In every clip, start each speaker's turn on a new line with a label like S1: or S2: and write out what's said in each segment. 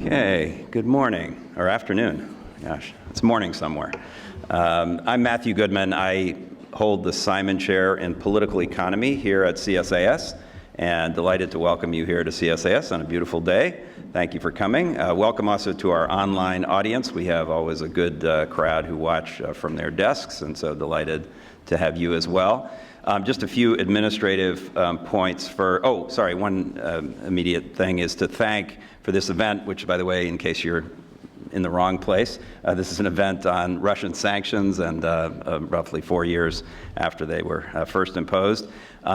S1: Okay, good morning, or afternoon. Gosh, it's morning somewhere. I'm Matthew Goodman. I hold the Simon Chair in Political Economy here at CSAS, and delighted to welcome you here to CSAS on a beautiful day. Thank you for coming. Welcome also to our online audience. We have always a good crowd who watch from their desks, and so delighted to have you as well. Just a few administrative points for, one immediate thing is to thank for this event, which, by the way, in case you're in the wrong place, this is an event on Russian sanctions and roughly 4 years after they were first imposed.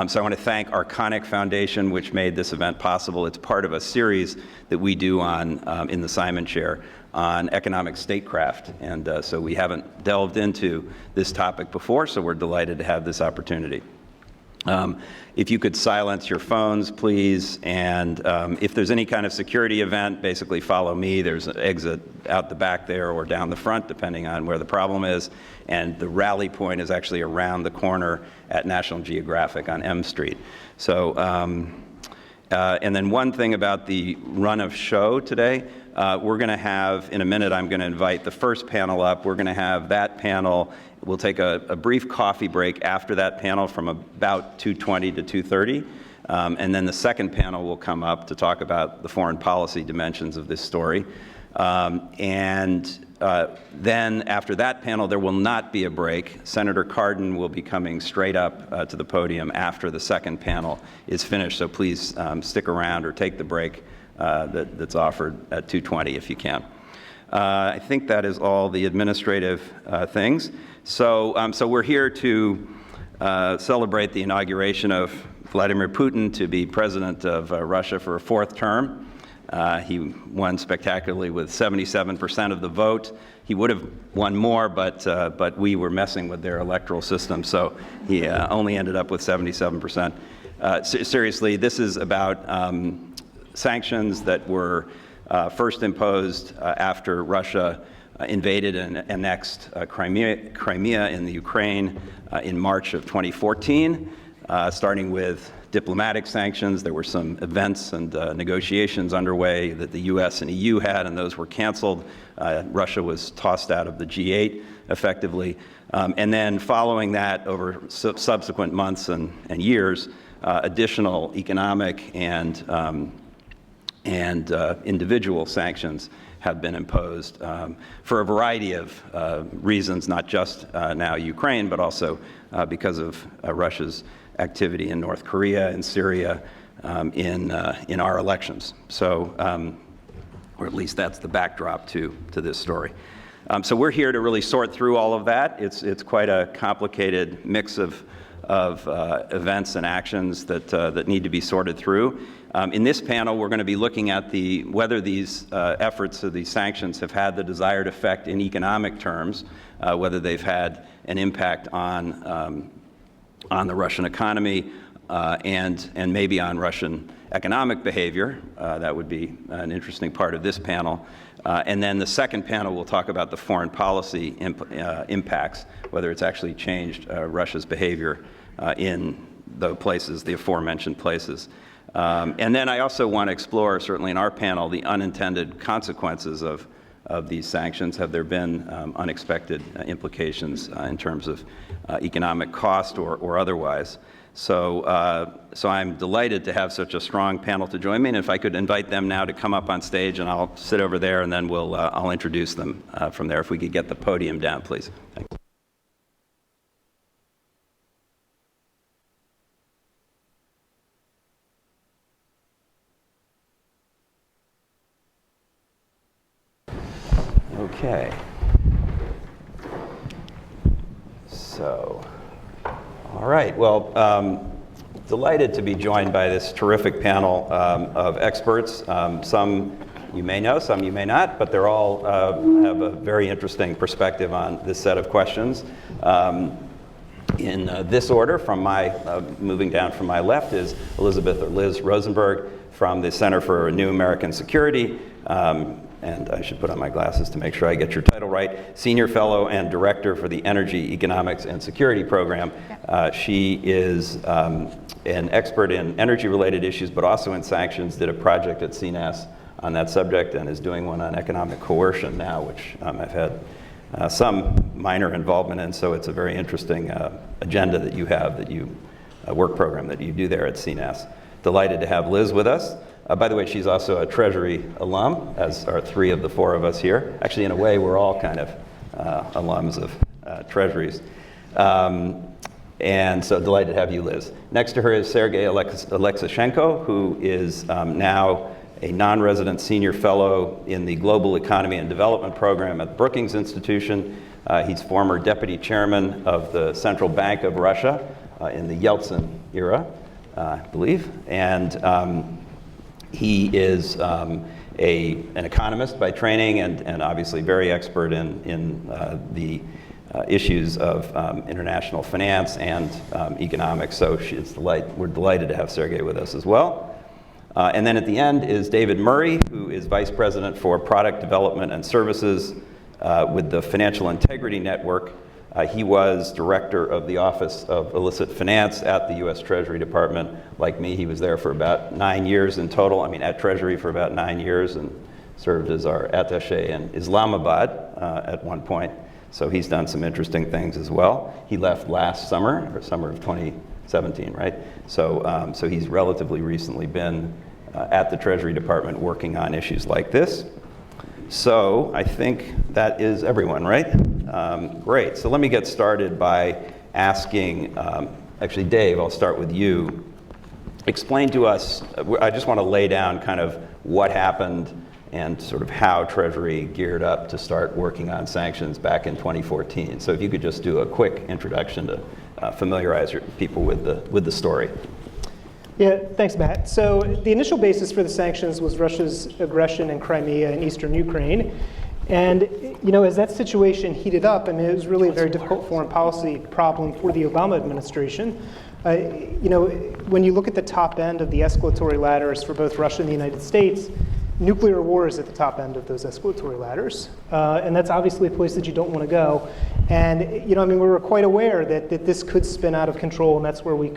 S1: So I want to thank our Conic Foundation, which made this event possible. It's part of a series that we do on in the Simon Chair on economic statecraft, and so we haven't delved into this topic before, so we're delighted to have this opportunity. If you could silence your phones, please, and if there's any kind of security event, basically follow me. There's an exit out the back there or down the front, depending on where the problem is, and the rally point is actually around the corner at National Geographic on M Street. So, and then one thing about the run of show today, we're going to have, in a minute, I'm going to invite the first panel up. We're going to have that panel. We'll take a brief coffee break after that panel from about 2:20 to 2:30. And then the second panel will come up to talk about the foreign policy dimensions of this story. Then after that panel, there will not be a break. Senator Cardin will be coming straight up to the podium after the second panel is finished. So please stick around or take the break that's offered at 2:20 if you can. I think that is all the administrative things. So we're here to celebrate the inauguration of Vladimir Putin to be president of Russia for a fourth term. He won spectacularly with 77% of the vote. He would have won more, but we were messing with their electoral system, so he only ended up with 77%. Seriously, this is about sanctions that were first imposed after Russia invaded and annexed Crimea in the Ukraine in March of 2014, starting with diplomatic sanctions. There were some events and negotiations underway that the U.S. and EU had, and those were canceled. Russia was tossed out of the G8 effectively. And then following that, over subsequent months and years, additional economic and individual sanctions have been imposed for a variety of reasons, not just now Ukraine, but also because of Russia's activity in North Korea and Syria in our elections. So, or at least that's the backdrop to this story. So we're here to really sort through all of that. It's quite a complicated mix of events and actions that need to be sorted through. In this panel, we're going to be looking at whether these efforts of these sanctions have had the desired effect in economic terms, whether they've had an impact on the Russian economy and maybe on Russian economic behavior. That would be an interesting part of this panel. And then the second panel will talk about the foreign policy impacts, whether it's actually changed Russia's behavior in the aforementioned places. And then I also want to explore, certainly in our panel, the unintended consequences of these sanctions. Have there been unexpected implications in terms of economic cost or otherwise? So I'm delighted to have such a strong panel to join me, and if I could invite them now to come up on stage, and I'll sit over there, and then I'll introduce them from there. If we could get the podium down, please. Thanks. Okay. So, all right. Well, delighted to be joined by this terrific panel of experts. Some you may know, some you may not, but they're all have a very interesting perspective on this set of questions. In this order, from moving down from my left is Elizabeth or Liz Rosenberg from the Center for New American Security. And I should put on my glasses to make sure I get your title right, Senior Fellow and Director for the Energy, Economics, and Security Program. She is an expert in energy-related issues, but also in sanctions, did a project at CNAS on that subject and is doing one on economic coercion now, which I've had some minor involvement in, so it's a very interesting agenda that you have, work program that you do there at CNAS. Delighted to have Liz with us. By the way, she's also a Treasury alum, as are 3 of the 4 of us here. Actually, in a way, we're all kind of alums of Treasuries. And so delighted to have you, Liz. Next to her is Sergei Alexishenko, who is now a non-resident senior fellow in the Global Economy and Development Program at the Brookings Institution. He's former deputy chairman of the Central Bank of Russia in the Yeltsin era, I believe. And he is an economist by training and obviously very expert in the issues of international finance and economics. So we're delighted to have Sergei with us as well. And then at the end is David Murray, who is Vice President for Product Development and Services with the Financial Integrity Network. He was Director of the Office of Illicit Finance at the U.S. Treasury Department. Like me, he was there for about 9 years in total. I mean, at Treasury for about 9 years, and served as our attaché in Islamabad at one point. So he's done some interesting things as well. He left last summer, or summer of 2017, right? So he's relatively recently been at the Treasury Department working on issues like this. So I think that is everyone, right? Great. So let me get started by asking, actually, Dave, I'll start with you. Explain to us, I just want to lay down kind of what happened and sort of how Treasury geared up to start working on sanctions back in 2014. So if you could just do a quick introduction to familiarize people with the story.
S2: Yeah, thanks, Matt. So the initial basis for the sanctions was Russia's aggression in Crimea and Eastern Ukraine. And as that situation heated up, and it was really a very difficult foreign policy problem for the Obama administration, when you look at the top end of the escalatory ladders for both Russia and the United States, nuclear war is at the top end of those escalatory ladders. And that's obviously a place that you don't want to go. And we were quite aware that this could spin out of control, and that's where we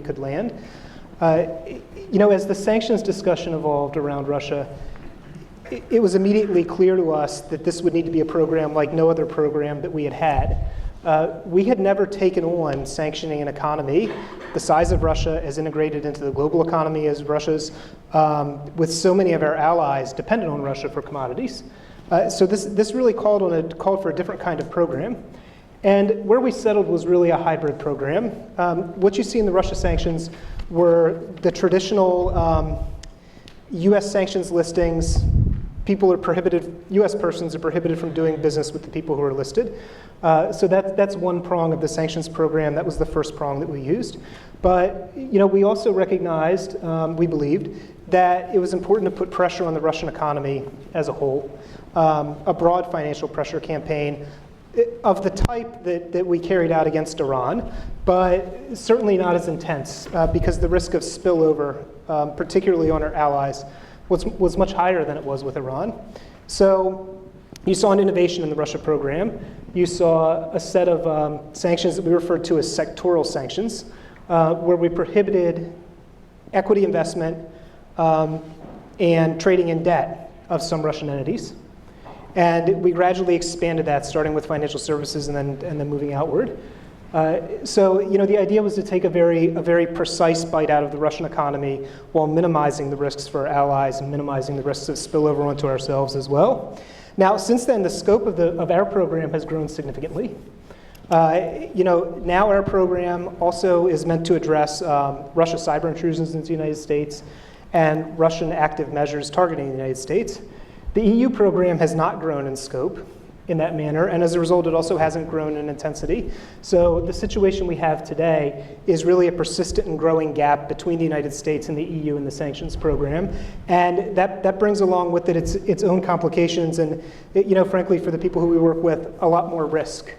S2: could land. As the sanctions discussion evolved around Russia, it was immediately clear to us that this would need to be a program like no other program that we had had. We had never taken on sanctioning an economy the size of Russia, as integrated into the global economy as Russia's, with so many of our allies dependent on Russia for commodities. So this really called for a different kind of program. And where we settled was really a hybrid program. What you see in the Russia sanctions were the traditional US sanctions listings. US persons are prohibited from doing business with the people who are listed. So that's one prong of the sanctions program. That was the first prong that we used. But we also recognized, we believed, that it was important to put pressure on the Russian economy as a whole. A broad financial pressure campaign of the type that we carried out against Iran, but certainly not as intense because the risk of spillover, particularly on our allies, was much higher than it was with Iran. So you saw an innovation in the Russia program. You saw a set of sanctions that we referred to as sectoral sanctions, where we prohibited equity investment and trading in debt of some Russian entities. And we gradually expanded that, starting with financial services and then moving outward. So the idea was to take a very precise bite out of the Russian economy while minimizing the risks for our allies and minimizing the risks of spillover onto ourselves as well. Now, since then, the scope of our program has grown significantly. Now our program also is meant to address Russia cyber intrusions into the United States and Russian active measures targeting the United States. The EU program has not grown in scope in that manner, and as a result, it also hasn't grown in intensity. So the situation we have today is really a persistent and growing gap between the United States and the EU in the sanctions program, and that brings along with it its own complications, and frankly, for the people who we work with, a lot more risk.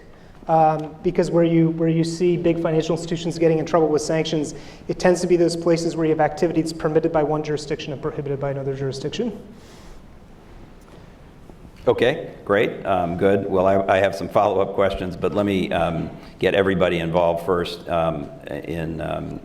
S2: Because where you see big financial institutions getting in trouble with sanctions, it tends to be those places where you have activity that's permitted by one jurisdiction and prohibited by another jurisdiction.
S1: Okay, great, good. Well, I have some follow-up questions, but let me get everybody involved first in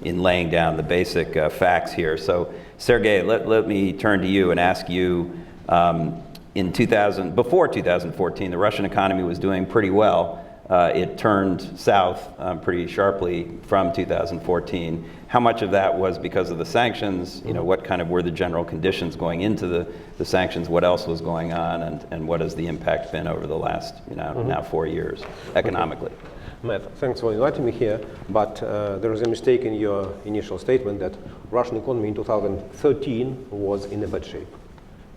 S1: in laying down the basic facts here. So, Sergey, let me turn to you and ask you, before 2014, the Russian economy was doing pretty well. It turned south pretty sharply from 2014. How much of that was because of the sanctions? You know, what kind of were the general conditions going into the sanctions? What else was going on, and what has the impact been over the last, now 4 years economically?
S3: Okay. Matt, thanks for inviting me here, but there is a mistake in your initial statement that Russian economy in 2013 was in a bad shape.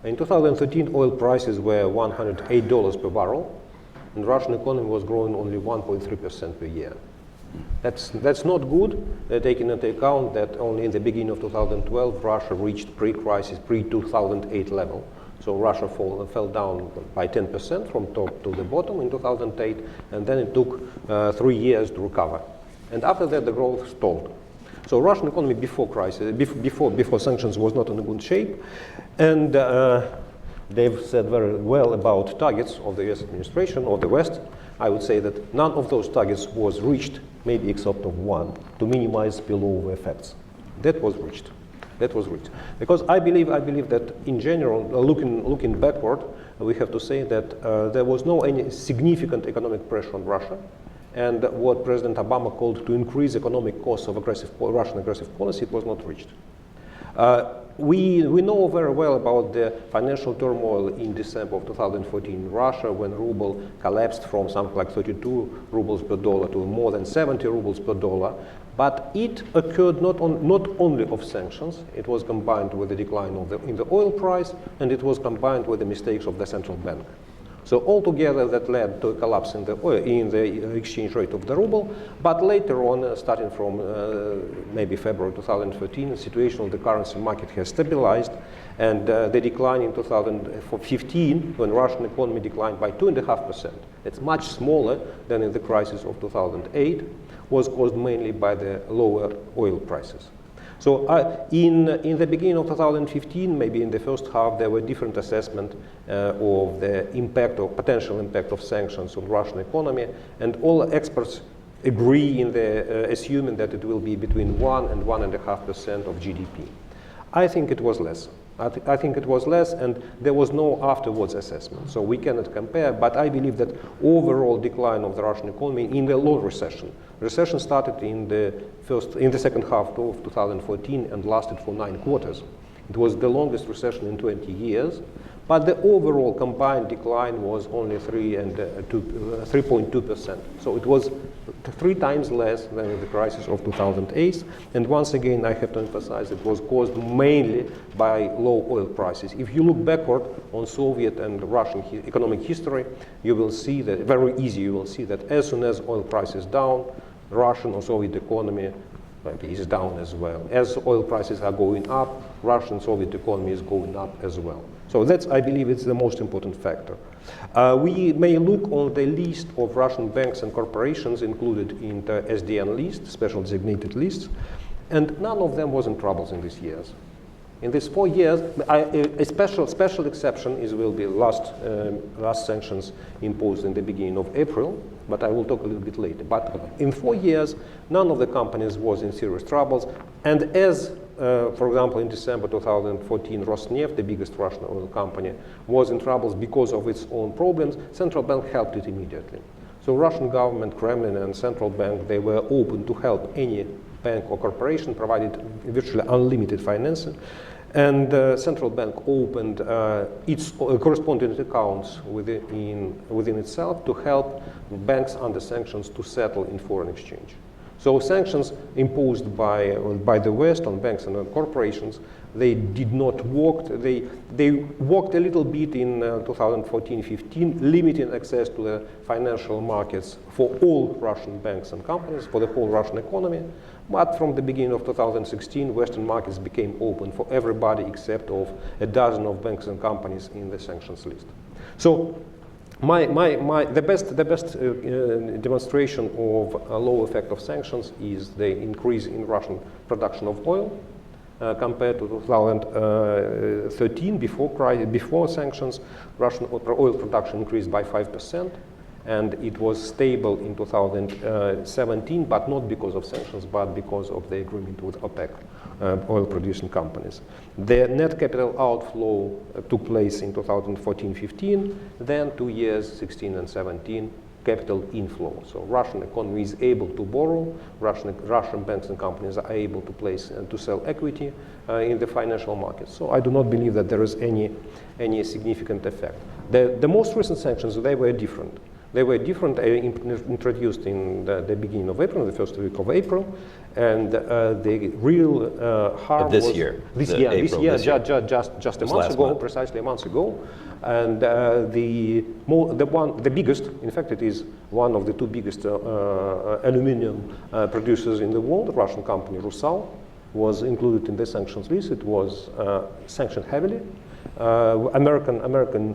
S3: In 2013, oil prices were $108 per barrel, and the Russian economy was growing only 1.3% per year. That's not good, taking into account that only in the beginning of 2012, Russia reached pre-crisis, pre-2008 level. So Russia fell down by 10% from top to the bottom in 2008, and then it took 3 years to recover. And after that, the growth stalled. So Russian economy before sanctions was not in a good shape, and they've said very well about targets of the US administration or the West. I would say that none of those targets was reached, maybe except of one, to minimize spillover effects. That was reached. Because I believe that in general, looking backward, we have to say that there was no any significant economic pressure on Russia, and what President Obama called to increase economic costs of Russian aggressive policy, it was not reached. We know very well about the financial turmoil in December of 2014 in Russia, when ruble collapsed from something like 32 rubles per dollar to more than 70 rubles per dollar. But it occurred not only of sanctions, it was combined with the decline in the oil price, and it was combined with the mistakes of the central bank. So altogether that led to a collapse in the exchange rate of the ruble, but later on, starting from maybe February 2013, the situation of the currency market has stabilized, and the decline in 2015, when Russian economy declined by 2.5%, it's much smaller than in the crisis of 2008, was caused mainly by the lower oil prices. So in the beginning of 2015, maybe in the first half, there were different assessments of the impact or potential impact of sanctions on Russian economy, and all experts agree in the assuming that it will be between 1 and 1.5% of GDP. I think it was less. I think it was less, and there was no afterwards assessment, so we cannot compare. But I believe that overall decline of the Russian economy in the low recession. Recession started in the second half of 2014 and lasted for 9 quarters. It was the longest recession in 20 years, but the overall combined decline was only 3.2%. So it was 3 times less than in the crisis of 2008. And once again, I have to emphasize it was caused mainly by low oil prices. If you look backward on Soviet and Russian economic history, you will see that, very easy, you will see that as soon as oil price is down, Russian or Soviet economy is down as well. As oil prices are going up, Russian Soviet economy is going up as well. So that's, I believe, it's the most important factor. We may look on the list of Russian banks and corporations included in the SDN list, special designated lists, and none of them was in troubles in these years. In these 4 years, a special exception will be last sanctions imposed in the beginning of April, but I will talk a little bit later. But in 4 years, none of the companies was in serious troubles, and as for example, in December 2014, Rosneft, the biggest Russian oil company, was in troubles because of its own problems. Central bank helped it immediately. So Russian government, Kremlin, and central bank, they were open to help any bank or corporation, provided virtually unlimited financing. And central bank opened its corresponding accounts within itself to help banks under sanctions to settle in foreign exchange. So sanctions imposed by the West on banks and on corporations, they did not work. They worked a little bit in 2014-15, limiting access to the financial markets for all Russian banks and companies, for the whole Russian economy. But from the beginning of 2016, Western markets became open for everybody except of a dozen of banks and companies in the sanctions list. So the best demonstration of a low effect of sanctions is the increase in Russian production of oil compared to 2013, before sanctions. Russian oil production increased by 5%, and it was stable in 2017, but not because of sanctions, but because of the agreement with OPEC, oil-producing companies. The net capital outflow took place in 2014-15, then 2 years, 16 and 17, capital inflow. So Russian economy is able to borrow, Russian banks and companies are able to place and to sell equity in the financial markets. So I do not believe that there is any significant effect. The most recent sanctions, they were different. They were different, introduced in the beginning of April, the first week of April, and the real harm
S1: this
S3: was
S1: year.
S3: This
S1: The
S3: year,
S1: April
S3: this year,
S1: this year.
S3: just a
S1: Just
S3: month
S1: last
S3: ago,
S1: month.
S3: precisely a month ago, and the biggest, in fact, it is one of the two biggest aluminum producers in the world. The Russian company Rusal was included in the sanctions list. It was sanctioned heavily. American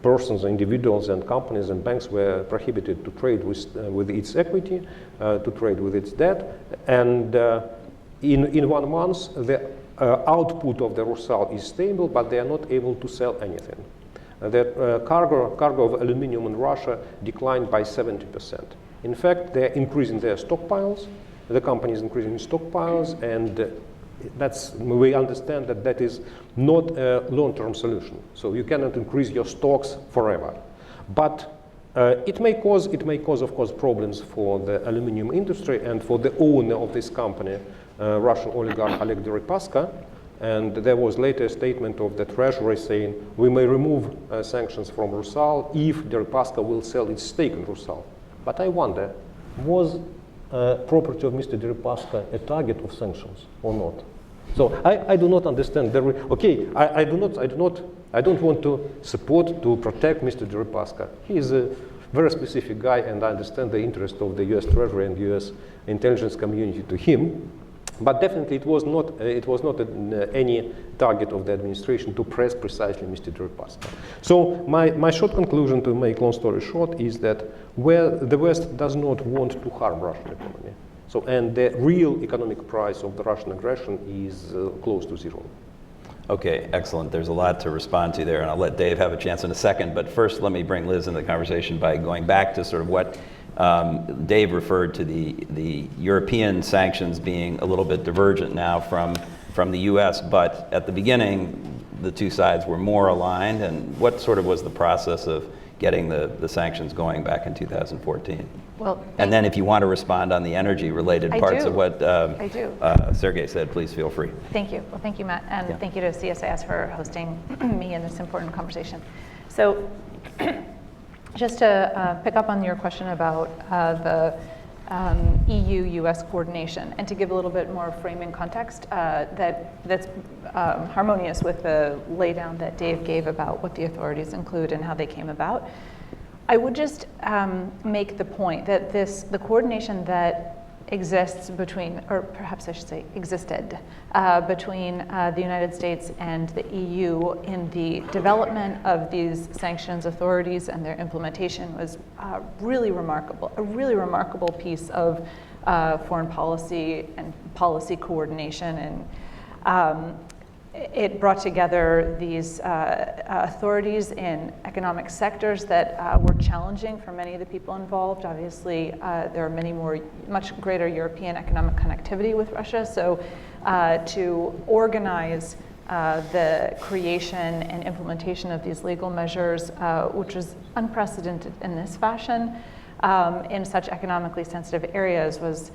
S3: persons, individuals, and companies and banks were prohibited to trade with its equity, to trade with its debt, and in 1 month the output of the Rusal is stable, but they are not able to sell anything. The cargo of aluminum in Russia declined by 70%. In fact, they're increasing their stockpiles. The company is increasing stockpiles, and we understand that is not a long-term solution. So you cannot increase your stocks forever. But it may cause, of course, problems for the aluminum industry and for the owner of this company, Russian oligarch Oleg Deripaska. And there was later a statement of the Treasury saying, we may remove sanctions from Rusal if Deripaska will sell its stake in Rusal. But I wonder, was property of Mr. Deripaska a target of sanctions or not? So I do not understand. I don't want to support, to protect Mr. Deripaska. He is a very specific guy, and I understand the interest of the U.S. Treasury and U.S. intelligence community to him. But definitely, it was not any target of the administration to press precisely Mr. Deripaska. So my short conclusion, to make long story short, is that where the West does not want to harm Russian economy. So, and the real economic price of the Russian aggression is close to zero.
S1: Okay, excellent. There's a lot to respond to there, and I'll let Dave have a chance in a second. But first, let me bring Liz into the conversation by going back to sort of what Dave referred to the European sanctions being a little bit divergent now from the U.S., but at the beginning, the two sides were more aligned. And what sort of was the process of getting the sanctions going back in 2014?
S4: Well,
S1: and then if you want to respond on the energy-related parts of what Sergey said, please feel free.
S4: Thank you. Well, thank you, Matt, and thank you to CSIS for hosting me in this important conversation. So just to pick up on your question about the EU-US coordination, and to give a little bit more framing context that's harmonious with the laydown that Dave gave about what the authorities include and how they came about. I would just make the point that the coordination that exists between, or perhaps I should say existed, between the United States and the EU in the development of these sanctions authorities and their implementation was really remarkable, a really remarkable piece of foreign policy and policy coordination. And it brought together these authorities in economic sectors that were challenging for many of the people involved. Obviously, there are much greater European economic connectivity with Russia. So to organize the creation and implementation of these legal measures, which was unprecedented in this fashion, in such economically sensitive areas, was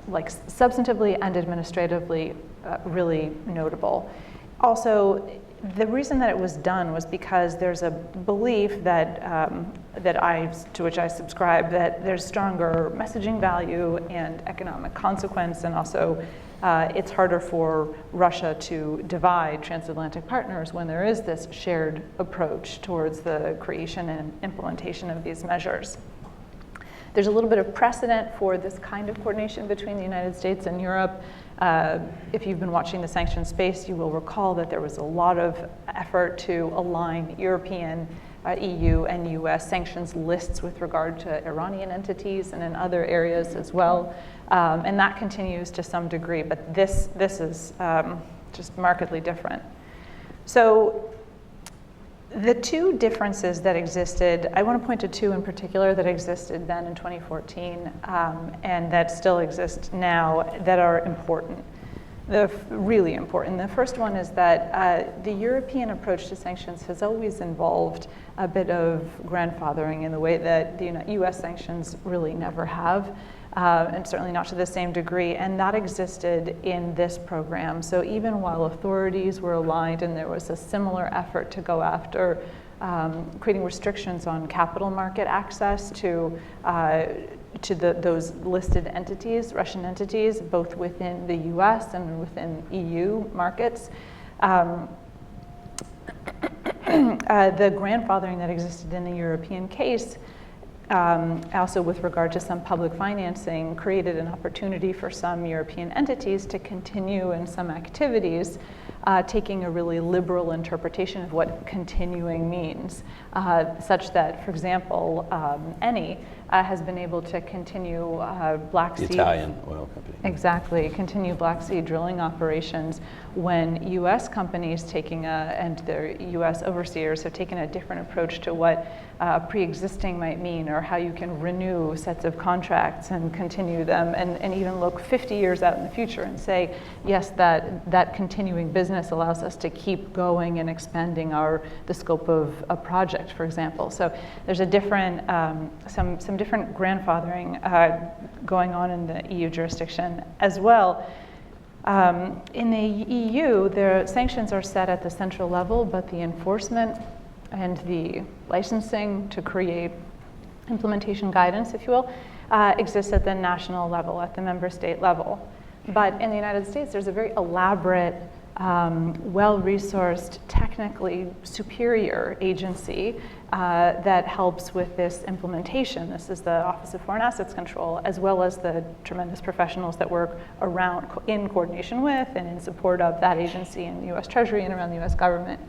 S4: like substantively and administratively really notable. Also, the reason that it was done was because there's a belief that to which I subscribe, that there's stronger messaging value and economic consequence, and also it's harder for Russia to divide transatlantic partners when there is this shared approach towards the creation and implementation of these measures. There's a little bit of precedent for this kind of coordination between the United States and Europe. If you've been watching the sanctions space, you will recall that there was a lot of effort to align European, EU, and US sanctions lists with regard to Iranian entities and in other areas as well. And that continues to some degree, but this is just markedly different. So The two differences that existed, I want to point to two in particular that existed then in 2014 and that still exist now that are important. They're really important. The first one is that the European approach to sanctions has always involved a bit of grandfathering in the way that the US sanctions really never have. And certainly not to the same degree, and that existed in this program. So even while authorities were aligned and there was a similar effort to go after creating restrictions on capital market access to those listed entities, Russian entities, both within the US and within EU markets, the grandfathering that existed in the European case also with regard to some public financing, created an opportunity for some European entities to continue in some activities, taking a really liberal interpretation of what continuing means, such that, for example, Eni has been able to continue Black Sea.
S1: Italian oil company.
S4: Exactly, continue Black Sea drilling operations when US companies and their US overseers have taken a different approach to what pre-existing might mean, or how you can renew sets of contracts and continue them, and even look 50 years out in the future and say, yes, that continuing business allows us to keep going and expanding the scope of a project, for example. So there's a different, some different grandfathering going on in the EU jurisdiction as well. In the EU, the sanctions are set at the central level, but the enforcement and the licensing to create implementation guidance, if you will, exists at the national level, at the member state level. But in the United States, there's a very elaborate, well-resourced, technically superior agency that helps with this implementation. This is the Office of Foreign Assets Control, as well as the tremendous professionals that work around, in coordination with and in support of that agency in the US Treasury and around the US government.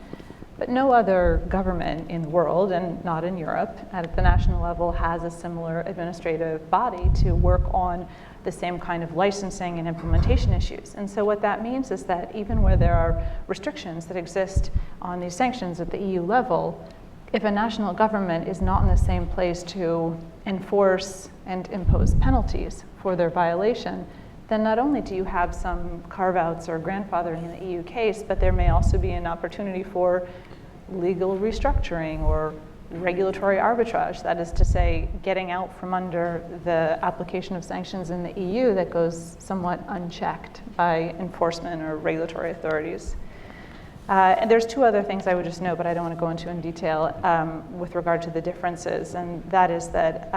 S4: But no other government in the world, and not in Europe, at the national level has a similar administrative body to work on the same kind of licensing and implementation issues. And so what that means is that even where there are restrictions that exist on these sanctions at the EU level, if a national government is not in the same place to enforce and impose penalties for their violation, then not only do you have some carve-outs or grandfathering in the EU case, but there may also be an opportunity for legal restructuring or regulatory arbitrage. That is to say, getting out from under the application of sanctions in the EU that goes somewhat unchecked by enforcement or regulatory authorities. And there's two other things I would just note, but I don't want to go into in detail with regard to the differences, and that is that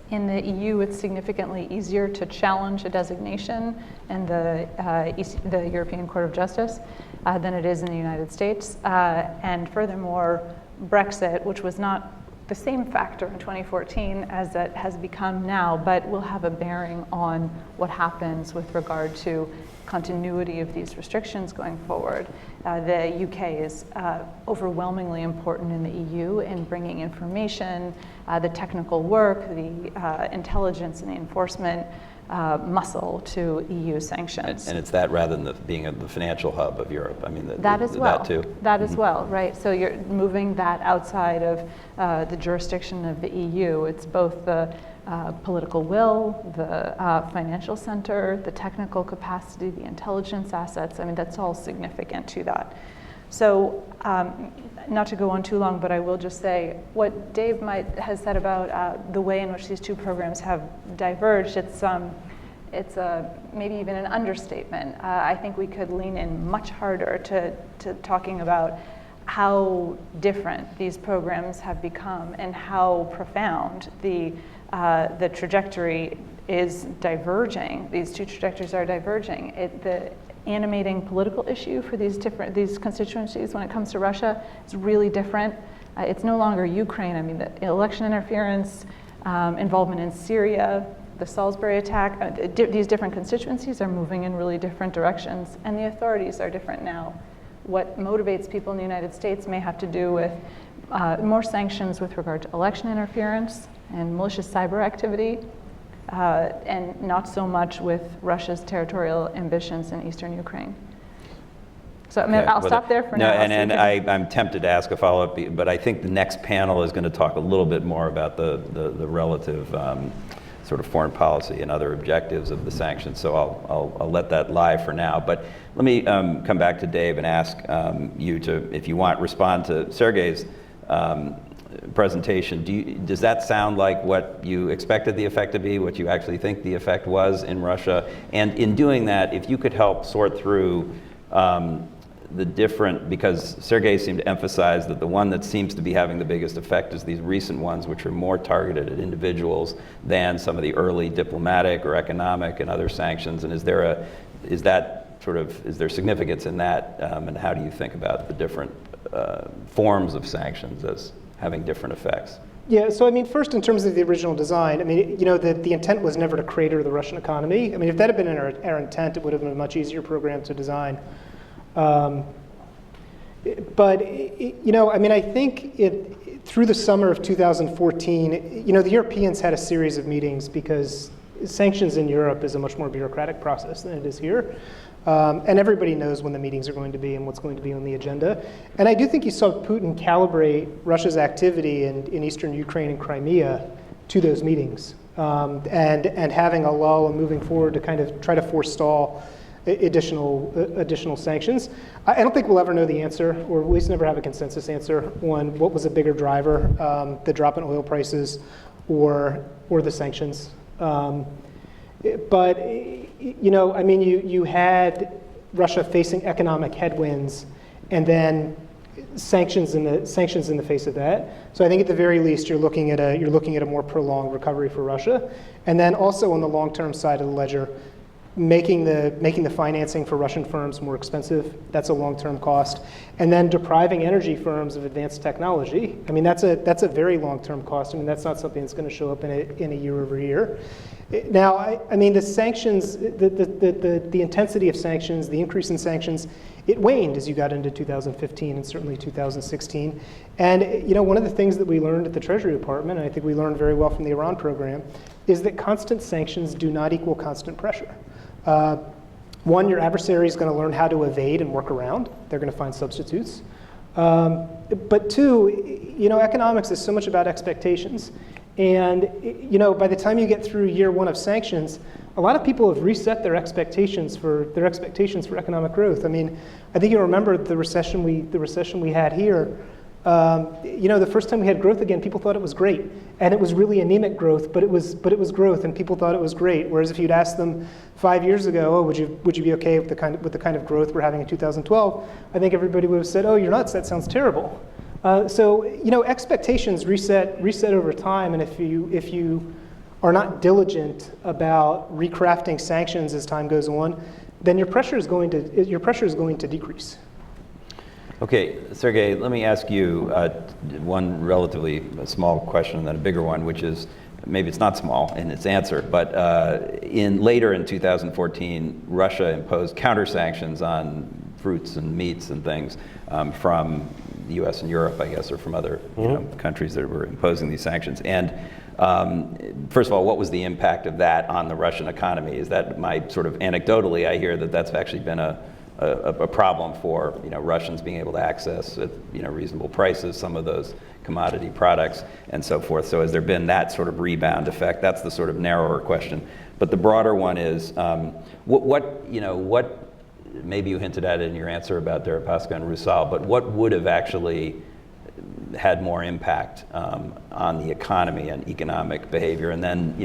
S4: in the EU, it's significantly easier to challenge a designation in the European Court of Justice than it is in the United States. And furthermore, Brexit, which was not the same factor in 2014 as it has become now, but will have a bearing on what happens with regard to continuity of these restrictions going forward. The UK is overwhelmingly important in the EU in bringing information, the technical work, the intelligence and the enforcement muscle to EU sanctions.
S1: And it's that rather than being the financial hub of Europe. I mean,
S4: that as well.
S1: That too.
S4: That as well, right? So you're moving that outside of the jurisdiction of the EU. It's both the political will, the financial center, the technical capacity, the intelligence assets. I mean, that's all significant to that. So not to go on too long, but I will just say what Dave has said about the way in which these two programs have diverged, it's maybe even an understatement. I think we could lean in much harder to talking about how different these programs have become and how profound the trajectory is diverging. These two trajectories are diverging. The animating political issue for these constituencies when it comes to Russia is really different. It's no longer Ukraine. I mean, the election interference, involvement in Syria, the Salisbury attack, these different constituencies are moving in really different directions, and the authorities are different now. What motivates people in the United States may have to do with more sanctions with regard to election interference and malicious cyber activity, and not so much with Russia's territorial ambitions in Eastern Ukraine. So I mean, I'll stop there for now.
S1: And I'm tempted to ask a follow-up, but I think the next panel is going to talk a little bit more about the relative sort of foreign policy and other objectives of the sanctions. So I'll let that lie for now. But let me come back to Dave and ask you to, if you want, respond to Sergey's presentation. Does that sound like what you expected the effect to be, what you actually think the effect was in Russia? And in doing that, if you could help sort through the different, because Sergey seemed to emphasize that the one that seems to be having the biggest effect is these recent ones, which are more targeted at individuals than some of the early diplomatic or economic and other sanctions. And is there significance in that? And how do you think about the different forms of sanctions as having different effects?
S2: Yeah, so I mean, first in terms of the original design, I mean, the intent was never to crater the Russian economy. I mean, if that had been our intent, it would have been a much easier program to design. But I mean, I think through the summer of 2014, the Europeans had a series of meetings because sanctions in Europe is a much more bureaucratic process than it is here. And everybody knows when the meetings are going to be and what's going to be on the agenda. And I do think you saw Putin calibrate Russia's activity in Eastern Ukraine and Crimea to those meetings, and having a lull and moving forward to kind of try to forestall additional sanctions. I don't think we'll ever know the answer, or at least never have a consensus answer on what was a bigger driver, the drop in oil prices or the sanctions. But I mean, you had Russia facing economic headwinds, and then sanctions in the face of that. So I think at the very least you're looking at a more prolonged recovery for Russia, and then also on the long-term side of the ledger, making the financing for Russian firms more expensive. That's a long-term cost, and then depriving energy firms of advanced technology. I mean, that's a very long-term cost. I mean, that's not something that's going to show up in a year over year. Now, I mean, the sanctions, the intensity of sanctions, the increase in sanctions, it waned as you got into 2015 and certainly 2016. And one of the things that we learned at the Treasury Department, and I think we learned very well from the Iran program, is that constant sanctions do not equal constant pressure. One, your adversary is going to learn how to evade and work around. They're going to find substitutes. But two, economics is so much about expectations. And by the time you get through year one of sanctions, a lot of people have reset their expectations for economic growth. I mean, I think you remember the recession we had here. The first time we had growth again, people thought it was great, and it was really anemic growth, but it was growth, and people thought it was great. Whereas if you'd asked them 5 years ago, oh, would you be okay with the kind of growth we're having in 2012? I think everybody would have said, oh, you're nuts. That sounds terrible. So expectations reset over time, and if you are not diligent about recrafting sanctions as time goes on, then your pressure is going to decrease.
S1: Okay, Sergey, let me ask you one relatively small question and then a bigger one, which is, maybe it's not small in its answer, but later in 2014, Russia imposed counter-sanctions on fruits and meats and things from the U.S. and Europe, I guess, or from other countries that were imposing these sanctions. And first of all, what was the impact of that on the Russian economy? Is that anecdotally, I hear that that's actually been a problem for Russians being able to access at reasonable prices some of those commodity products and so forth. So has there been that sort of rebound effect? That's the sort of narrower question. But the broader one is what maybe you hinted at it in your answer about Deripaska and Rusal, but what would have actually had more impact on the economy and economic behavior? And then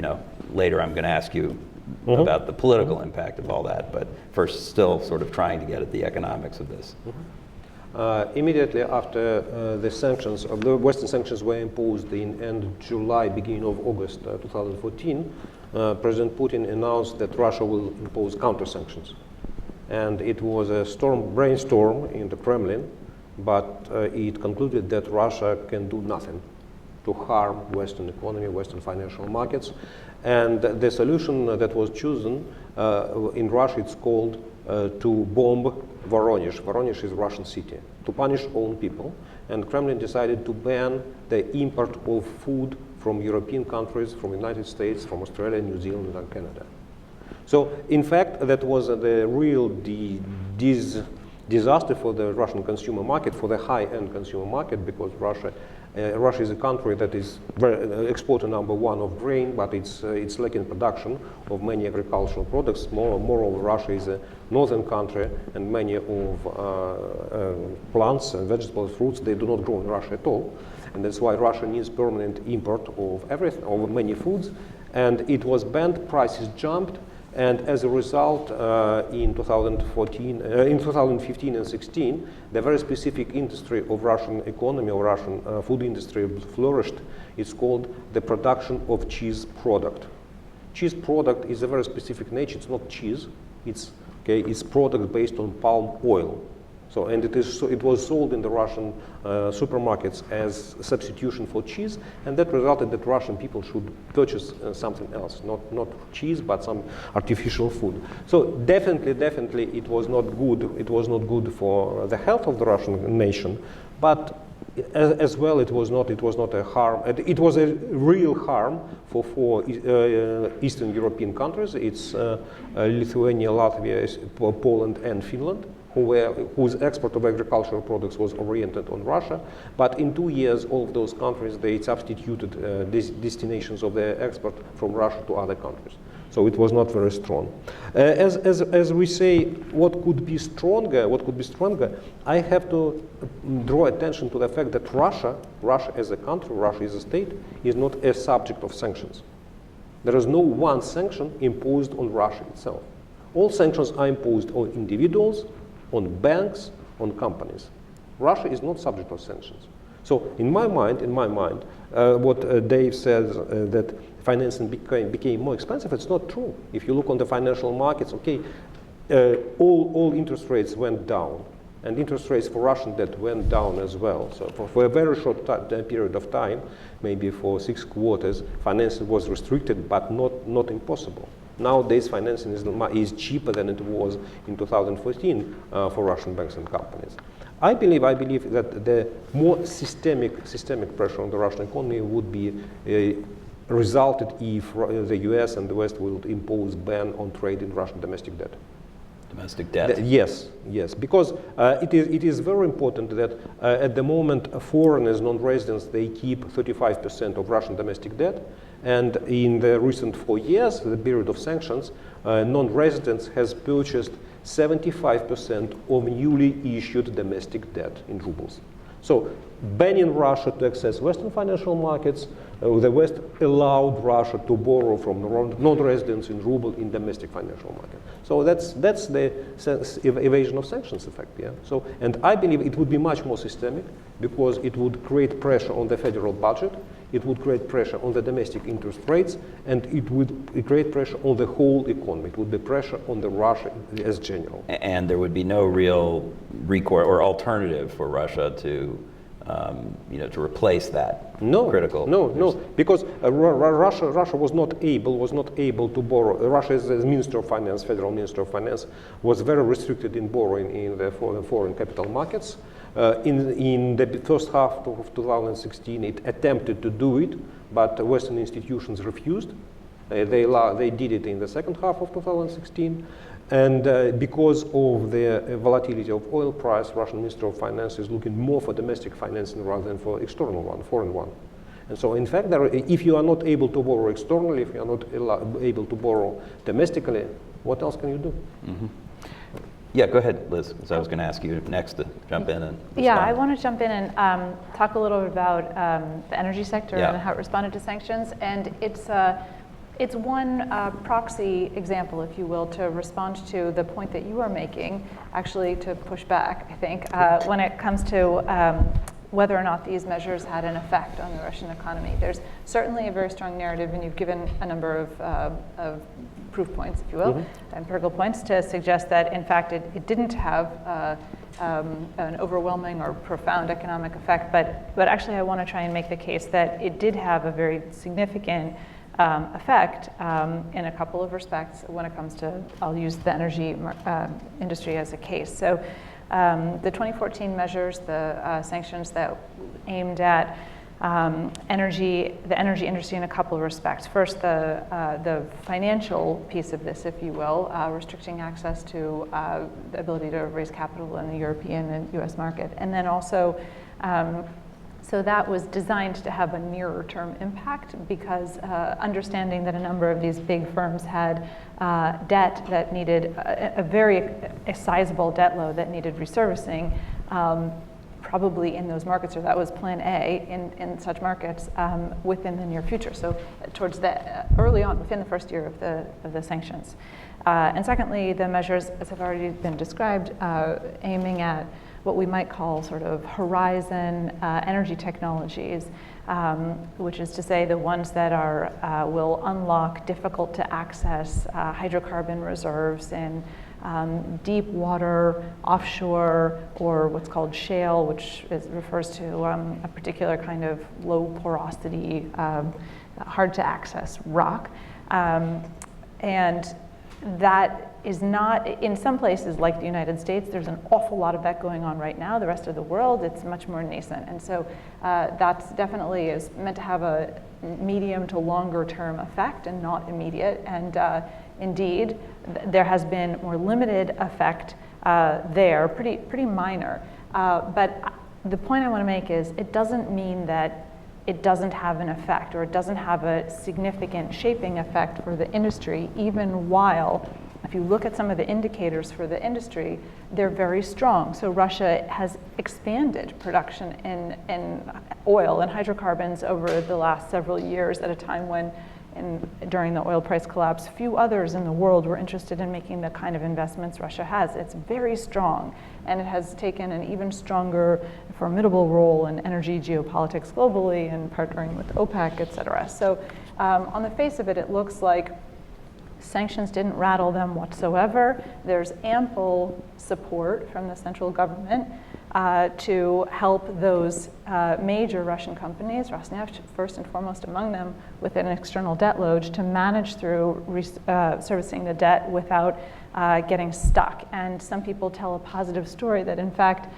S1: later I'm going to ask you about the political impact of all that, but first still sort of trying to get at the economics of this.
S3: Immediately after the sanctions, the Western sanctions were imposed in end of July, beginning of August 2014, President Putin announced that Russia will impose counter-sanctions. And it was a brainstorm in the Kremlin, but it concluded that Russia can do nothing to harm Western economy, Western financial markets. And the solution that was chosen in Russia, it's called to bomb Voronezh. Voronezh is a Russian city, to punish own people. And Kremlin decided to ban the import of food from European countries, from the United States, from Australia, New Zealand, and Canada. So, in fact, that was the real disaster for the Russian consumer market, for the high-end consumer market, because Russia is a country that is exporter number one of grain, but it's lacking production of many agricultural products. Moreover, Russia is a northern country, and many of plants and vegetables, fruits, they do not grow in Russia at all. And that's why Russia needs permanent import of everything, of many foods. And it was banned, prices jumped, and as a result, in 2015 and 16, the very specific industry of Russian economy, or Russian food industry, flourished. It's called the production of cheese product. Cheese product is a very specific nature. It's not cheese. It's product based on palm oil. So, and it was sold in the Russian supermarkets as substitution for cheese, and that resulted that Russian people should purchase something else, not cheese, but some artificial food. So definitely, it was not good. It was not good for the health of the Russian nation, but as well, it was not a harm. It was a real harm for four Eastern European countries. It's Lithuania, Latvia, Poland, and Finland, whose export of agricultural products was oriented on Russia. But in 2 years, all of those countries, they substituted destinations of their export from Russia to other countries. So it was not very strong. As we say, what could be stronger? I have to draw attention to the fact that Russia as a country, Russia as a state, is not a subject of sanctions. There is no one sanction imposed on Russia itself. All sanctions are imposed on individuals, on banks, on companies. Russia is not subject of sanctions. So in my mind, what Dave says that financing became more expensive, it's not true. If you look on the financial markets, all interest rates went down, and interest rates for Russian debt went down as well. So for a very short period of time, maybe for 6 quarters, financing was restricted, but not impossible. Nowadays, financing is cheaper than it was in 2014 for Russian banks and companies. I believe that the more systemic pressure on the Russian economy would be resulted if the US and the West will impose ban on trade in Russian domestic debt.
S1: Domestic debt?
S3: Yes, because it is very important that at the moment foreigners, non-residents, they keep 35% of Russian domestic debt, and in the recent 4 years, the period of sanctions, non-residents has purchased 75% of newly issued domestic debt in rubles. So banning Russia to access Western financial markets, the West allowed Russia to borrow from non-residents in ruble in domestic financial market. So that's the evasion of sanctions effect. Yeah. So, and I believe it would be much more systemic because it would create pressure on the federal budget, it would create pressure on the domestic interest rates, and it would create pressure on the whole economy. It would be pressure on the Russia as general.
S1: And there would be no real recourse or alternative for Russia to replace that critical.
S3: No, because Russia was not able to borrow. Russia, as Minister of Finance, Federal Minister of Finance, was very restricted in borrowing in the foreign capital markets. In the first half of 2016, it attempted to do it, but Western institutions refused. They did it in the second half of 2016. And because of the volatility of oil price, Russian Minister of Finance is looking more for domestic financing rather than for external one, foreign one. And so, in fact, if you are not able to borrow externally, if you are not able to borrow domestically, what else can you do?
S1: Mm-hmm. Yeah, go ahead, Liz, because I was going to ask you next to jump in and respond.
S4: Yeah, I want to jump in and talk a little bit about the energy sector and how it responded to sanctions. And it's one proxy example, if you will, to respond to the point that you are making, actually to push back, I think, when it comes to whether or not these measures had an effect on the Russian economy. There's certainly a very strong narrative, and you've given a number of proof points, if you will, empirical points, to suggest that, in fact, it didn't have an overwhelming or profound economic effect. But actually, I want to try and make the case that it did have a very significant effect in a couple of respects when it comes to, I'll use the energy industry as a case. So the 2014 measures, the sanctions that aimed at the energy industry in a couple of respects. First, the financial piece of this, if you will, restricting access to the ability to raise capital in the European and US market. And then also, so that was designed to have a nearer term impact because understanding that a number of these big firms had debt that needed a sizable debt load that needed reservicing, probably in those markets, or that was plan A in such markets within the near future. So towards early on, within the first year of the sanctions. And secondly, the measures, as have already been described, aiming at what we might call sort of horizon energy technologies, which is to say the ones that will unlock difficult to access hydrocarbon reserves in deep water, offshore, or what's called shale, which refers to a particular kind of low porosity, hard to access rock. And that is not, in some places like the United States, there's an awful lot of that going on right now. The rest of the world, it's much more nascent. And so that's definitely is meant to have a medium to longer term effect and not immediate. And indeed, there has been more limited effect there, pretty minor. But the point I want to make is it doesn't mean that it doesn't have an effect, or it doesn't have a significant shaping effect for the industry, even while, if you look at some of the indicators for the industry, they're very strong. So Russia has expanded production in oil and hydrocarbons over the last several years at a time when, during the oil price collapse, few others in the world were interested in making the kind of investments Russia has. It's very strong, and it has taken an even stronger, formidable role in energy geopolitics globally and partnering with OPEC, et cetera. So on the face of it, it looks like sanctions didn't rattle them whatsoever. There's ample support from the central government to help those major Russian companies, Rosneft first and foremost among them, with an external debt load to manage through servicing the debt without getting stuck. And some people tell a positive story that, in fact,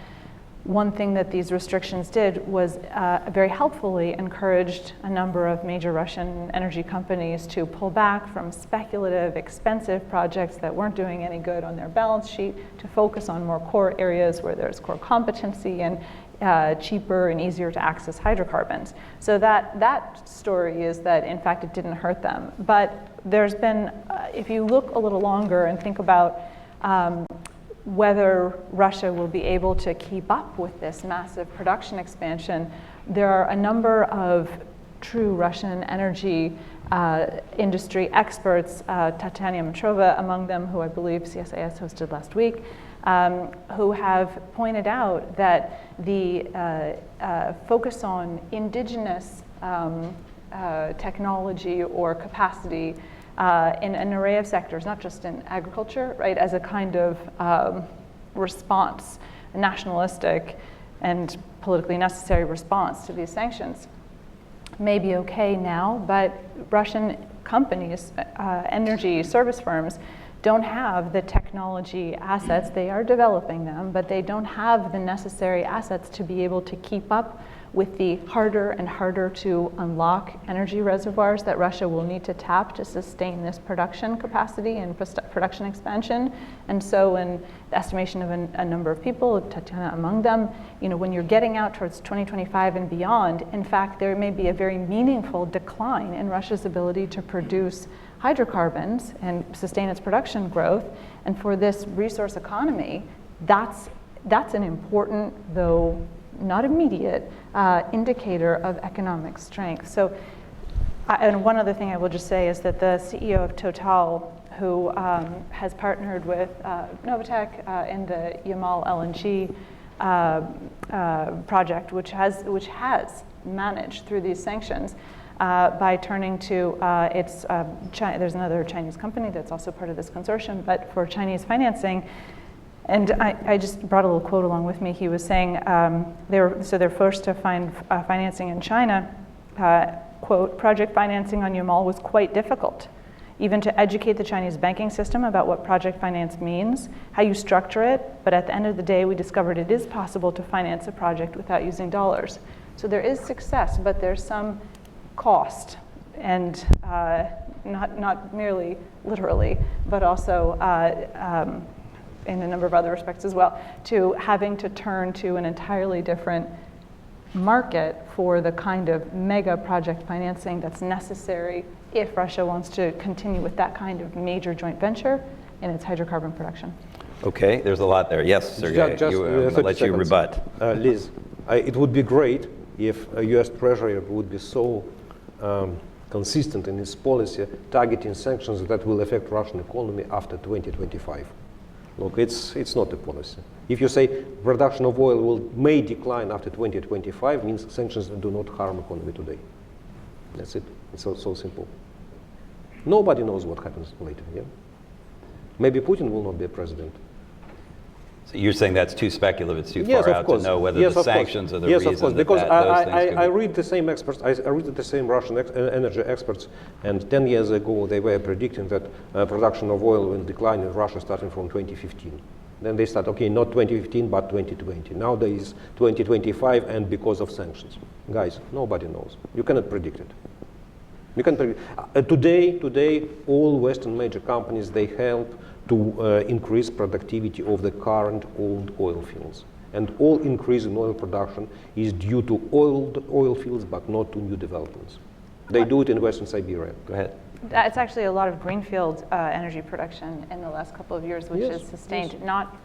S4: one thing that these restrictions did was very helpfully encouraged a number of major Russian energy companies to pull back from speculative, expensive projects that weren't doing any good on their balance sheet to focus on more core areas where there's core competency and cheaper and easier to access hydrocarbons. So that story is that, in fact, it didn't hurt them. But there's been, if you look a little longer and think about whether Russia will be able to keep up with this massive production expansion, there are a number of true Russian energy industry experts, Tatiana Metrova among them, who I believe CSIS hosted last week, who have pointed out that the focus on indigenous technology or capacity in an array of sectors, not just in agriculture, right, as a kind of response, a nationalistic and politically necessary response to these sanctions, may be okay now, but Russian companies, energy service firms, don't have the technology assets. They are developing them, but they don't have the necessary assets to be able to keep up with the harder and harder to unlock energy reservoirs that Russia will need to tap to sustain this production capacity and production expansion. And so, in the estimation of a number of people, Tatiana among them, when you're getting out towards 2025 and beyond, in fact, there may be a very meaningful decline in Russia's ability to produce hydrocarbons and sustain its production growth. And for this resource economy, that's an important, though not immediate, indicator of economic strength. So, and one other thing I will just say is that the CEO of Total, who has partnered with Novatek in the Yamal LNG project, which has managed through these sanctions by turning to there's another Chinese company that's also part of this consortium, but for Chinese financing. And I just brought a little quote along with me. He was saying they're forced to find financing in China. Quote, project financing on Yamal was quite difficult, even to educate the Chinese banking system about what project finance means, how you structure it. But at the end of the day, we discovered it is possible to finance a project without using dollars. So there is success, but there's some cost, and not merely literally, but also in a number of other respects as well, to having to turn to an entirely different market for the kind of mega project financing that's necessary if Russia wants to continue with that kind of major joint venture in its hydrocarbon production.
S1: Okay, there's a lot there. Yes, Sergey, I'm going to let you rebut.
S3: Liz, it would be great if US Treasury would be so consistent in its policy targeting sanctions that will affect Russian economy after 2025. Look, it's not a policy. If you say production of oil may decline after 2025, means sanctions do not harm economy today. That's it. It's so simple. Nobody knows what happens later. Yeah? Maybe Putin will not be a president.
S1: So you're saying that's too speculative, it's too
S3: Yes,
S1: far
S3: of
S1: out
S3: course.
S1: to know whether
S3: Yes,
S1: the
S3: of course.
S1: sanctions are the
S3: Yes,
S1: reason
S3: of course,
S1: that
S3: because
S1: those things could
S3: I read the same experts, I read the same Russian energy experts, and 10 years ago they were predicting that production of oil will decline in Russia starting from 2015. Then they start, okay, not 2015, but 2020. Now there is 2025, and because of sanctions. Guys, nobody knows. You cannot predict it. You can predict. Today, all Western major companies, they help to increase productivity of the current old oil fields. And all increase in oil production is due to old oil fields, but not to new developments. They do it in Western Siberia.
S1: Go ahead.
S4: It's actually a lot of greenfield energy production in the last couple of years, which is sustained, not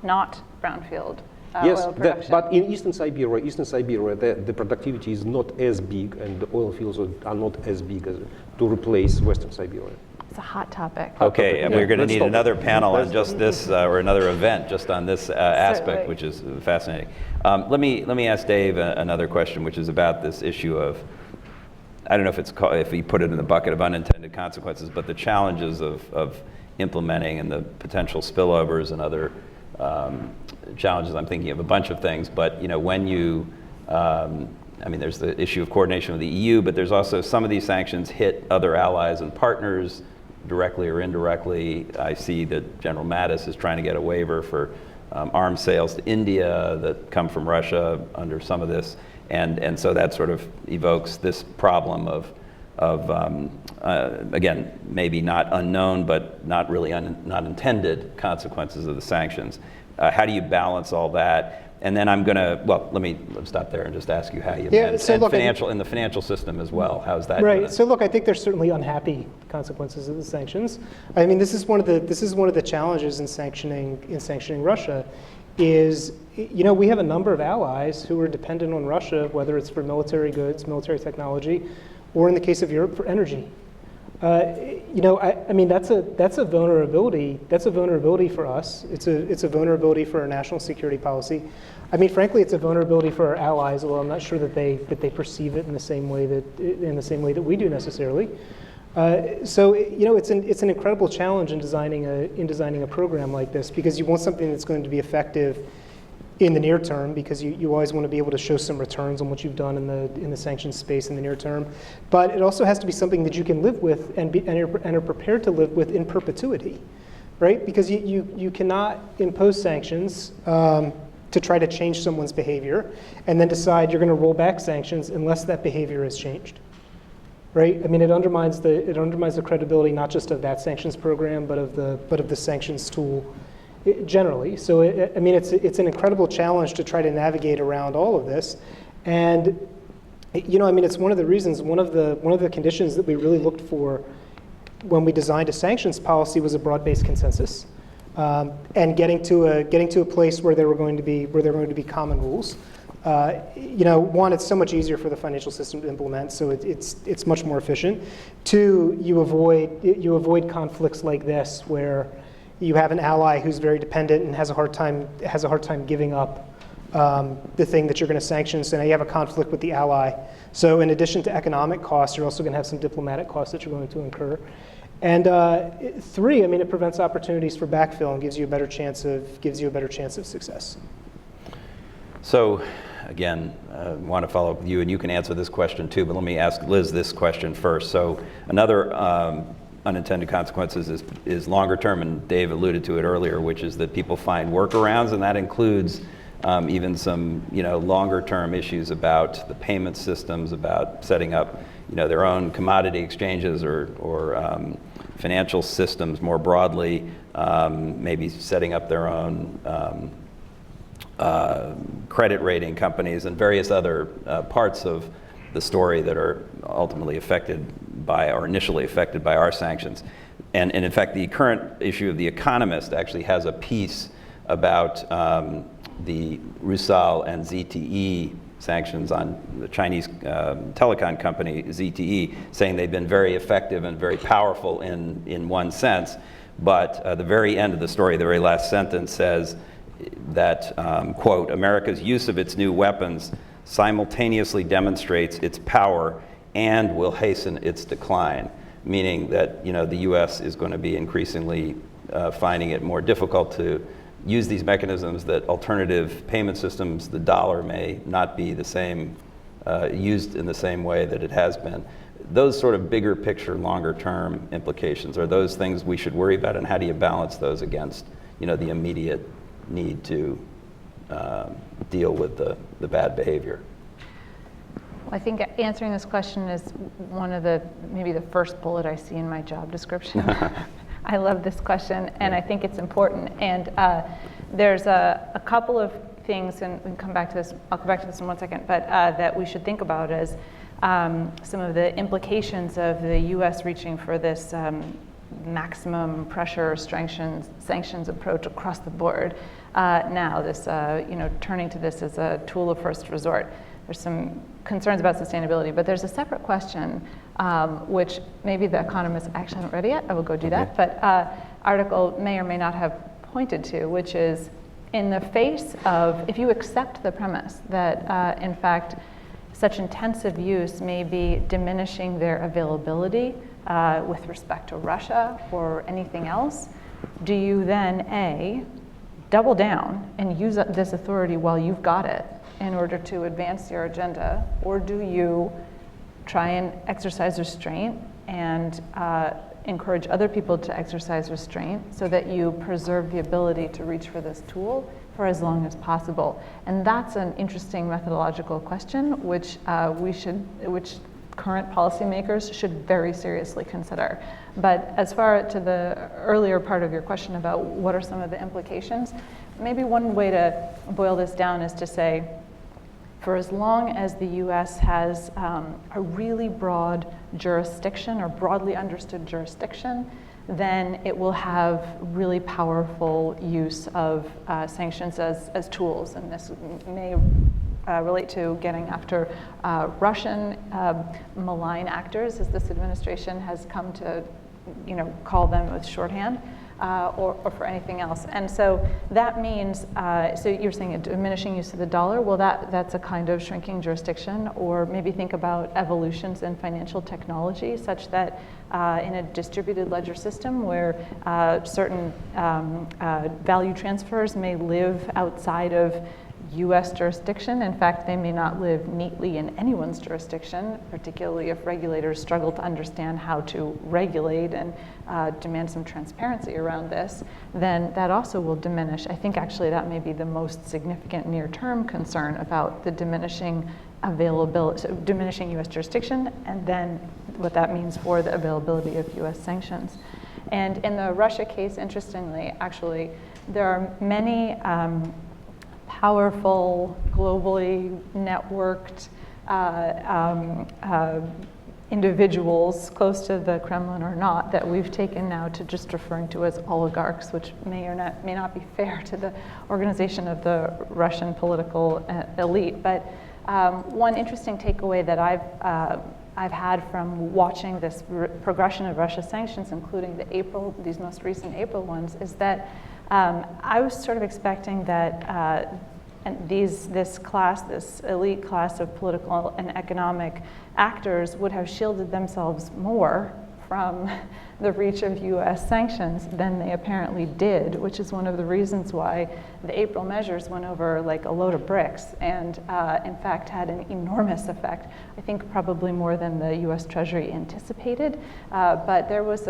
S4: brownfield oil production.
S3: But in Eastern Siberia, the productivity is not as big, and the oil fields are not as big as to replace Western Siberia.
S4: It's a hot topic.
S1: Okay, and we're going to need
S3: stop
S1: another
S3: it.
S1: panel on just this, or another event just on this aspect, which is fascinating. Let me ask Dave another question, which is about this issue of, I don't know if it's called, if he put it in the bucket of unintended consequences, but the challenges of implementing and the potential spillovers and other challenges. I'm thinking of a bunch of things, but when you, I mean, there's the issue of coordination with the EU, but there's also some of these sanctions hit other allies and partners directly or indirectly. I see that General Mattis is trying to get a waiver for arms sales to India that come from Russia under some of this. And so that sort of evokes this problem of again, maybe not unknown, but not really not intended consequences of the sanctions. How do you balance all that? And then I'm going to, let's stop there and just ask you how you manage in the financial system as well. How's that?
S2: Right. So look, I think there's certainly unhappy consequences of the sanctions. I mean, this is one of the challenges in sanctioning Russia. Is, we have a number of allies who are dependent on Russia, whether it's for military goods, military technology, or in the case of Europe, for energy. I mean, that's a vulnerability. That's a vulnerability for us. It's a vulnerability for our national security policy. I mean, frankly, it's a vulnerability for our allies. Although I'm not sure that they perceive it in the same way that we do necessarily. So it's an incredible challenge in designing a program like this, because you want something that's going to be effective in the near term, because you always want to be able to show some returns on what you've done in the sanctions space in the near term. But it also has to be something that you can live with and are prepared to live with in perpetuity, right? Because you cannot impose sanctions to try to change someone's behavior and then decide you're going to roll back sanctions unless that behavior has changed. Right? I mean, it undermines the credibility not just of that sanctions program, but of the sanctions tool generally. So I mean, it's an incredible challenge to try to navigate around all of this, and I mean, it's one of the reasons, one of the conditions that we really looked for when we designed a sanctions policy was a broad-based consensus, and getting to a place where there were going to be common rules. One, it's so much easier for the financial system to implement, so it's much more efficient. Two, you avoid conflicts like this where you have an ally who's very dependent and has a hard time giving up the thing that you're going to sanction. So now you have a conflict with the ally. So in addition to economic costs, you're also going to have some diplomatic costs that you're going to incur. And three, I mean, it prevents opportunities for backfill and gives you a better chance of success.
S1: So, again, I want to follow up with you, and you can answer this question too, but let me ask Liz this question first. So another unintended consequences is longer term, and Dave alluded to it earlier, which is that people find workarounds, and that includes even some longer term issues about the payment systems, about setting up their own commodity exchanges or financial systems more broadly, maybe setting up their own credit rating companies and various other parts of the story that are ultimately affected by or initially affected by our sanctions. And in fact, the current issue of The Economist actually has a piece about the Rusal and ZTE sanctions on the Chinese telecom company ZTE, saying they've been very effective and very powerful in one sense. But the very end of the story, the very last sentence says that, quote, America's use of its new weapons simultaneously demonstrates its power and will hasten its decline, meaning that the U.S. is going to be increasingly finding it more difficult to use these mechanisms, that alternative payment systems, the dollar may not be the same, used in the same way that it has been. Those sort of bigger picture, longer term implications, are those things we should worry about, and how do you balance those against the immediate need to deal with the bad behavior?
S4: I think answering this question is one of maybe the first bullet I see in my job description. I love this question, and I think it's important. And there's a couple of things, and we can come back to this. I'll come back to this in 1 second, but that we should think about as some of the implications of the U.S. reaching for this maximum pressure sanctions approach across the board. Now, this turning to this as a tool of first resort. There's some concerns about sustainability, but there's a separate question, which maybe The Economist actually haven't read it yet. I will go do that. But article may or may not have pointed to, which is in the face of, if you accept the premise that in fact such intensive use may be diminishing their availability with respect to Russia or anything else, do you then A, double down and use this authority while you've got it in order to advance your agenda, or do you try and exercise restraint and encourage other people to exercise restraint so that you preserve the ability to reach for this tool for as long as possible? And that's an interesting methodological question, which current policymakers should very seriously consider. But as far to the earlier part of your question about what are some of the implications, maybe one way to boil this down is to say, for as long as the US has a really broad jurisdiction or broadly understood jurisdiction, then it will have really powerful use of sanctions as tools. And this may relate to getting after Russian malign actors, as this administration has come to call them with shorthand. Or for anything else. And so that means, so you're saying a diminishing use of the dollar, well that's a kind of shrinking jurisdiction, or maybe think about evolutions in financial technology such that in a distributed ledger system where certain value transfers may live outside of US jurisdiction. In fact, they may not live neatly in anyone's jurisdiction, particularly if regulators struggle to understand how to regulate and demand some transparency around this, then that also will diminish. I think actually that may be the most significant near-term concern about the diminishing availability, so diminishing US jurisdiction, and then what that means for the availability of US sanctions. And in the Russia case, interestingly, actually, there are many powerful, globally networked individuals close to the Kremlin or not that we've taken now to just referring to as oligarchs, which may not be fair to the organization of the Russian political elite. But one interesting takeaway that I've had from watching this progression of Russia sanctions, including these most recent April ones, is that I was sort of expecting that this elite class of political and economic actors would have shielded themselves more from the reach of US sanctions than they apparently did, which is one of the reasons why the April measures went over like a load of bricks and in fact had an enormous effect. I think probably more than the US Treasury anticipated, but there was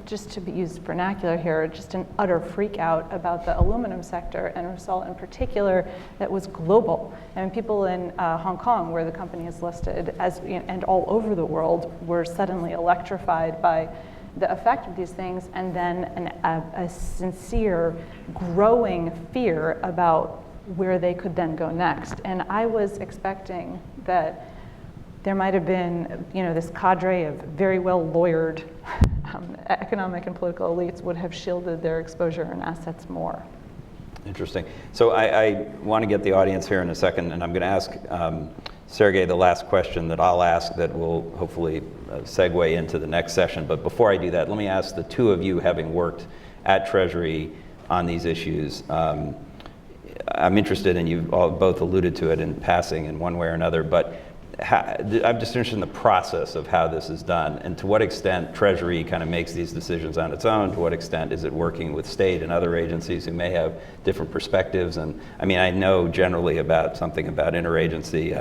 S4: just to use vernacular here, just an utter freak out about the aluminum sector and Rusal in particular that was global. And people in Hong Kong, where the company is listed, and all over the world, were suddenly electrified by the effect of these things, and then a sincere, growing fear about where they could then go next. And I was expecting that there might have been, this cadre of very well lawyered economic and political elites would have shielded their exposure and assets more.
S1: Interesting. So I want to get the audience here in a second, and I'm going to ask Sergey the last question that I'll ask that will hopefully segue into the next session. But before I do that, let me ask the two of you, having worked at Treasury on these issues, I'm interested, and you've all both alluded to it in passing in one way or another, but I'm just interested in the process of how this is done, and to what extent Treasury kind of makes these decisions on its own, to what extent is it working with state and other agencies who may have different perspectives. And I mean, I know generally about something about interagency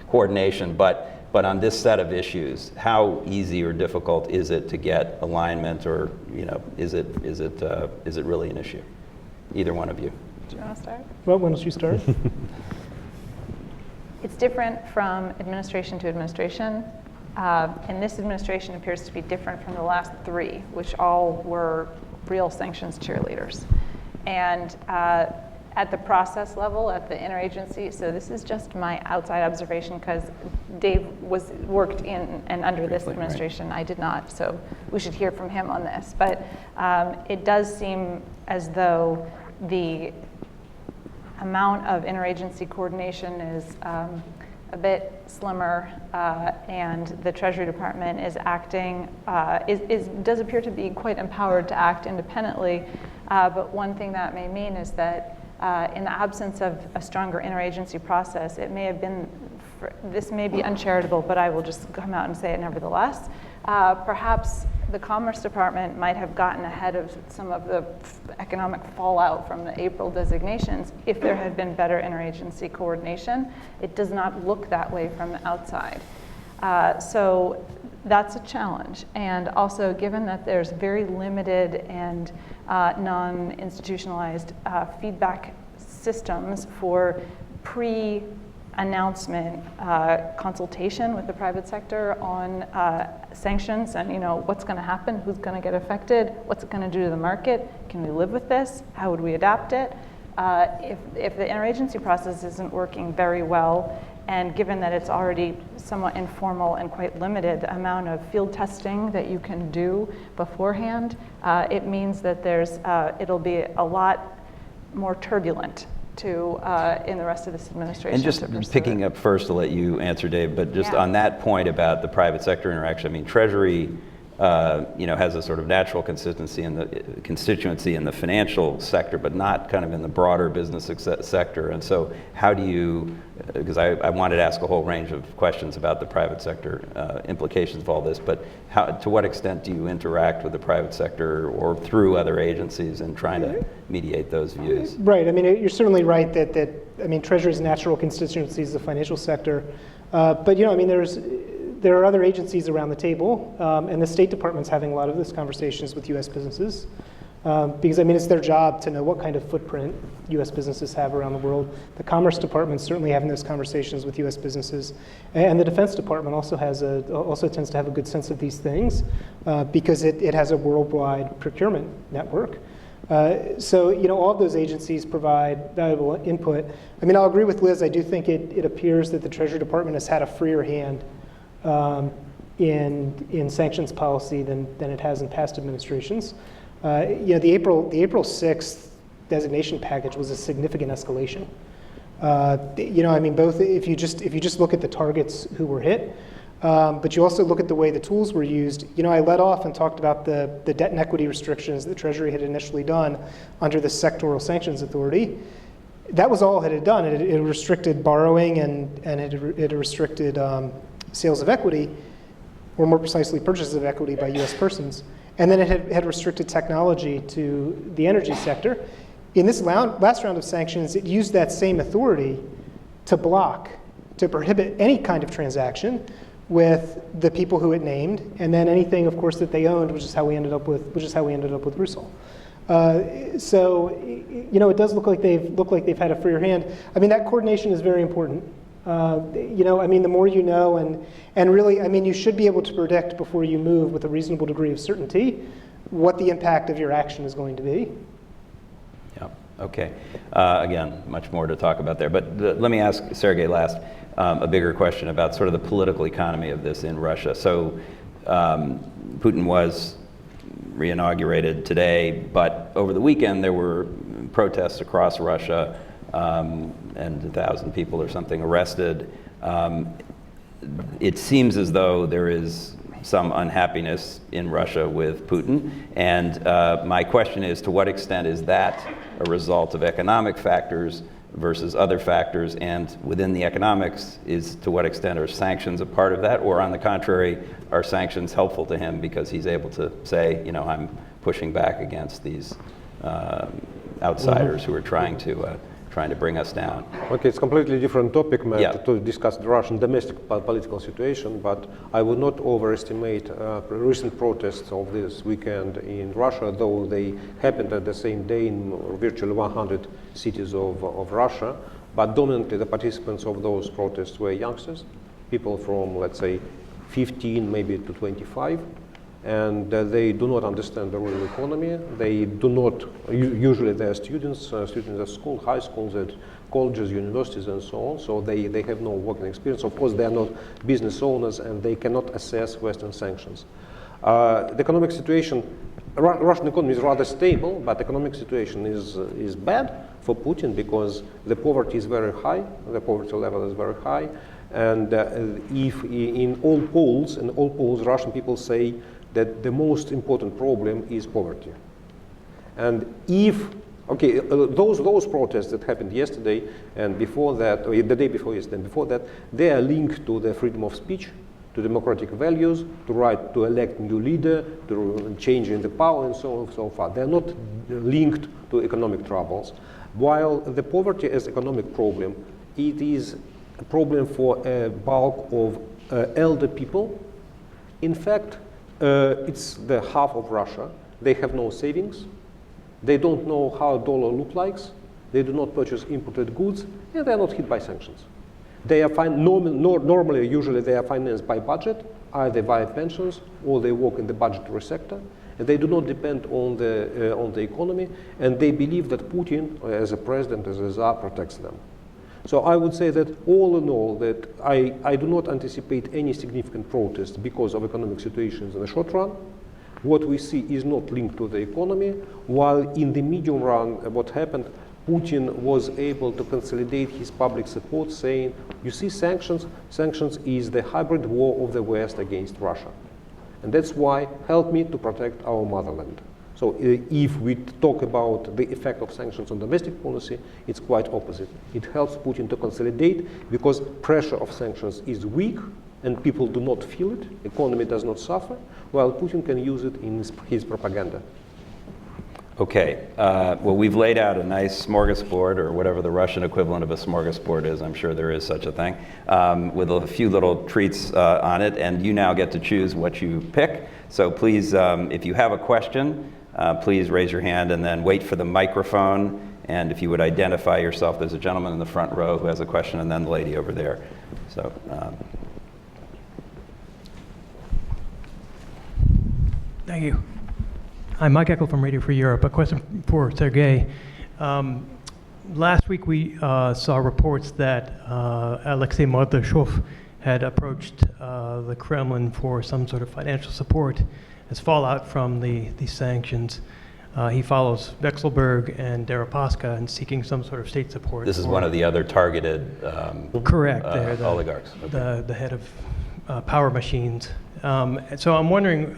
S1: coordination, but on this set of issues, how easy or difficult is it to get alignment, or is it really an issue? Either one of you.
S4: Do you want to start?
S2: Well, why don't you start?
S4: It's different from administration to administration, and this administration appears to be different from the last three, which all were real sanctions cheerleaders. And at the process level, at the interagency, so this is just my outside observation because Dave worked in and under this administration. Right. I did not, so we should hear from him on this. But it does seem as though the amount of interagency coordination is a bit slimmer, and the Treasury Department is acting, does appear to be quite empowered to act independently. But one thing that may mean is that in the absence of a stronger interagency process, it may have been, this may be uncharitable, but I will just come out and say it nevertheless. Perhaps the Commerce Department might have gotten ahead of some of the economic fallout from the April designations if there had been better interagency coordination. It does not look that way from the outside. So that's a challenge. And also, given that there's very limited and non-institutionalized feedback systems for pre-announcement consultation with the private sector on sanctions and what's going to happen, who's going to get affected, what's it going to do to the market, can we live with this, how would we adapt it? If the interagency process isn't working very well, and given that it's already somewhat informal and quite limited amount of field testing that you can do beforehand, it means that it'll be a lot more turbulent in the rest of this administration.
S1: And just picking up first to let you answer, Dave, but just on that point about the private sector interaction, I mean, Treasury has a sort of natural constituency in the financial sector, but not kind of in the broader business sector. And so how do you, because I wanted to ask a whole range of questions about the private sector implications of all this, but to what extent do you interact with the private sector or through other agencies in trying to mediate those views?
S2: Right, I mean, you're certainly right that Treasury's natural constituency is the financial sector. But I mean, there are other agencies around the table, and the State Department's having a lot of those conversations with U.S. businesses, because I mean, it's their job to know what kind of footprint U.S. businesses have around the world. The Commerce Department's certainly having those conversations with U.S. businesses, and the Defense Department also tends to have a good sense of these things, because it has a worldwide procurement network. So all of those agencies provide valuable input. I mean, I'll agree with Liz. I do think it appears that the Treasury Department has had a freer hand in sanctions policy than it has in past administrations. The April 6th designation package was a significant escalation. I mean, both if you just look at the targets who were hit, but you also look at the way the tools were used. I led off and talked about the debt and equity restrictions that Treasury had initially done under the sectoral sanctions authority. That was all it had done. It restricted borrowing and it restricted sales of equity, or more precisely purchases of equity by U.S. persons. And then it had restricted technology to the energy sector. In this last round of sanctions, it used that same authority to prohibit any kind of transaction with the people who it named, and then anything, of course, that they owned, which is how we ended up with Rusal. So, you know, it does look like they've had a freer hand. I mean, that coordination is very important. You know, I mean, the more you know, and really, I mean, you should be able to predict before you move with a reasonable degree of certainty what the impact of your action is going to be.
S1: Yeah. Okay. Again, much more to talk about there, but let me ask Sergey last a bigger question about sort of the political economy of this in Russia. So, Putin was re-inaugurated today, but over the weekend there were protests across Russia, and 1,000 people or something arrested. It seems as though there is some unhappiness in Russia with Putin, and my question is, to what extent is that a result of economic factors versus other factors, and within the economics, to what extent are sanctions a part of that, or on the contrary, are sanctions helpful to him because he's able to say, you know, I'm pushing back against these outsiders who are trying to bring us down.
S3: Okay, it's a completely different topic, Matt,
S1: Yeah.
S3: to discuss the Russian domestic political situation, but I would not overestimate recent protests of this weekend in Russia, though they happened at the same day in virtually 100 cities of Russia. But dominantly the participants of those protests were youngsters, people from, let's say, 15 maybe to 25. And they do not understand the real economy. They do not, usually they are students at school, high schools, at colleges, universities, and so on. So they have no working experience. Of course, they are not business owners, and they cannot assess Western sanctions. The economic situation, Russian economy is rather stable, but economic situation is bad for Putin because the poverty is very high, the poverty level is very high. And if in all polls, Russian people say that the most important problem is poverty. And if, okay, those protests that happened yesterday and before that, or the day before yesterday and before that, they are linked to the freedom of speech, to democratic values, to right to elect new leader, to change in the power, and so on and so forth. They are not linked to economic troubles. While the poverty as economic problem, it is a problem for a bulk of elder people. In fact, it's the half of Russia. They have no savings. They don't know how a dollar looks like. They do not purchase imported goods, and they are not hit by sanctions. They are normally, usually they are financed by budget, either via pensions or they work in the budgetary sector. And they do not depend on the economy, and they believe that Putin, as a president, as a czar, protects them. So I would say that all in all, that I do not anticipate any significant protest because of economic situations in the short run. What we see is not linked to the economy, while in the medium run, what happened, Putin was able to consolidate his public support, saying, you see, sanctions is the hybrid war of the West against Russia. And that's why help me to protect our motherland. So if we talk about the effect of sanctions on domestic policy, it's quite opposite. It helps Putin to consolidate because pressure of sanctions is weak and people do not feel it, economy does not suffer, while Putin can use it in his propaganda.
S1: Okay, well, we've laid out a nice smorgasbord, or whatever the Russian equivalent of a smorgasbord is. I'm sure there is such a thing, with a few little treats on it, and you now get to choose what you pick. So please, if you have a question, please raise your hand and then wait for the microphone. And if you would identify yourself, there's a gentleman in the front row who has a question, and then the lady over there. So.
S5: Thank you. I'm Mike Eckel from Radio Free Europe. A question for Sergey. Last week we saw reports that Alexei Mordashov had approached the Kremlin for some sort of financial support as fallout from the sanctions. He follows Vekselberg and Deripaska in seeking some sort of state support.
S1: This is one of the other targeted
S5: correct,
S1: oligarchs. Okay.
S5: The head of Power Machines. So I'm wondering,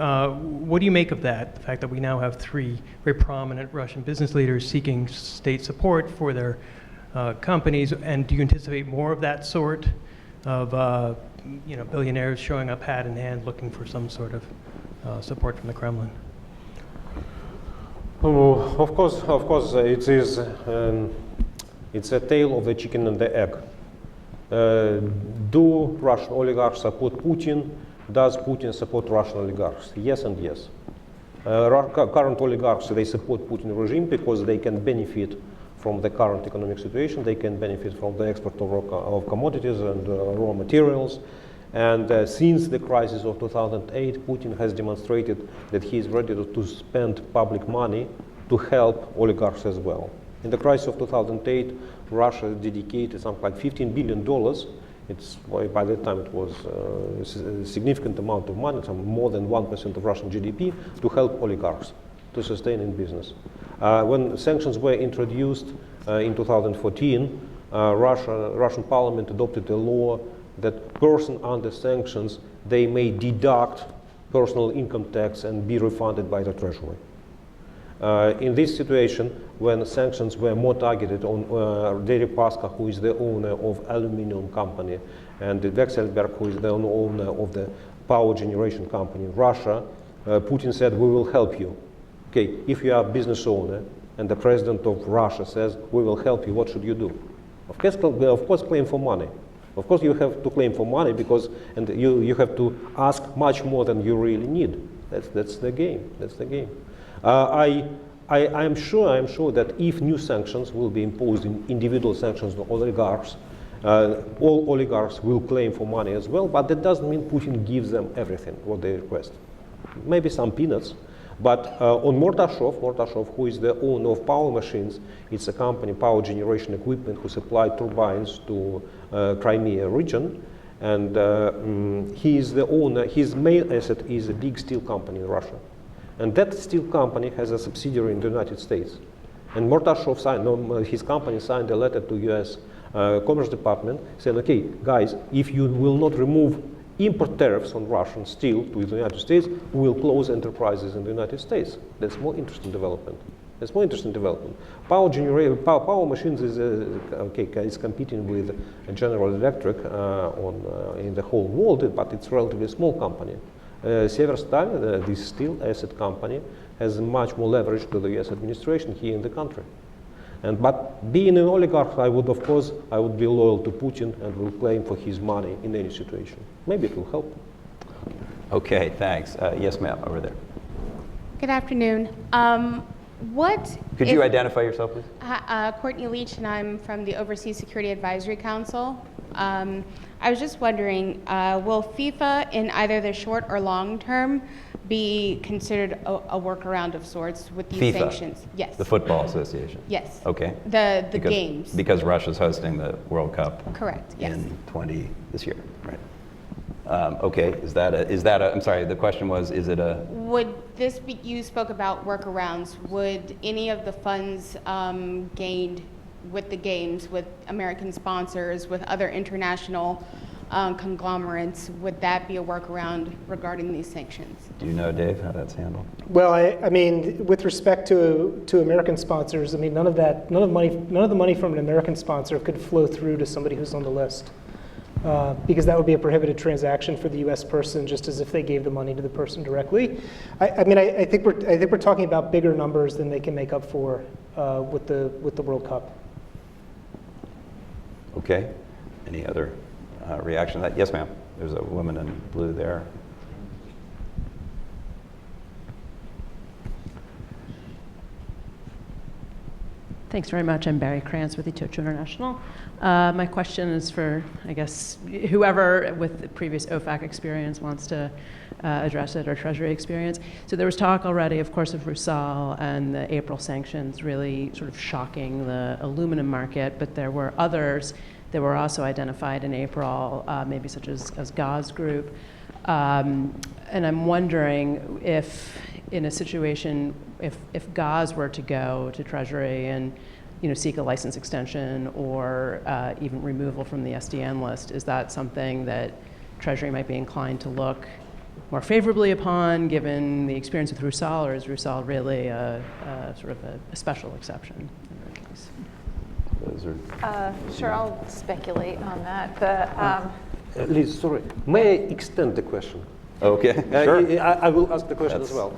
S5: what do you make of that? The fact that we now have 3 very prominent Russian business leaders seeking state support for their companies, and do you anticipate more of that sort of billionaires showing up hat in hand looking for some sort of support from the Kremlin?
S3: Oh, of course, it is. It's a tale of the chicken and the egg. Do Russian oligarchs support Putin? Does Putin support Russian oligarchs? Yes and yes. Current oligarchs, they support Putin regime because they can benefit from the current economic situation. They can benefit from the export of commodities and raw materials. And since the crisis of 2008, Putin has demonstrated that he is ready to spend public money to help oligarchs as well. In the crisis of 2008, Russia dedicated something like $15 billion. It's, by that time it was a significant amount of money, some more than 1% of Russian GDP, to help oligarchs to sustain in business. When sanctions were introduced in 2014, Russian parliament adopted a law that person under sanctions, they may deduct personal income tax and be refunded by the treasury. In this situation, when sanctions were more targeted on Deripaska, who is the owner of aluminum company, and Vekselberg, who is the owner of the power generation company in Russia, Putin said, we will help you. Okay, if you are a business owner and the president of Russia says, we will help you, what should you do? Of course, claim for money. Of course, you have to claim for money because you have to ask much more than you really need. That's the game. That's the game. I'm sure that if new sanctions will be imposed, in individual sanctions on oligarchs, all oligarchs will claim for money as well. But that doesn't mean Putin gives them everything what they request. Maybe some peanuts. But on Mortashov, who is the owner of power machines, it's a company, power generation equipment, who supply turbines to Crimea region. And he is the owner, his main asset is a big steel company in Russia. And that steel company has a subsidiary in the United States. And Mortashov signed, his company signed a letter to US Commerce Department saying, okay, guys, if you will not remove import tariffs on Russian steel to the United States, we will close enterprises in the United States. That's more interesting development. That's more interesting development. Power machines is competing with General Electric in the whole world, but it's a relatively small company. Severstal, this steel asset company, has much more leverage to the US administration here in the country. But being an oligarch, I would be loyal to Putin and will claim for his money in any situation. Maybe it will help.
S1: Okay, thanks. Yes, ma'am, over there.
S6: Good afternoon.
S1: Could you identify yourself, please?
S6: Courtney Leach, and I'm from the Overseas Security Advisory Council. I was just wondering, will FIFA in either the short or long term be considered a workaround of sorts with these
S1: FIFA,
S6: sanctions? Yes.
S1: The Football Association?
S6: Yes.
S1: Okay.
S6: The games.
S1: Because Russia's hosting the World Cup.
S6: Correct, yes.
S1: In this year, right. Okay, I'm sorry, the question was, is it a?
S6: Would this be, you spoke about workarounds, would any of the funds gained with the games, with American sponsors, with other international conglomerates, would that be a workaround regarding these sanctions?
S1: Do you know, Dave, how that's handled?
S2: Well, I mean, with respect to American sponsors, I mean, none of the money from an American sponsor could flow through to somebody who's on the list, because that would be a prohibited transaction for the U.S. person, just as if they gave the money to the person directly. I think we're talking about bigger numbers than they can make up for with the World Cup.
S1: Okay. Any other reaction to that? Yes, ma'am. There's a woman in blue there.
S7: Thanks very much. I'm Barry Krantz with Itochu International. My question is for, I guess, whoever with the previous OFAC experience wants to address it, or Treasury experience. So there was talk already, of course, of Rusal and the April sanctions really sort of shocking the aluminum market, but there were others that were also identified in April, maybe such as Gaz Group. And I'm wondering if, in a situation, if Gaz were to go to Treasury and seek a license extension or even removal from the SDN list, is that something that Treasury might be inclined to look more favorably upon, given the experience with Rusal, or is Rusal really sort of a special exception in that case?
S4: Sure, I'll speculate on that.
S3: Liz, sorry, may I extend the question?
S1: Okay, sure.
S3: I will ask the question as well.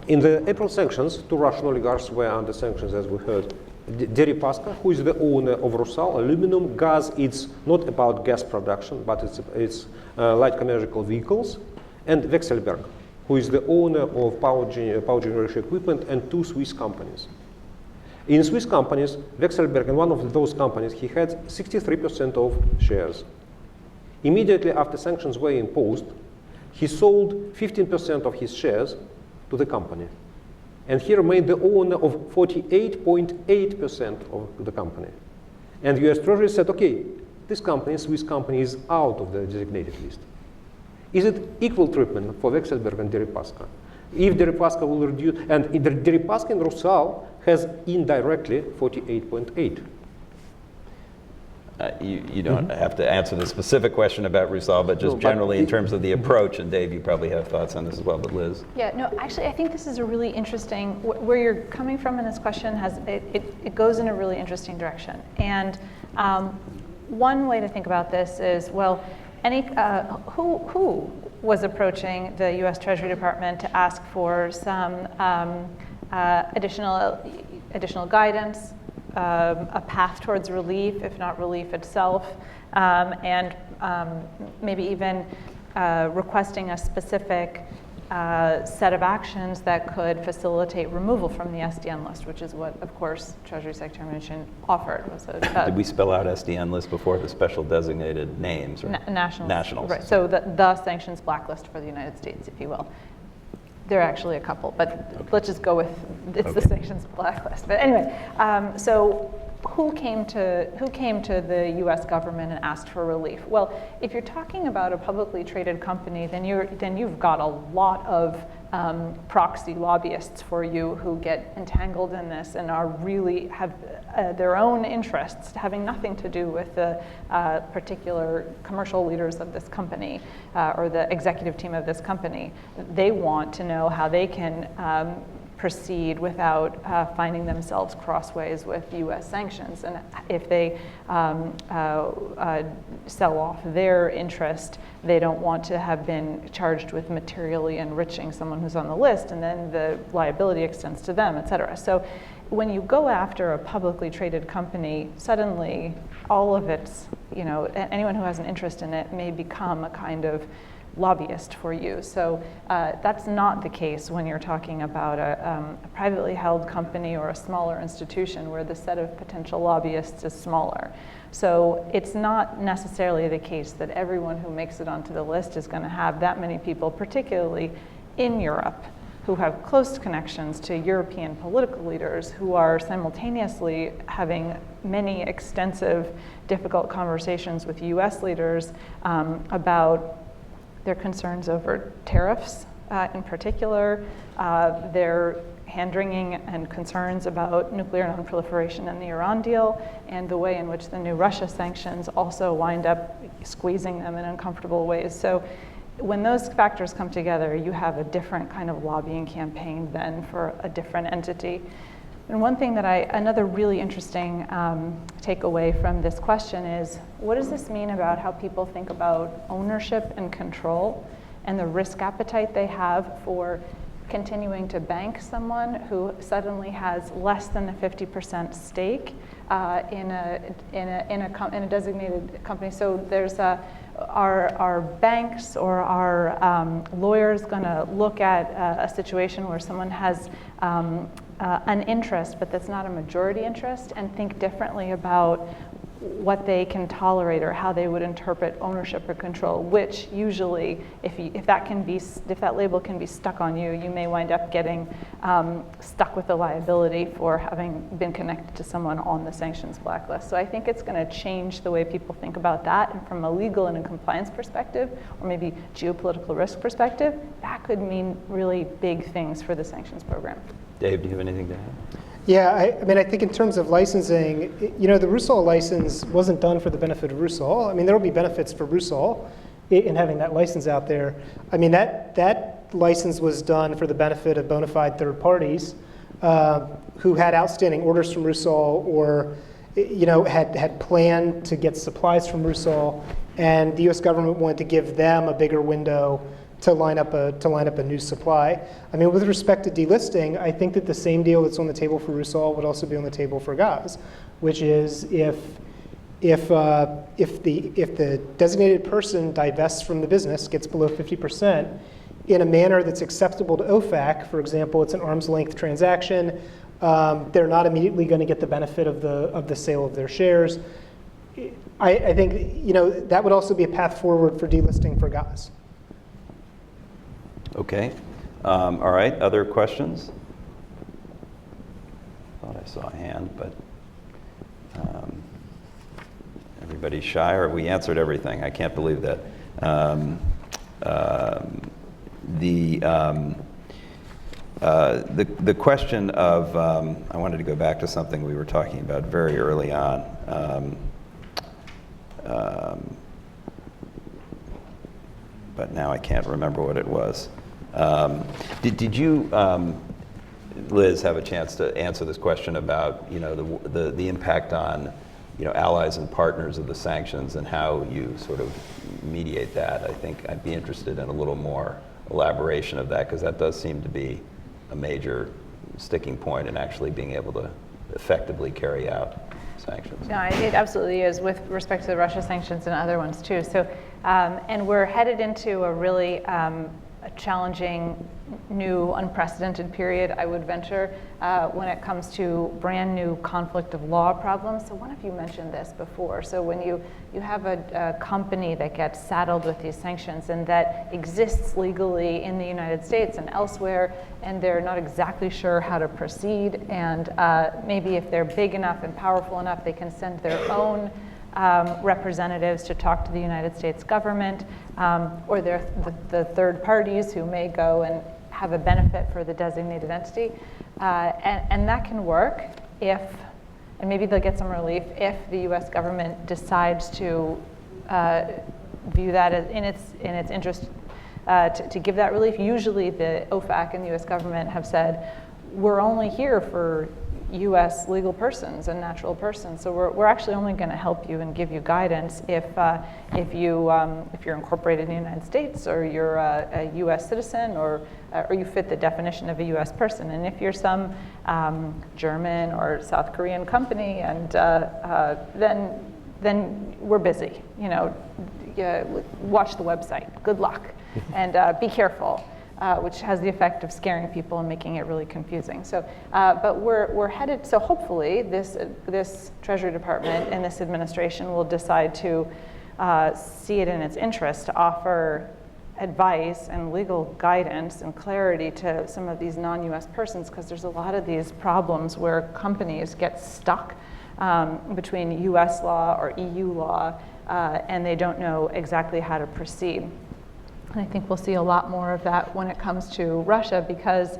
S3: In the April sanctions, 2 Russian oligarchs were under sanctions, as we heard. Deripaska, who is the owner of Rusal aluminum. Gas, it's not about gas production, but it's light commercial vehicles. And Vekselberg, who is the owner of power generation equipment and 2 Swiss companies. In Swiss companies, Vekselberg, in one of those companies, he had 63% of shares. Immediately after sanctions were imposed, he sold 15% of his shares to the company. And he remained the owner of 48.8% of the company. And US Treasury said, okay, this company, Swiss company, is out of the designated list. Is it equal treatment for Vekselberg and Deripaska? If Deripaska will reduce, and Deripaska and Rusal has indirectly 48.8.
S1: You don't have to answer the specific question about Rusal, but just generally in terms of the approach, and Dave, you probably have thoughts on this as well, but Liz.
S4: Yeah, no, actually, I think this is a really interesting, where you're coming from in this question, it goes in a really interesting direction. And one way to think about this is, well, who was approaching the U.S. Treasury Department to ask for some additional guidance, a path towards relief, if not relief itself, and maybe even requesting a specific set of actions that could facilitate removal from the SDN list, which is what, of course, Treasury Secretary Mnuchin offered. Was
S1: Did we spell out SDN list before the special designated names? Or nationals.
S4: Right. So the sanctions blacklist for the United States, if you will. There are actually a couple, but let's just go with the sanctions blacklist. But anyway, so who came to the U.S. government and asked for relief? Well, if you're talking about a publicly traded company, then you've got a lot of proxy lobbyists for you who get entangled in this and are really have their own interests having nothing to do with the particular commercial leaders of this company or the executive team of this company. They want to know how they can proceed without finding themselves crossways with U.S. sanctions. And if they sell off their interest, they don't want to have been charged with materially enriching someone who's on the list, and then the liability extends to them, et cetera. So when you go after a publicly traded company, suddenly all of its, anyone who has an interest in it may become a kind of lobbyist for you. So that's not the case when you're talking about a privately held company or a smaller institution where the set of potential lobbyists is smaller. So it's not necessarily the case that everyone who makes it onto the list is going to have that many people, particularly in Europe, who have close connections to European political leaders who are simultaneously having many extensive, difficult conversations with US leaders about their concerns over tariffs in particular, their hand-wringing and concerns about nuclear non-proliferation and the Iran deal, and the way in which the new Russia sanctions also wind up squeezing them in uncomfortable ways. So when those factors come together, you have a different kind of lobbying campaign than for a different entity. And one thing another really interesting takeaway from this question is, what does this mean about how people think about ownership and control and the risk appetite they have for continuing to bank someone who suddenly has less than the 50% stake in a designated company? So there's are banks or are lawyers going to look at a situation where someone has an interest, but that's not a majority interest, and think differently about what they can tolerate or how they would interpret ownership or control, which usually, if that label can be stuck on you, you may wind up getting stuck with the liability for having been connected to someone on the sanctions blacklist. So I think it's going to change the way people think about that, and from a legal and a compliance perspective, or maybe geopolitical risk perspective, that could mean really big things for the sanctions program.
S1: Dave, do you have anything to add?
S2: Yeah, I think in terms of licensing, the Rusal license wasn't done for the benefit of Rusal. I mean, there will be benefits for Rusal in having that license out there. I mean, that license was done for the benefit of bona fide third parties who had outstanding orders from Rusal or had planned to get supplies from Rusal, and the U.S. government wanted to give them a bigger window to line up a new supply. I mean, with respect to delisting, I think that the same deal that's on the table for Rusal would also be on the table for gas, which is if the designated person divests from the business, gets below 50%, in a manner that's acceptable to OFAC, for example, it's an arm's length transaction, they're not immediately going to get the benefit of the sale of their shares. I think that would also be a path forward for delisting for gas.
S1: Okay. All right. Other questions? Thought I saw a hand, but everybody's shy, or we answered everything. I can't believe that. The question of I wanted to go back to something we were talking about very early on. But now I can't remember what it was. Did you, Liz, have a chance to answer this question about the impact on allies and partners of the sanctions and how you sort of mediate that? I think I'd be interested in a little more elaboration of that, because that does seem to be a major sticking point in actually being able to effectively carry out sanctions.
S4: No, it absolutely is, with respect to the Russia sanctions and other ones too. So, and we're headed into a really a challenging, new, unprecedented period, I would venture, when it comes to brand new conflict of law problems. So one of you mentioned this before. So when you have a company that gets saddled with these sanctions and that exists legally in the United States and elsewhere, and they're not exactly sure how to proceed, and maybe if they're big enough and powerful enough, they can send their own representatives to talk to the United States government, or they're the third parties who may go and have a benefit for the designated entity. And that can work if, and maybe they'll get some relief, if the US government decides to view that as in its interest to give that relief. Usually the OFAC and the US government have said, we're only here for U.S. legal persons and natural persons, so we're actually only going to help you and give you guidance if you're incorporated in the United States, or you're a U.S. citizen, or you fit the definition of a U.S. person. And if you're some German or South Korean company, and then we're busy. Watch the website. Good luck, and be careful. Which has the effect of scaring people and making it really confusing. So, but we're headed. So hopefully, this Treasury Department and this administration will decide to see it in its interest to offer advice and legal guidance and clarity to some of these non-U.S. persons, because there's a lot of these problems where companies get stuck between U.S. law or EU law, and they don't know exactly how to proceed. And I think we'll see a lot more of that when it comes to Russia, because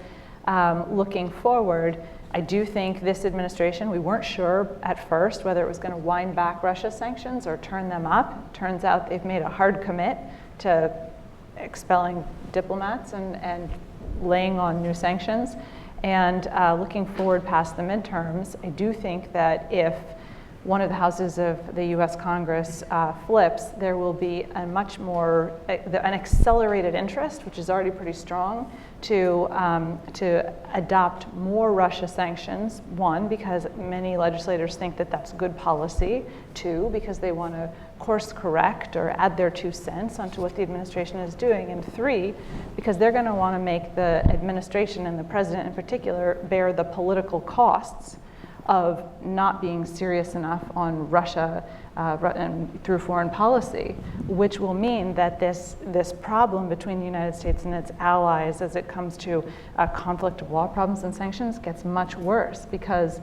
S4: looking forward, I do think this administration, we weren't sure at first whether it was going to wind back Russia's sanctions or turn them up. Turns out they've made a hard commit to expelling diplomats and laying on new sanctions. And looking forward past the midterms, I do think that if one of the houses of the U.S. Congress flips, there will be a much more, an accelerated interest, which is already pretty strong, to adopt more Russia sanctions. One, because many legislators think that that's good policy. Two, because they want to course correct or add their 2 cents onto what the administration is doing. And three, because they're going to want to make the administration and the president in particular bear the political costs of not being serious enough on Russia and through foreign policy, which will mean that this problem between the United States and its allies as it comes to conflict of law problems and sanctions gets much worse, because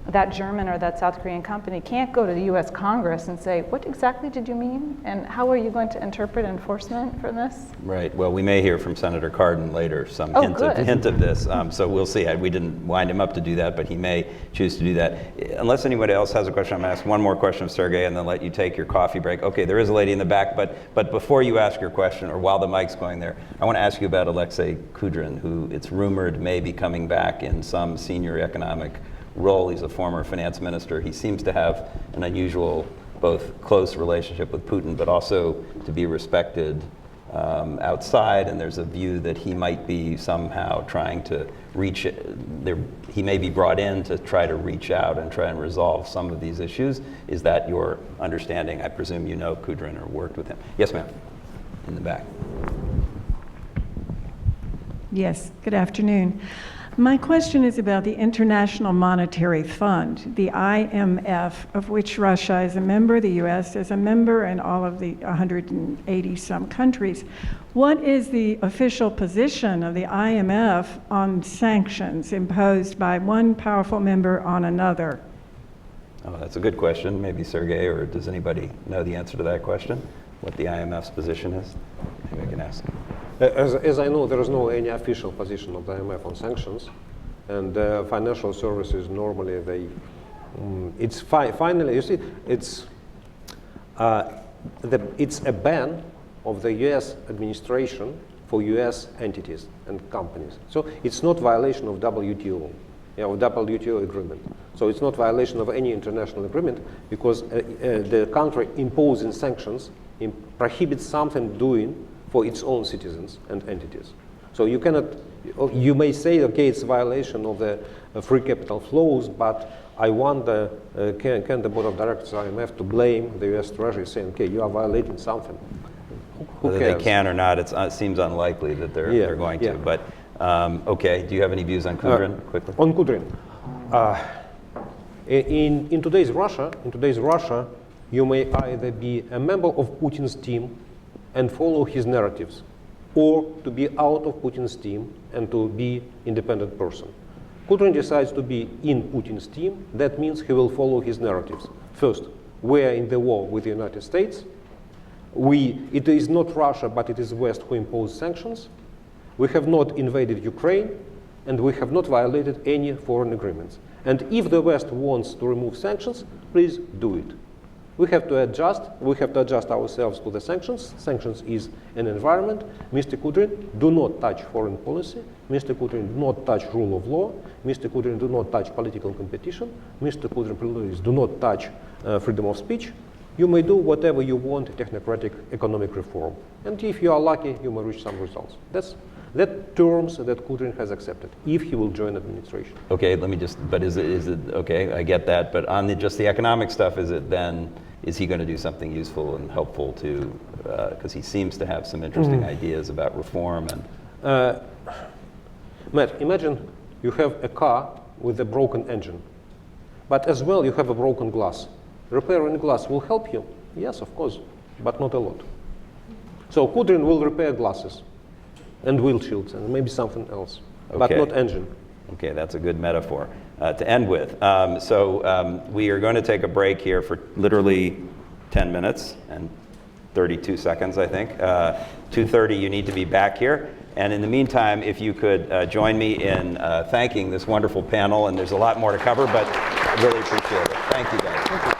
S4: that German or that South Korean company can't go to the US Congress and say, what exactly did you mean? And how are you going to interpret enforcement for this?
S1: Right. Well, we may hear from Senator Cardin later, some hint of this. So we'll see. We didn't wind him up to do that, but he may choose to do that. Unless anybody else has a question, I'm going to ask one more question of Sergey and then let you take your coffee break. Okay, there is a lady in the back, but before you ask your question, or while the mic's going there, I want to ask you about Alexei Kudrin, who it's rumored may be coming back in some senior economic role. He's a former finance minister. He seems to have an unusual, both close relationship with Putin, but also to be respected outside, and there's a view that he might be somehow trying to reach, he may be brought in to try to reach out and try and resolve some of these issues. Is that your understanding? I presume you know Cardin or worked with him. Yes, ma'am, in the back.
S8: Yes, good afternoon. My question is about the International Monetary Fund, the IMF, of which Russia is a member, the US is a member, and all of the 180 some countries. What is the official position of the IMF on sanctions imposed by one powerful member on another?
S1: Oh, that's a good question. Maybe Sergey, or does anybody know the answer to that question? What the IMF's position is? Maybe I can ask.
S3: As I know, there is no any official position of the IMF on sanctions, and financial services normally it's finally, you see, it's a ban of the U.S. administration for U.S. entities and companies. So it's not violation of WTO, or WTO agreement. So it's not violation of any international agreement, because the country imposing sanctions prohibits something doing for its own citizens and entities. So you cannot, you may say, okay, it's a violation of the free capital flows, but I wonder, can the board of directors of IMF to blame the US Treasury, saying, okay, you are violating something?
S1: Whether they can or not, it seems unlikely that they're going to. But okay, do you have any views on Cardin, quickly?
S3: On Cardin, in today's Russia, you may either be a member of Putin's team and follow his narratives, or to be out of Putin's team and to be independent person. Cardin decides to be in Putin's team. That means he will follow his narratives. First, we are in the war with the United States. It is not Russia, but it is West who imposed sanctions. We have not invaded Ukraine, and we have not violated any foreign agreements. And if the West wants to remove sanctions, please do it. We have to adjust ourselves to the sanctions. Sanctions is an environment. Mr. Cardin, do not touch foreign policy. Mr. Cardin, do not touch rule of law. Mr. Cardin, do not touch political competition. Mr. Cardin, please do not touch freedom of speech. You may do whatever you want, technocratic economic reform. And if you are lucky, you may reach some results. That's terms that Cardin has accepted, if he will join administration.
S1: Okay, let me just, but is it okay, I get that, but on just the economic stuff, is he going to do something useful and helpful to, because he seems to have some interesting ideas about reform and...
S3: Matt, imagine you have a car with a broken engine, but as well you have a broken glass. Repairing glass will help you? Yes, of course, but not a lot. So Cardin will repair glasses and windshields and maybe something else, but not engine.
S1: Okay, that's a good metaphor to end with. We are going to take a break here for literally 10 minutes and 32 seconds, I think. 2:30, you need to be back here. And in the meantime, if you could join me in thanking this wonderful panel, and there's a lot more to cover, but I really appreciate it. Thank you, guys.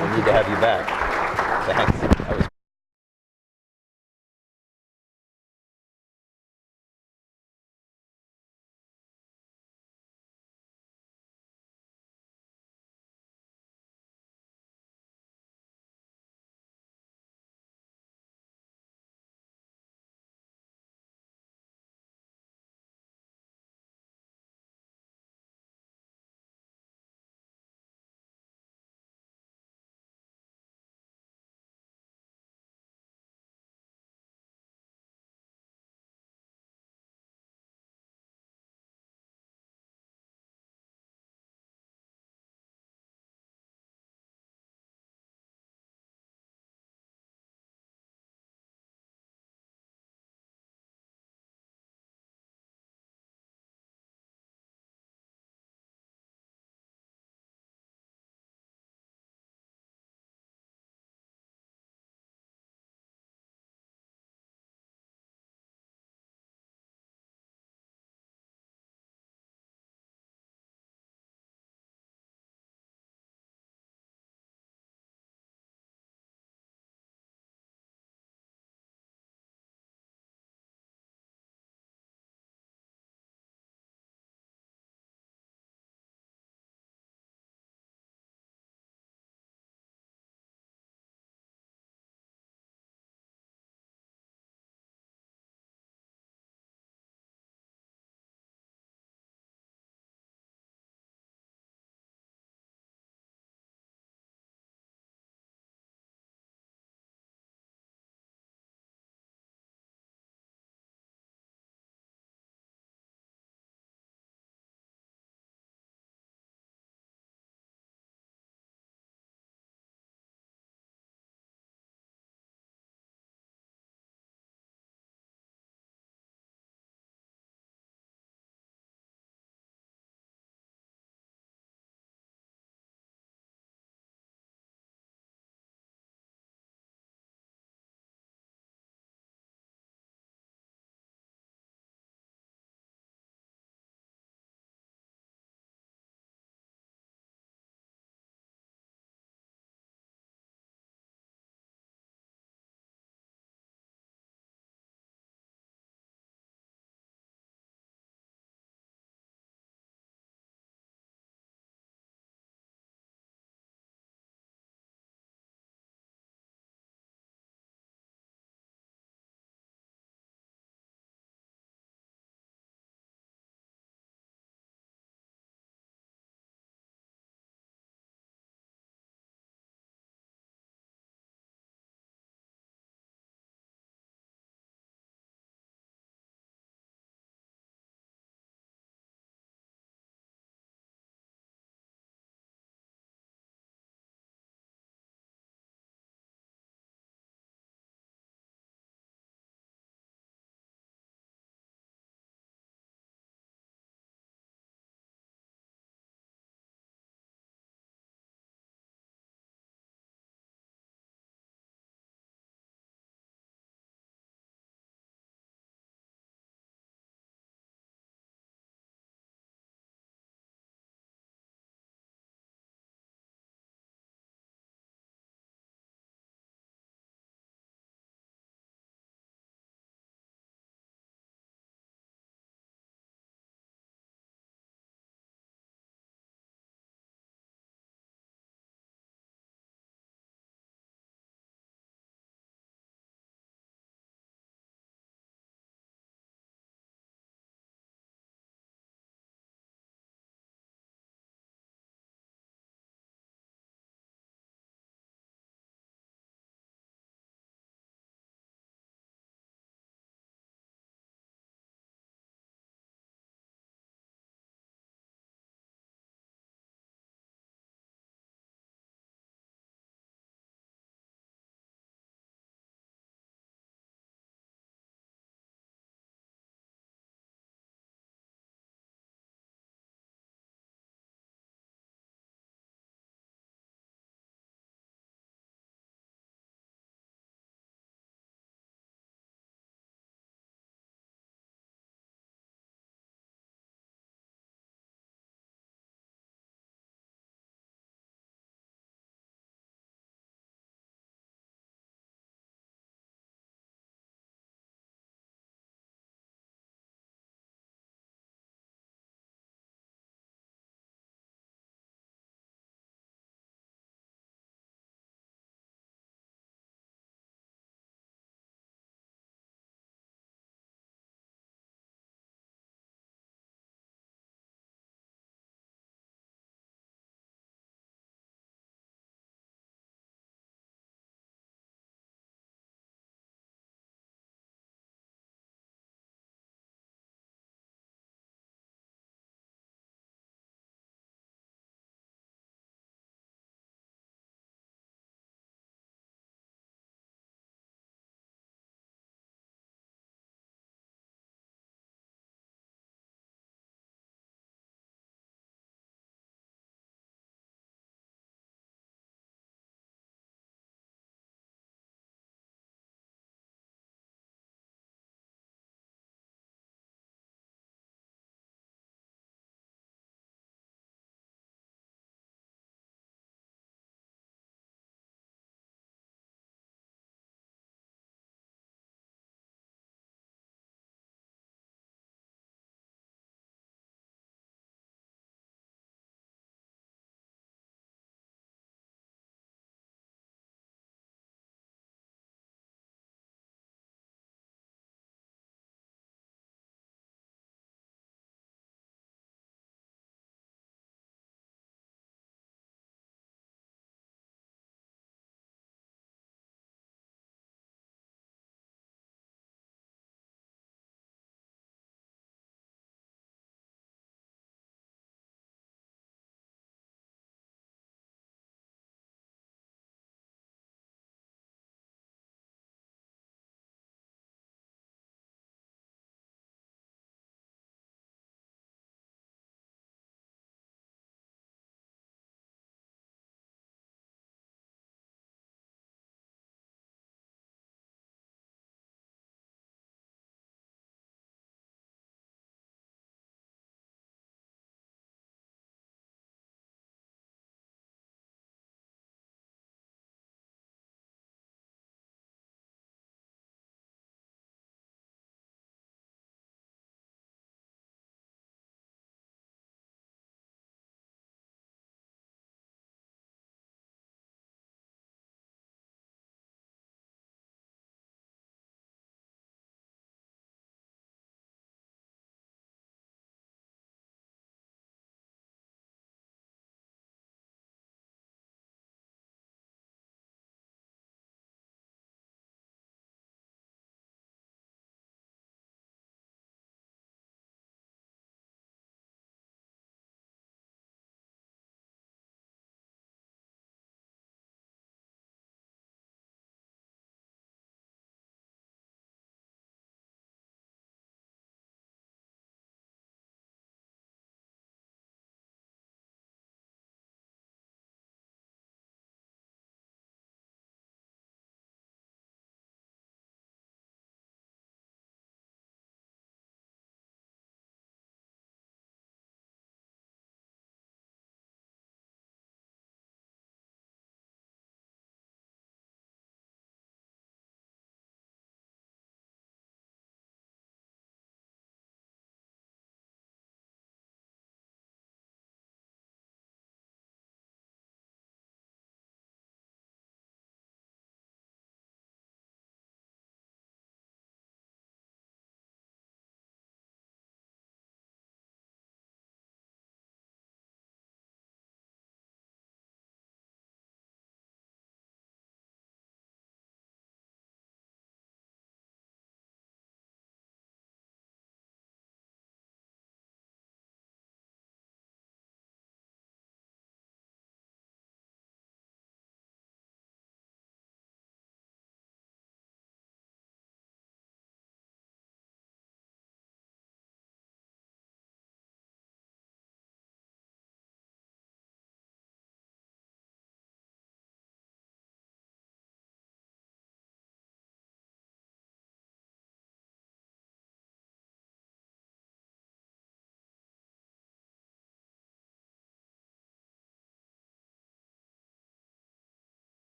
S1: We need to have you back. Thanks. That was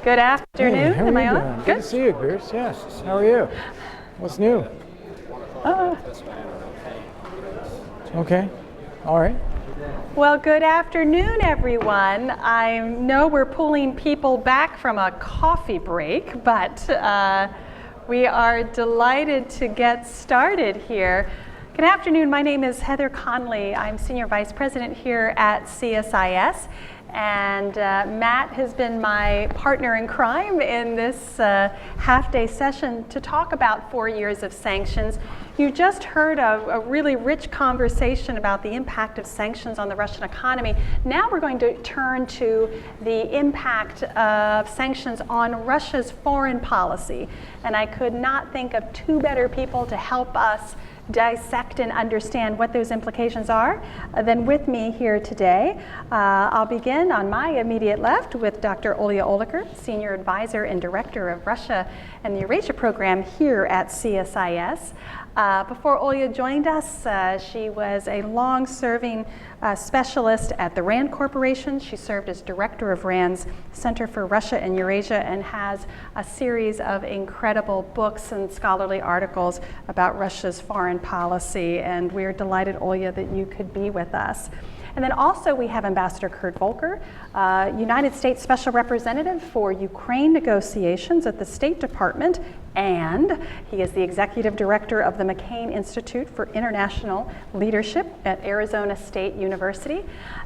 S9: Good afternoon.
S10: Hey, how
S9: Am
S10: are
S9: I
S10: you
S9: on?
S10: doing? Good to see you, Pierce. Yes. How are you? What's new? Okay. All right.
S9: Well, good afternoon, everyone. I know we're pulling people back from a coffee break, but we are delighted to get started here. Good afternoon. My name is Heather Conley. I'm Senior Vice President here at CSIS. And Matt has been my partner in crime in this half-day session to talk about 4 years of sanctions. You just heard a really rich conversation about the impact of sanctions on the Russian economy. Now we're going to turn to the impact of sanctions on Russia's foreign policy. And I could not think of two better people to help us dissect and understand what those implications are than with me here today. I'll begin on my immediate left with Dr. Olya Oliker, Senior Advisor and Director of Russia and the Eurasia Program here at CSIS. Before Olya joined us, she was a long-serving specialist at the RAND Corporation. She served as director of RAND's Center for Russia and Eurasia and has a series of incredible books and scholarly articles about Russia's foreign policy. And we're delighted, Olya, that you could be with us. And then also we have Ambassador Kurt Volker, United States Special Representative for Ukraine negotiations at the State Department, and he is the Executive Director of the McCain Institute for International Leadership at Arizona State University.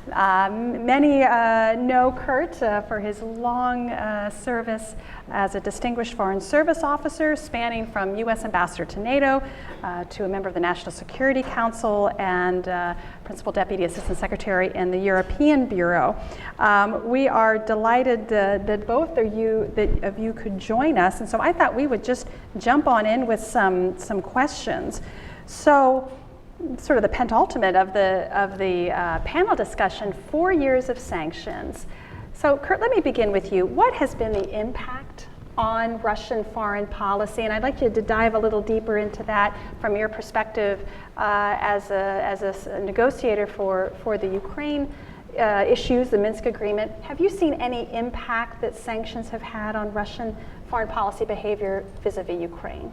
S9: Many know Kurt for his long service as a distinguished foreign service officer, spanning from U.S. Ambassador to NATO, to a member of the National Security Council, and Principal Deputy Assistant Secretary in the European Bureau. We are delighted that both of you could join us, and so I thought we would just jump on in with some questions. So, sort of the penultimate of the panel discussion: 4 years of sanctions. So, Kurt, let me begin with you. What has been the impact on Russian foreign policy? And I'd like you to dive a little deeper into that from your perspective as a negotiator for the Ukraine issues, the Minsk Agreement. Have you seen any impact that sanctions have had on Russian foreign policy behavior vis-a-vis Ukraine?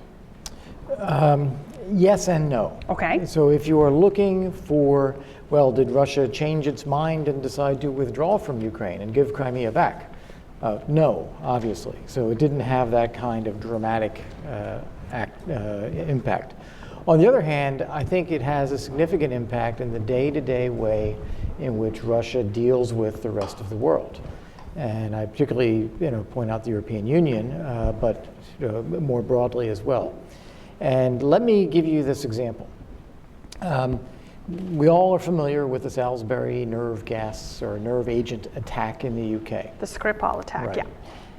S10: Yes and no.
S9: Okay.
S10: So if you are looking for, well, did Russia change its mind and decide to withdraw from Ukraine and give Crimea back? No, obviously. So it didn't have that kind of dramatic impact. On the other hand, I think it has a significant impact in the day-to-day way in which Russia deals with the rest of the world. And I particularly point out the European Union, but more broadly as well. And let me give you this example. We all are familiar with the Salisbury nerve gas or nerve agent attack in the UK.
S9: The Skripal attack,
S10: right.
S9: Yeah.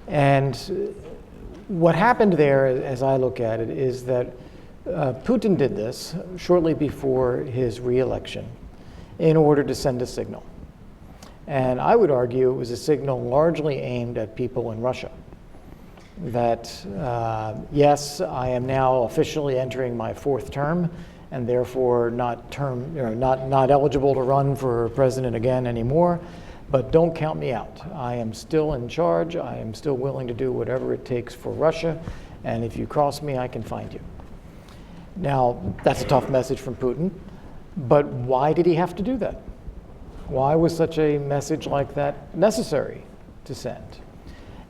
S10: And what happened there, as I look at it, is that Putin did this shortly before his re-election in order to send a signal. And I would argue it was a signal largely aimed at people in Russia. That, yes, I am now officially entering my 4th term, and therefore not eligible to run for president again anymore, but don't count me out. I am still in charge. I am still willing to do whatever it takes for Russia, and if you cross me, I can find you. Now, that's a tough message from Putin, but why did he have to do that? Why was such a message like that necessary to send?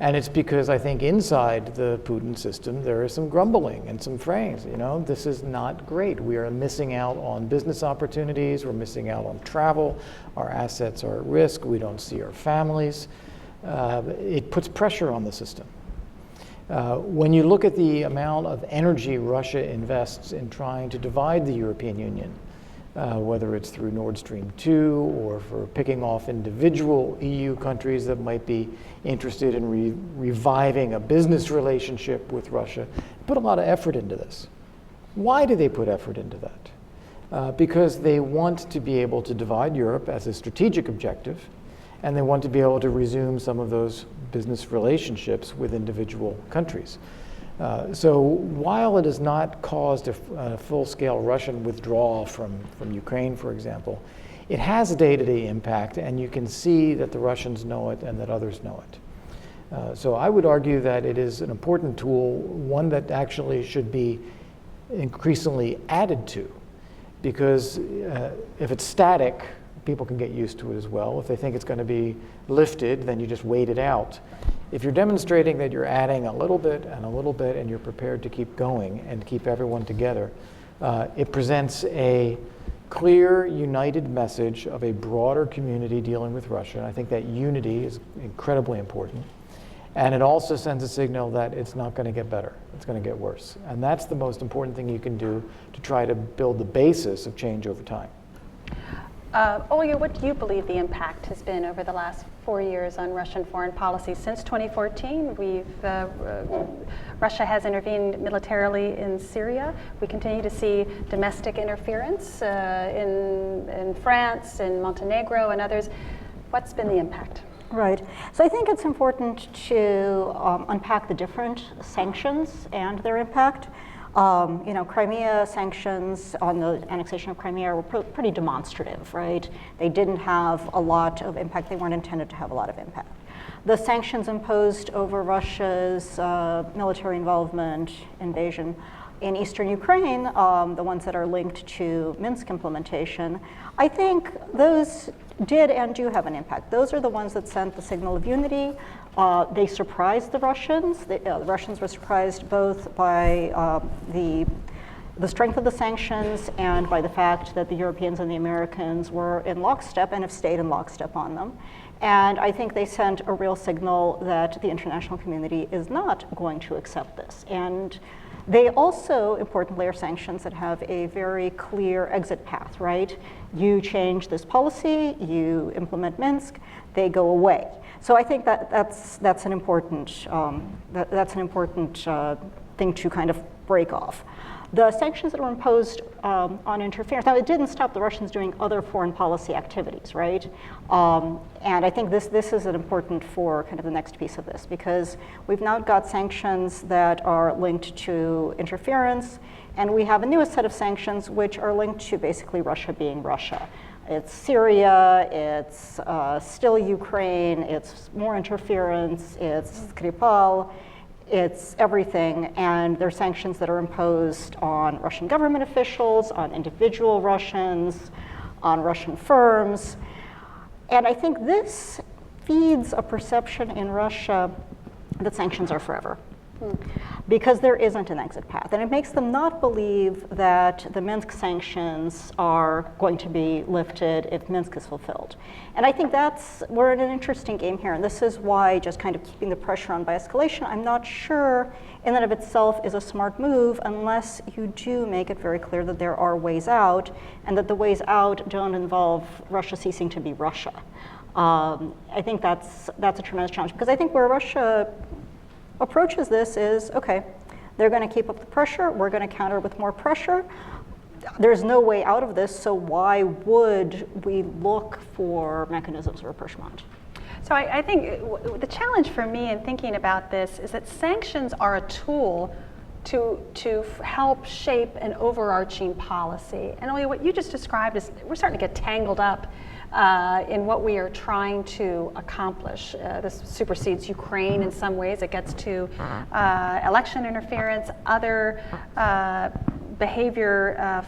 S10: And it's because I think inside the Putin system, there is some grumbling and some fraying. This is not great. We are missing out on business opportunities. We're missing out on travel. Our assets are at risk. We don't see our families. It puts pressure on the system. When you look at the amount of energy Russia invests in trying to divide the European Union, whether it's through Nord Stream 2 or for picking off individual EU countries that might be interested in reviving a business relationship with Russia, put a lot of effort into this. Why do they put effort into that? Because they want to be able to divide Europe as a strategic objective, and they want to be able to resume some of those business relationships with individual countries. So while it has not caused a full-scale Russian withdrawal from Ukraine, for example, it has a day-to-day impact, and you can see that the Russians know it and that others know it. So I would argue that it is an important tool, one that actually should be increasingly added to, because if it's static, people can get used to it as well. If they think it's going to be lifted, then you just wait it out. If you're demonstrating that you're adding a little bit and a little bit and you're prepared to keep going and keep everyone together, it presents a clear, united message of a broader community dealing with Russia. And I think that unity is incredibly important. And it also sends a signal that it's not going to get better. It's going to get worse. And that's the most important thing you can do to try to build the basis of change over time.
S9: Olga, what do you believe the impact has been over the last 4 years on Russian foreign policy? Since 2014, Russia has intervened militarily in Syria. We continue to see domestic interference in France, in Montenegro, and others. What's been the impact?
S11: Right. So I think it's important to unpack the different sanctions and their impact. Crimea sanctions on the annexation of Crimea were pretty demonstrative, right? They didn't have a lot of impact. They weren't intended to have a lot of impact. The sanctions imposed over Russia's military involvement, invasion in Eastern Ukraine, the ones that are linked to Minsk implementation, I think those did and do have an impact. Those are the ones that sent the signal of unity. They surprised the Russians. The Russians were surprised both by the strength of the sanctions and by the fact that the Europeans and the Americans were in lockstep and have stayed in lockstep on them. And I think they sent a real signal that the international community is not going to accept this. And they also, importantly, are sanctions that have a very clear exit path, right? You change this policy, you implement Minsk, they go away. So I think that's an important thing to kind of break off. The sanctions that were imposed on interference, now it didn't stop the Russians doing other foreign policy activities, right? And I think this is an important for kind of the next piece of this, because we've now got sanctions that are linked to interference, and we have a newest set of sanctions which are linked to basically Russia being Russia. It's Syria, it's still Ukraine, it's more interference, it's Skripal, it's everything, and there are sanctions that are imposed on Russian government officials, on individual Russians, on Russian firms. And I think this feeds a perception in Russia that sanctions are forever, because there isn't an exit path. And it makes them not believe that the Minsk sanctions are going to be lifted if Minsk is fulfilled. And I think we're in an interesting game here. And this is why just kind of keeping the pressure on by escalation, I'm not sure in and of itself is a smart move unless you do make it very clear that there are ways out, and that the ways out don't involve Russia ceasing to be Russia. I think that's a tremendous challenge, because I think where Russia approaches this is, okay, they're going to keep up the pressure, we're going to counter with more pressure. There's no way out of this, so why would we look for mechanisms of rapprochement?
S9: So I think the challenge for me in thinking about this is that sanctions are a tool to help shape an overarching policy. And only what you just described is we're starting to get tangled up in what we are trying to accomplish. This supersedes Ukraine in some ways. It gets to election interference, other behavior,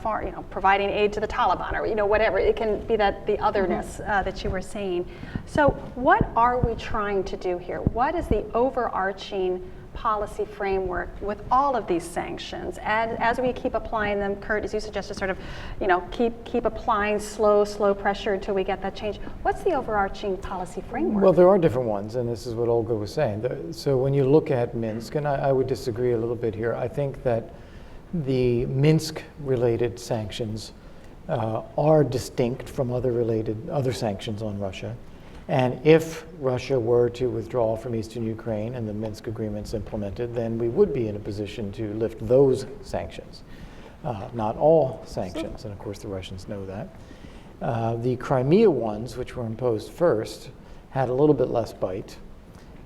S9: providing aid to the Taliban, or whatever. It can be that the otherness that you were saying. So what are we trying to do here? What is the overarching policy framework with all of these sanctions, and as we keep applying them, Kurt, as you suggested, sort of, keep applying slow pressure until we get that change. What's the overarching policy framework?
S10: Well, there are different ones, and this is what Olga was saying. So when you look at Minsk, and I would disagree a little bit here, I think that the Minsk-related sanctions are distinct from other sanctions on Russia. And if Russia were to withdraw from Eastern Ukraine and the Minsk agreements implemented, then we would be in a position to lift those sanctions. Not all sanctions, and of course the Russians know that. The Crimea ones, which were imposed first, had a little bit less bite,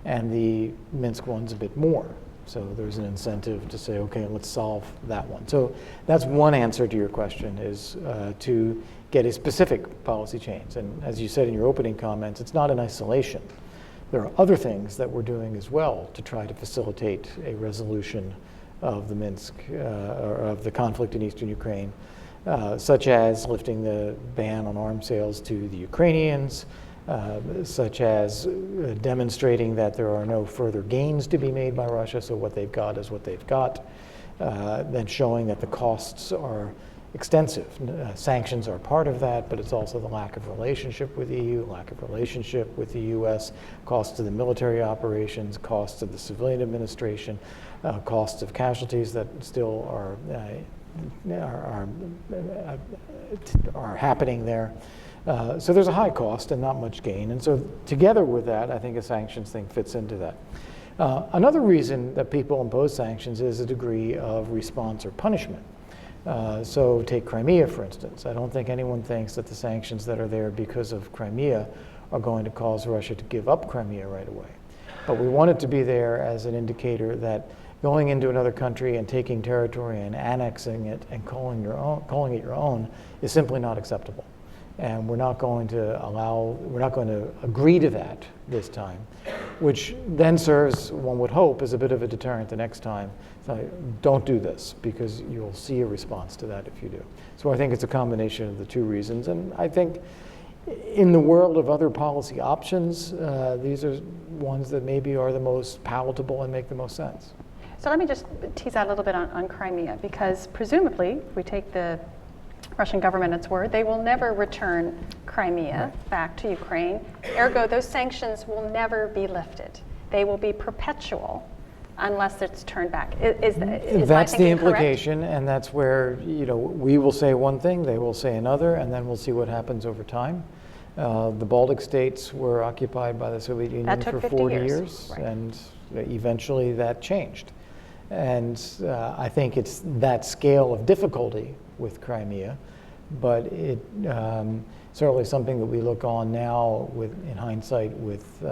S10: and the Minsk ones a bit more. So there's an incentive to say, okay, let's solve that one. So that's one answer to your question, is to get a specific policy change. And as you said in your opening comments, it's not in isolation. there are other things that we're doing as well to try to facilitate a resolution of the Minsk, or of the conflict in Eastern Ukraine, such as lifting the ban on arms sales to the Ukrainians, such as demonstrating that there are no further gains to be made by Russia, so what they've got is what they've got, then showing that the costs are extensive. Sanctions are part of that, but it's also the lack of relationship with the EU, lack of relationship with the US, costs of the military operations, costs of the civilian administration, costs of casualties that still are happening there. So there's a high cost and not much gain. And so together with that, I think a sanctions thing fits into that. Another reason that people impose sanctions is a degree of response or punishment. So take Crimea, for instance. I don't think anyone thinks that the sanctions that are there because of Crimea are going to cause Russia to give up Crimea right away. But we want it to be there as an indicator that going into another country and taking territory and annexing it and calling it your own is simply not acceptable. And we're not going to agree to that this time, which then serves, one would hope, as a bit of a deterrent the next time. So don't do this, because you'll see a response to that if you do. So I think it's a combination of the two reasons. And I think in the world of other policy options, these are ones that maybe are the most palatable and make the most sense.
S9: So let me just tease out a little bit on Crimea, because presumably, if we take the Russian government at its word, they will never return Crimea back to Ukraine. Ergo, those sanctions will never be lifted. They will be perpetual unless it's turned back. Is
S10: that's the implication,
S9: correct?
S10: And that's where we will say one thing, they will say another, and then we'll see what happens over time. The Baltic states were occupied by the Soviet Union for 40 years,
S9: right.
S10: And eventually that changed. And I think it's that scale of difficulty with Crimea, but it certainly something that we look on now in hindsight with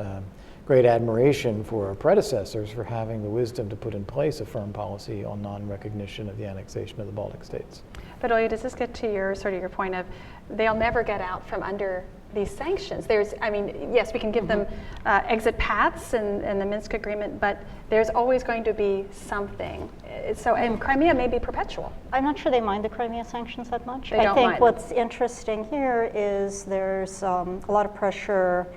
S10: great admiration for our predecessors for having the wisdom to put in place a firm policy on non-recognition of the annexation of the Baltic states.
S9: But Olya, does this get to your point of they'll never get out from under these sanctions? Yes, we can give them exit paths in the Minsk agreement, but there's always going to be something. So, and Crimea may be perpetual.
S11: I'm not sure they mind the Crimea sanctions that much.
S9: I
S11: think what's interesting here is there's a lot of pressure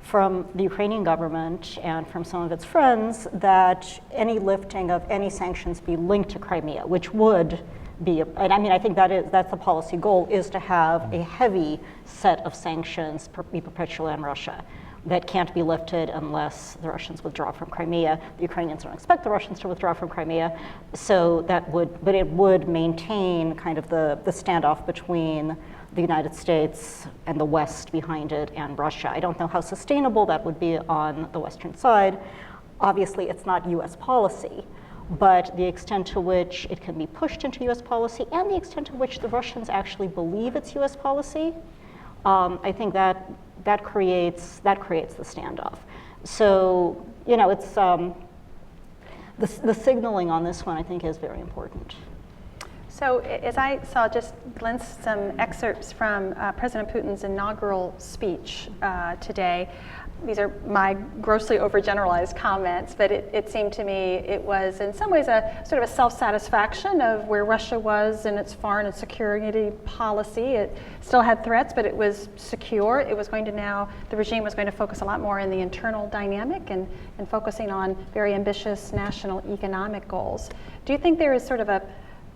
S11: from the Ukrainian government and from some of its friends that any lifting of any sanctions be linked to Crimea, which would be, I think that's the policy goal, is to have a heavy set of sanctions be perpetual in Russia that can't be lifted unless the Russians withdraw from Crimea. The Ukrainians don't expect the Russians to withdraw from Crimea, so but it would maintain kind of the standoff between the United States and the West behind it and Russia. I don't know how sustainable that would be on the Western side. Obviously, it's not US policy, but the extent to which it can be pushed into US policy and the extent to which the Russians actually believe it's US policy, I think that creates the standoff. So, it's the signaling on this one, I think, is very important.
S9: So as I saw, just glimpsed some excerpts from President Putin's inaugural speech today. These are my grossly overgeneralized comments, but it seemed to me it was in some ways a sort of a self-satisfaction of where Russia was in its foreign and security policy. It still had threats, but it was secure. It was going to the regime was going to focus a lot more in the internal dynamic and focusing on very ambitious national economic goals. Do you think there is sort of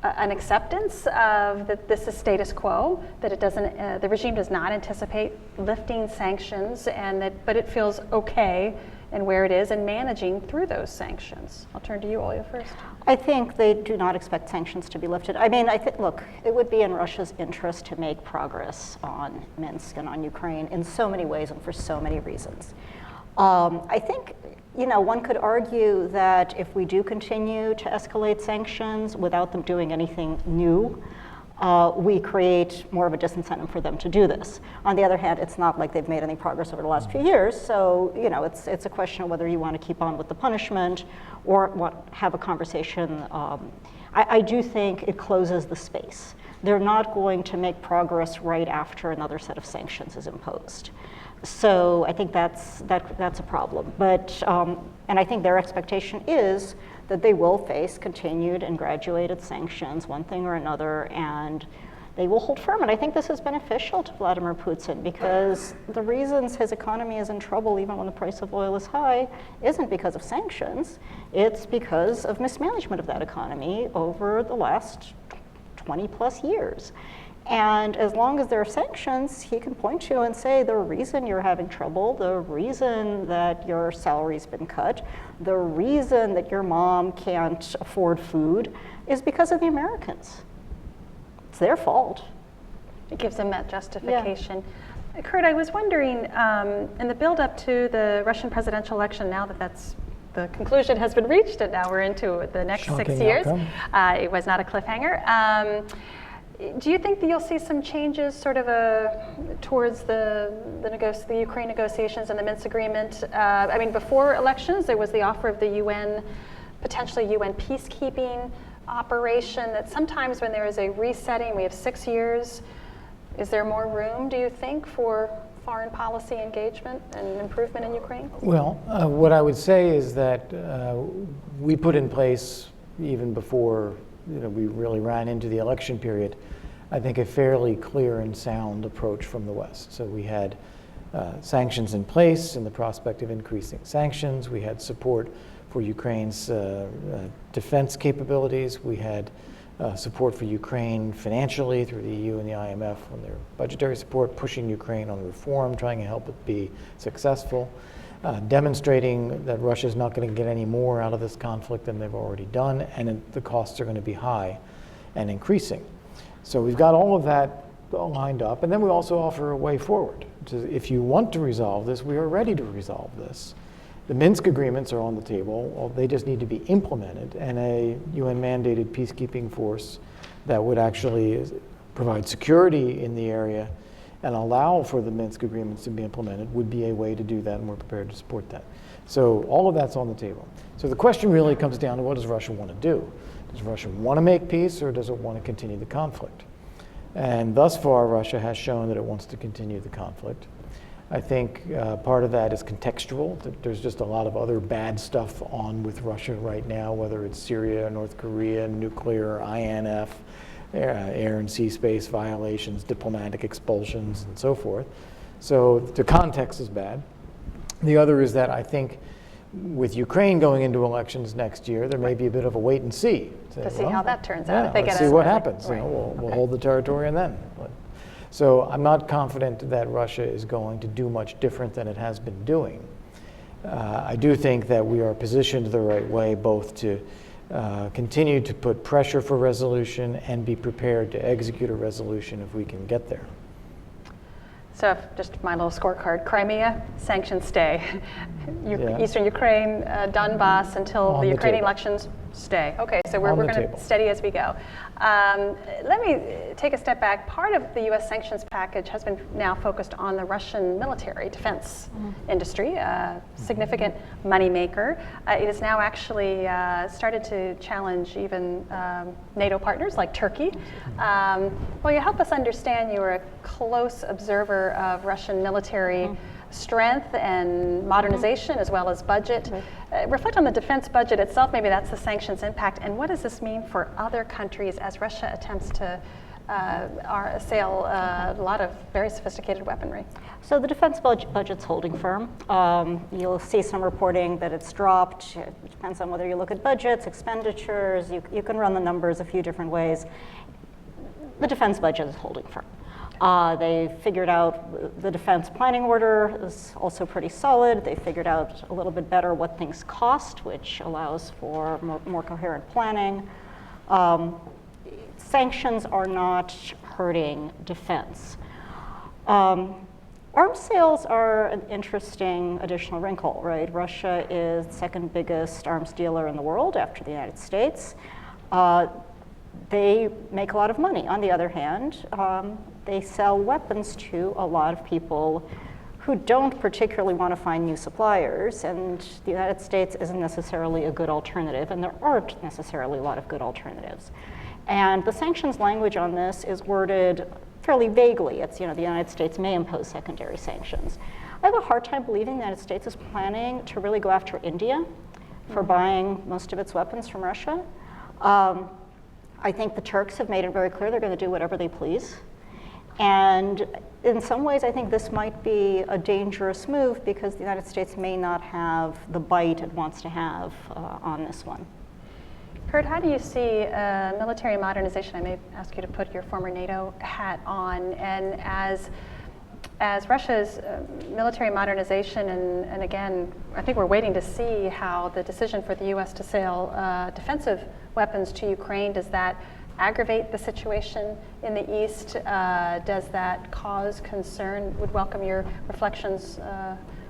S9: an acceptance of that this is status quo, that it doesn't, the regime does not anticipate lifting sanctions, but it feels okay in where it is and managing through those sanctions? I'll turn to you, Olya, first.
S11: I think they do not expect sanctions to be lifted. Look, it would be in Russia's interest to make progress on Minsk and on Ukraine in so many ways and for so many reasons. I think, one could argue that if we do continue to escalate sanctions without them doing anything new, we create more of a disincentive for them to do this. On the other hand, it's not like they've made any progress over the last few years, so it's a question of whether you want to keep on with the punishment or have a conversation. I do think it closes the space. They're not going to make progress right after another set of sanctions is imposed. So I think that's a problem. But and I think their expectation is that they will face continued and graduated sanctions, one thing or another, and they will hold firm. And I think this is beneficial to Vladimir Putin, because the reasons his economy is in trouble, even when the price of oil is high, isn't because of sanctions. It's because of mismanagement of that economy over the last 20 plus years. And as long as there are sanctions, he can point to and say, the reason you're having trouble, the reason that your salary's been cut, the reason that your mom can't afford food is because of the Americans. It's their fault.
S9: It gives them that justification. Yeah. Kurt, I was wondering, in the build-up to the Russian presidential election, now that the conclusion has been reached, and now we're into the next
S10: Shocking
S9: 6 years.
S10: outcome.
S9: It was not a cliffhanger. Do you think that you'll see some changes sort of towards the Ukraine negotiations and the Minsk agreement? I mean, before elections, there was the offer of the UN, potentially UN peacekeeping operation, that sometimes when there is a resetting, we have 6 years, is there more room, do you think, for foreign policy engagement and improvement in Ukraine?
S10: Well, what I would say is that we put in place, even before we really ran into the election period, I think a fairly clear and sound approach from the West. So we had sanctions in place and the prospect of increasing sanctions. We had support for Ukraine's defense capabilities. We had support for Ukraine financially through the EU and the IMF on their budgetary support, pushing Ukraine on reform, trying to help it be successful, demonstrating that Russia is not going to get any more out of this conflict than they've already done, and the costs are going to be high and increasing. So we've got all of that lined up, and then we also offer a way forward. If you want to resolve this, we are ready to resolve this. The Minsk agreements are on the table. They just need to be implemented, and a UN-mandated peacekeeping force that would actually provide security in the area and allow for the Minsk agreements to be implemented would be a way to do that, and we're prepared to support that. So all of that's on the table. So the question really comes down to, what does Russia want to do? Does Russia want to make peace, or does it want to continue the conflict? And thus far, Russia has shown that it wants to continue the conflict. I think part of that is contextual, that there's just a lot of other bad stuff on with Russia right now, whether it's Syria, North Korea, nuclear, INF, air and sea space violations, diplomatic expulsions, and so forth. So the context is bad. The other is that I think with Ukraine going into elections next year, there may be a bit of a wait and see.
S9: To see how that turns out. If they
S10: let's
S9: get
S10: see what happens.
S9: Right.
S10: We'll hold the territory and then. So I'm not confident that Russia is going to do much different than it has been doing. I do think that we are positioned the right way, both to continue to put pressure for resolution and be prepared to execute a resolution if we can get there.
S9: So just my little scorecard: Crimea, sanctions stay. Eastern Ukraine, Donbass until the Ukrainian elections stay. Okay, so we're going to steady as we go. Let me take a step back. Part of the U.S. sanctions package has been now focused on the Russian military defense industry, a significant moneymaker. It has now actually started to challenge even NATO partners like Turkey. Will you help us understand? You were a close observer of Russian military strength and modernization, as well as budget. Reflect on the defense budget itself. Maybe that's the sanctions impact. And what does this mean for other countries as Russia attempts to assail a lot of very sophisticated weaponry?
S11: So the defense budget's holding firm. You'll see some reporting that it's dropped. It depends on whether you look at budgets, expenditures. You can run the numbers a few different ways. The defense budget is holding firm. They figured out the defense planning order is also pretty solid. They figured out a little bit better what things cost, which allows for more coherent planning. Sanctions are not hurting defense. Arms sales are an interesting additional wrinkle, right? Russia is the second biggest arms dealer in the world after the United States. They make a lot of money. On the other hand, they sell weapons to a lot of people who don't particularly want to find new suppliers, and the United States isn't necessarily a good alternative, and there aren't necessarily a lot of good alternatives. And the sanctions language on this is worded fairly vaguely. It's, the United States may impose secondary sanctions. I have a hard time believing the United States is planning to really go after India for buying most of its weapons from Russia. I think the Turks have made it very clear they're going to do whatever they please. And in some ways, I think this might be a dangerous move because the United States may not have the bite it wants to have on this one.
S9: Kurt, how do you see military modernization? I may ask you to put your former NATO hat on. And as Russia's military modernization, and again, I think we're waiting to see how the decision for the U.S. to sell defensive weapons to Ukraine, does that aggravate the situation in the East? Does that cause concern? Would welcome your reflections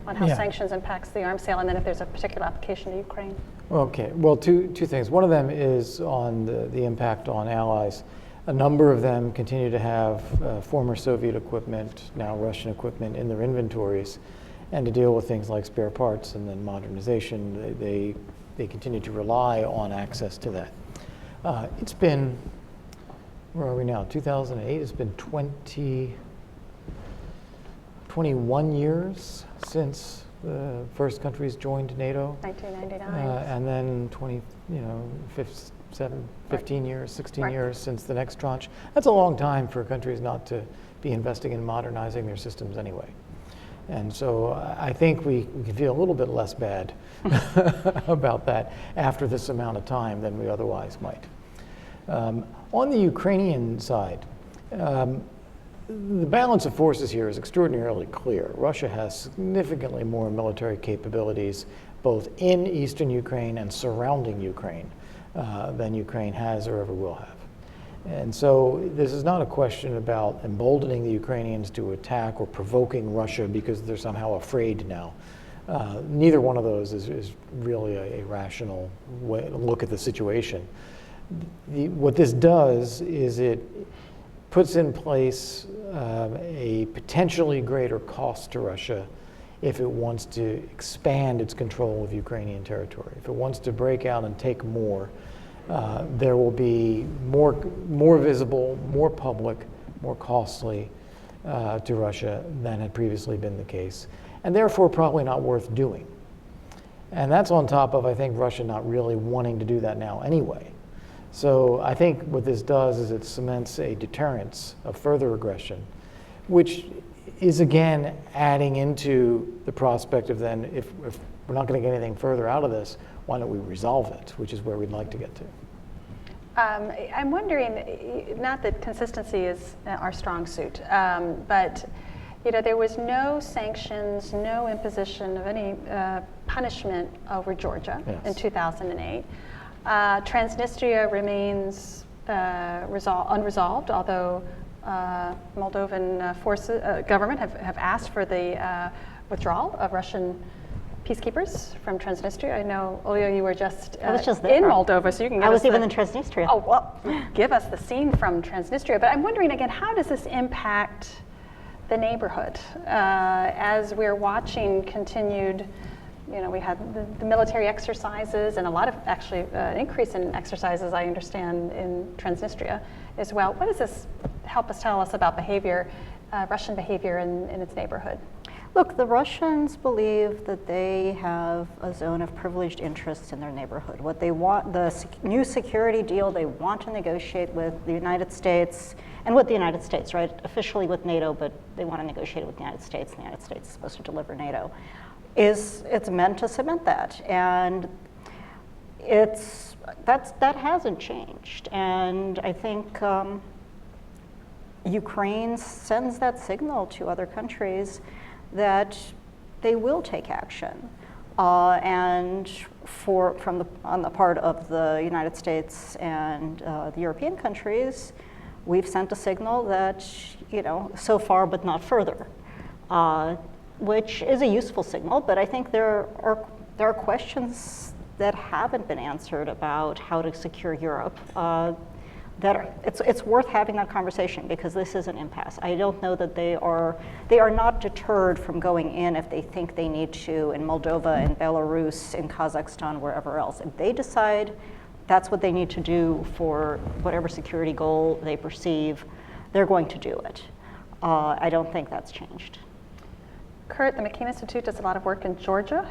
S9: on how sanctions impacts the arms sale, and then if there's a particular application to Ukraine.
S10: Okay, well, two things. One of them is on the impact on allies. A number of them continue to have former Soviet equipment, now Russian equipment, in their inventories, and to deal with things like spare parts and then modernization, they continue to rely on access to that. It's been, where are we now, 2008? It's been 21 years since the first countries joined NATO.
S9: 1999.
S10: And then 15 years, 16 years since the next tranche. That's a long time for countries not to be investing in modernizing their systems anyway. And so I think we can feel a little bit less bad about that after this amount of time than we otherwise might. On the Ukrainian side, the balance of forces here is extraordinarily clear. Russia has significantly more military capabilities both in eastern Ukraine and surrounding Ukraine than Ukraine has or ever will have. And so this is not a question about emboldening the Ukrainians to attack or provoking Russia because they're somehow afraid now. Neither one of those is really a rational way to look at the situation. What this does is it puts in place a potentially greater cost to Russia if it wants to expand its control of Ukrainian territory. If it wants to break out and take more, there will be more visible, more public, more costly to Russia than had previously been the case, and therefore probably not worth doing. And that's on top of, I think, Russia not really wanting to do that now anyway. So I think what this does is it cements a deterrence of further aggression, which is again adding into the prospect of then, if we're not going to get anything further out of this, why don't we resolve it, which is where we'd like to get to.
S9: I'm wondering, not that consistency is our strong suit, but there was no sanctions, no imposition of any punishment over Georgia in 2008. Transnistria remains unresolved, although Moldovan government have asked for the withdrawal of Russian peacekeepers from Transnistria. I know, Olio, you were just,
S11: I was just there.
S9: in Moldova, so you can give us
S11: I was even in Transnistria.
S9: Oh, well, give us the scene from Transnistria. But I'm wondering, again, how does this impact the neighborhood as we're watching continued, we had the military exercises and a lot of actually an increase in exercises, I understand, in Transnistria as well. What does this help us tell us about behavior, Russian behavior in its neighborhood?
S11: Look, the Russians believe that they have a zone of privileged interests in their neighborhood. What they want, the new security deal they want to negotiate with the United States, and with the United States, right? Officially with NATO, but they want to negotiate with the United States, and the United States is supposed to deliver NATO. It's meant to cement that, and that hasn't changed. And I think Ukraine sends that signal to other countries that they will take action. And on the part of the United States and the European countries, we've sent a signal that, so far but not further, which is a useful signal. But I think there are questions that haven't been answered about how to secure Europe. It's worth having that conversation because this is an impasse. I don't know that they are not deterred from going in if they think they need to in Moldova, in Belarus, in Kazakhstan, wherever else. If they decide that's what they need to do for whatever security goal they perceive, they're going to do it. I don't think that's changed.
S9: Kurt, the McCain Institute does a lot of work in Georgia.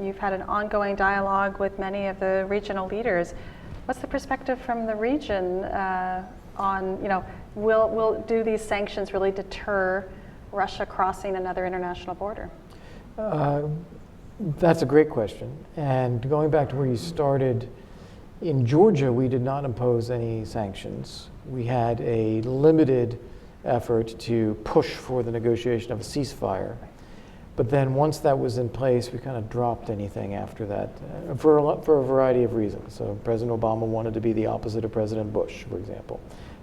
S9: You've had an ongoing dialogue with many of the regional leaders. What's the perspective from the region on, do these sanctions really deter Russia crossing another international border?
S10: That's a great question. And going back to where you started, in Georgia, we did not impose any sanctions. We had a limited effort to push for the negotiation of a ceasefire. But then once that was in place, we kind of dropped anything after that for a variety of reasons. So President Obama wanted to be the opposite of President Bush, for example,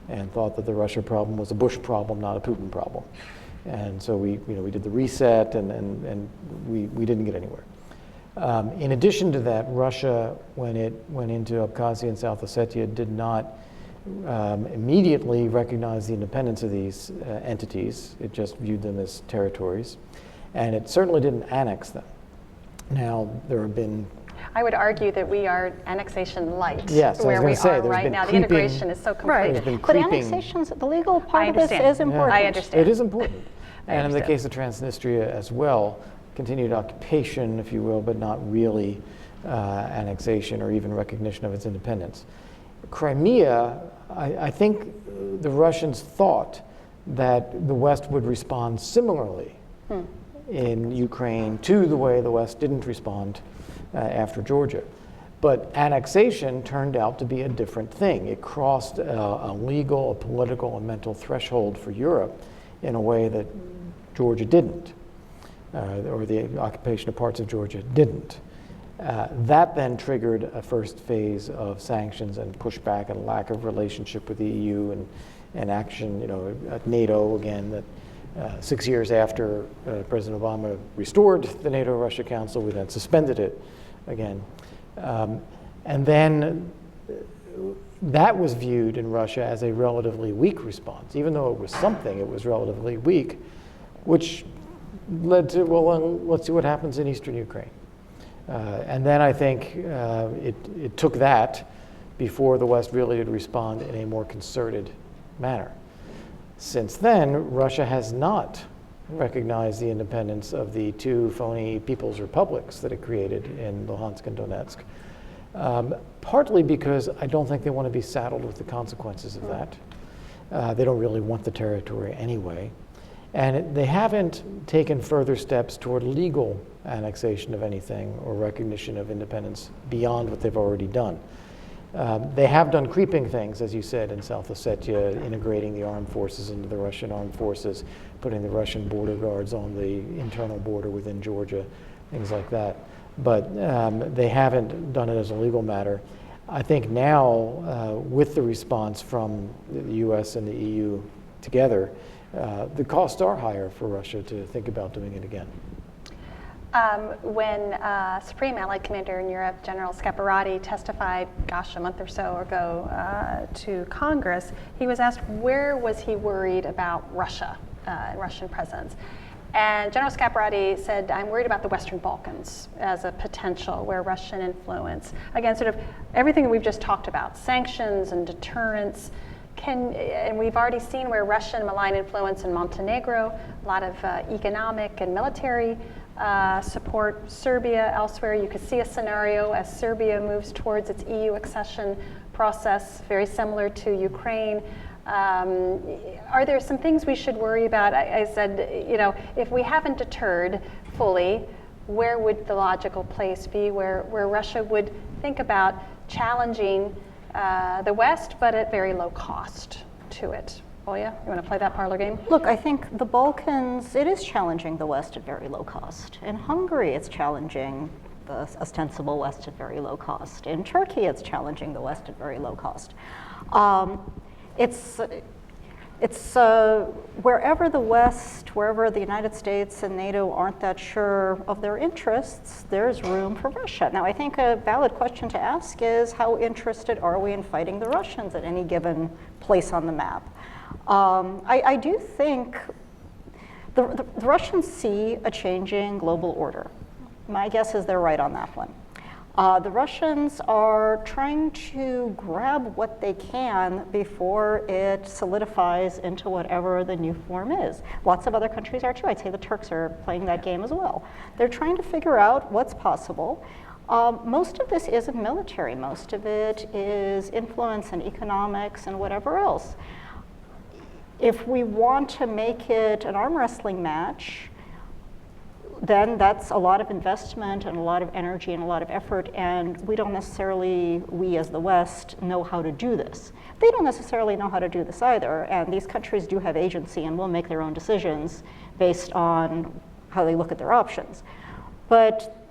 S10: and thought that the Russia problem was a Bush problem, not a Putin problem. And so we did the reset, and we didn't get anywhere. In addition to that, Russia, when it went into Abkhazia and South Ossetia, did not immediately recognize the independence of these entities. It just viewed them as territories, and it certainly didn't annex them. Now, there have been...
S9: I would argue that we are annexation light.
S10: Yes,
S9: where we are right now.
S10: Creeping,
S9: the integration is so complete.
S11: Right. But annexations, the legal part of this is important.
S9: I understand.
S10: It is important. And in the case of Transnistria as well, continued occupation, if you will, but not really annexation or even recognition of its independence. Crimea, I think the Russians thought that the West would respond similarly in Ukraine to the way the West didn't respond after Georgia. But annexation turned out to be a different thing. It crossed a legal, a political, and mental threshold for Europe in a way that Georgia didn't, or the occupation of parts of Georgia didn't. That then triggered a first phase of sanctions and pushback and lack of relationship with the EU and action, at NATO again, that 6 years after President Obama restored the NATO-Russia Council, we then suspended it again. And then that was viewed in Russia as a relatively weak response. Even though it was something, it was relatively weak, which led to, let's see what happens in Eastern Ukraine. And then I think it took that before the West really did respond in a more concerted manner. Since then, Russia has not recognized the independence of the two phony people's republics that it created in Luhansk and Donetsk, partly because I don't think they want to be saddled with the consequences of that. They don't really want the territory anyway. And they haven't taken further steps toward legal annexation of anything or recognition of independence beyond what they've already done. They have done creeping things, as you said, in South Ossetia, integrating the armed forces into the Russian armed forces, putting the Russian border guards on the internal border within Georgia, things like that. But they haven't done it as a legal matter. I think now, with the response from the US and the EU together, the costs are higher for Russia to think about doing it again.
S9: When Supreme Allied Commander in Europe, General Scaparrotti, testified, a month or so ago to Congress, he was asked where was he worried about Russia, Russian presence. And General Scaparrotti said, I'm worried about the Western Balkans as a potential where Russian influence, again, sort of everything that we've just talked about, sanctions and deterrence, and we've already seen where Russian malign influence in Montenegro, a lot of economic and military support, Serbia, elsewhere. You could see a scenario as Serbia moves towards its EU accession process, very similar to Ukraine. Are there some things we should worry about? I said, if we haven't deterred fully, where would the logical place be where Russia would think about challenging the West, but at very low cost to it? Olya, you want to play that parlor game?
S11: Look, I think the Balkans, it is challenging the West at very low cost. In Hungary, it's challenging the ostensible West at very low cost. In Turkey, it's challenging the West at very low cost. It's wherever the West, wherever the United States and NATO aren't that sure of their interests, there's room for Russia. Now, I think a valid question to ask is how interested are we in fighting the Russians at any given place on the map? I do think the Russians see a changing global order. My guess is they're right on that one. The Russians are trying to grab what they can before it solidifies into whatever the new form is. Lots of other countries are too. I'd say the Turks are playing that game as well. They're trying to figure out what's possible. Most of this isn't military. Most of it is influence and economics and whatever else. If we want to make it an arm wrestling match, then that's a lot of investment and a lot of energy and a lot of effort, and we don't necessarily, we as the West, know how to do this. They don't necessarily know how to do this either, and these countries do have agency and will make their own decisions based on how they look at their options. But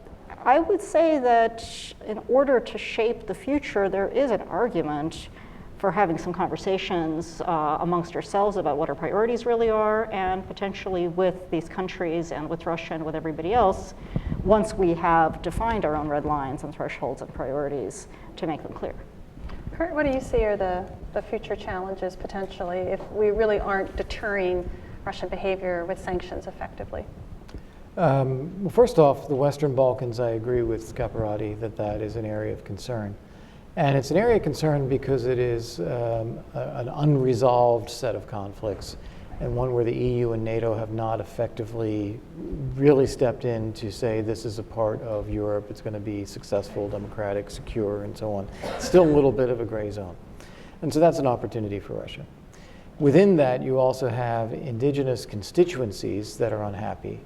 S11: I would say that in order to shape the future, there is an argument for having some conversations amongst ourselves about what our priorities really are, and potentially with these countries and with Russia and with everybody else, once we have defined our own red lines and thresholds and priorities to make them clear.
S9: Kurt, what do you see are the future challenges potentially if we really aren't deterring Russian behavior with sanctions effectively?
S10: Well, first off, the Western Balkans, I agree with Scaparrotti that is an area of concern. And it's an area of concern because it is an unresolved set of conflicts, and one where the EU and NATO have not effectively really stepped in to say this is a part of Europe, it's going to be successful, democratic, secure, and so on. It's still a little bit of a gray zone. And so that's an opportunity for Russia. Within that, you also have indigenous constituencies that are unhappy,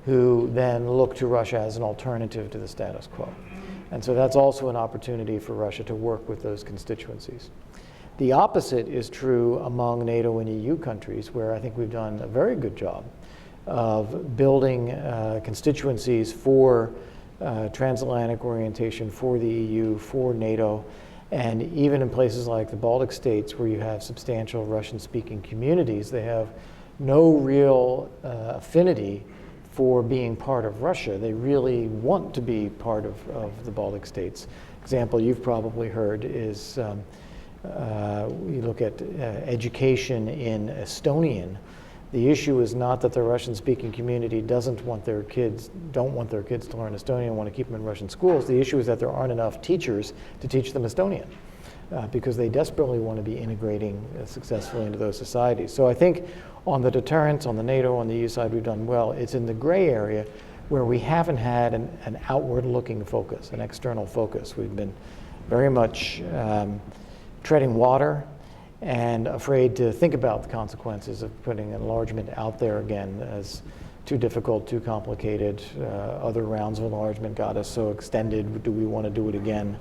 S10: who then look to Russia as an alternative to the status quo. And so that's also an opportunity for Russia to work with those constituencies. The opposite is true among NATO and EU countries, where I think we've done a very good job of building constituencies for transatlantic orientation, for the EU, for NATO, and even in places like the Baltic states, where you have substantial Russian-speaking communities, they have no real affinity for being part of Russia. They really want to be part of the Baltic states. Example you've probably heard is you look at education in Estonian. The issue is not that the Russian-speaking community don't want their kids to learn Estonian and want to keep them in Russian schools. The issue is that there aren't enough teachers to teach them Estonian because they desperately want to be integrating successfully into those societies. So I think on the deterrence, on the NATO, on the EU side, we've done well. It's in the gray area where we haven't had an outward-looking focus, an external focus. We've been very much treading water and afraid to think about the consequences of putting enlargement out there again as too difficult, too complicated. Other rounds of enlargement got us so extended. Do we want to do it again?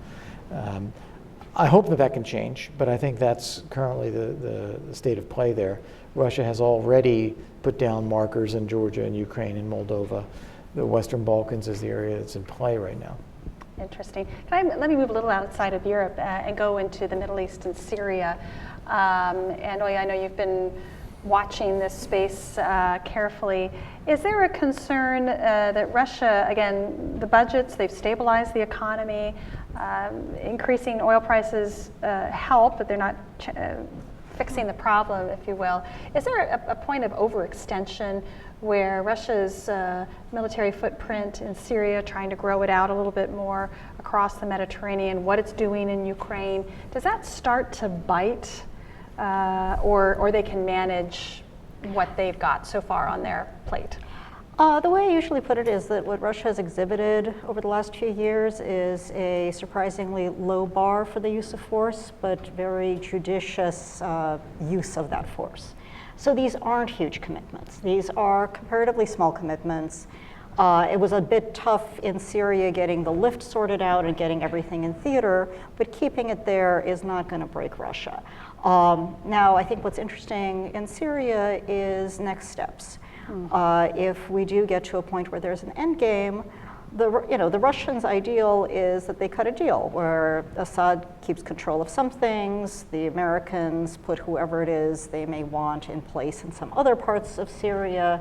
S10: I hope that can change, but I think that's currently the state of play there. Russia has already put down markers in Georgia and Ukraine and Moldova. The Western Balkans is the area that's in play right now.
S9: Interesting. Let me move a little outside of Europe and go into the Middle East and Syria. And Oya, I know you've been watching this space carefully. Is there a concern that Russia, again, the budgets, they've stabilized the economy, increasing oil prices help, but they're not fixing the problem, if you will. Is there a point of overextension where Russia's military footprint in Syria, trying to grow it out a little bit more across the Mediterranean, what it's doing in Ukraine, does that start to bite, or they can manage what they've got so far on their plate?
S11: The way I usually put it is that what Russia has exhibited over the last few years is a surprisingly low bar for the use of force, but very judicious use of that force. So these aren't huge commitments. These are comparatively small commitments. It was a bit tough in Syria getting the lift sorted out and getting everything in theater, but keeping it there is not going to break Russia. Now, I think what's interesting in Syria is next steps. If we do get to a point where there's an end game, the Russians' ideal is that they cut a deal where Assad keeps control of some things, the Americans put whoever it is they may want in place in some other parts of Syria,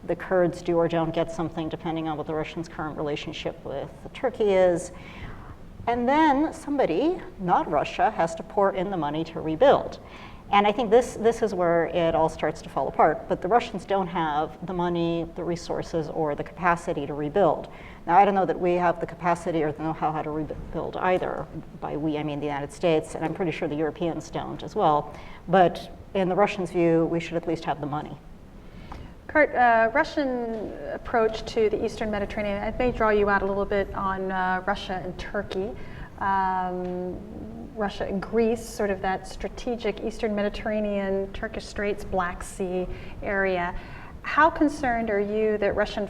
S11: the Kurds do or don't get something depending on what the Russians' current relationship with Turkey is. And then somebody, not Russia, has to pour in the money to rebuild. And I think this is where it all starts to fall apart. But the Russians don't have the money, the resources, or the capacity to rebuild. Now, I don't know that we have the capacity or the know-how how to rebuild either. By we, I mean the United States, and I'm pretty sure the Europeans don't as well. But in the Russians' view, we should at least have the money.
S9: Kurt, Russian approach to the Eastern Mediterranean, I may draw you out a little bit on Russia and Turkey. Russia and Greece, sort of that strategic Eastern Mediterranean, Turkish Straits, Black Sea area. How concerned are you that Russian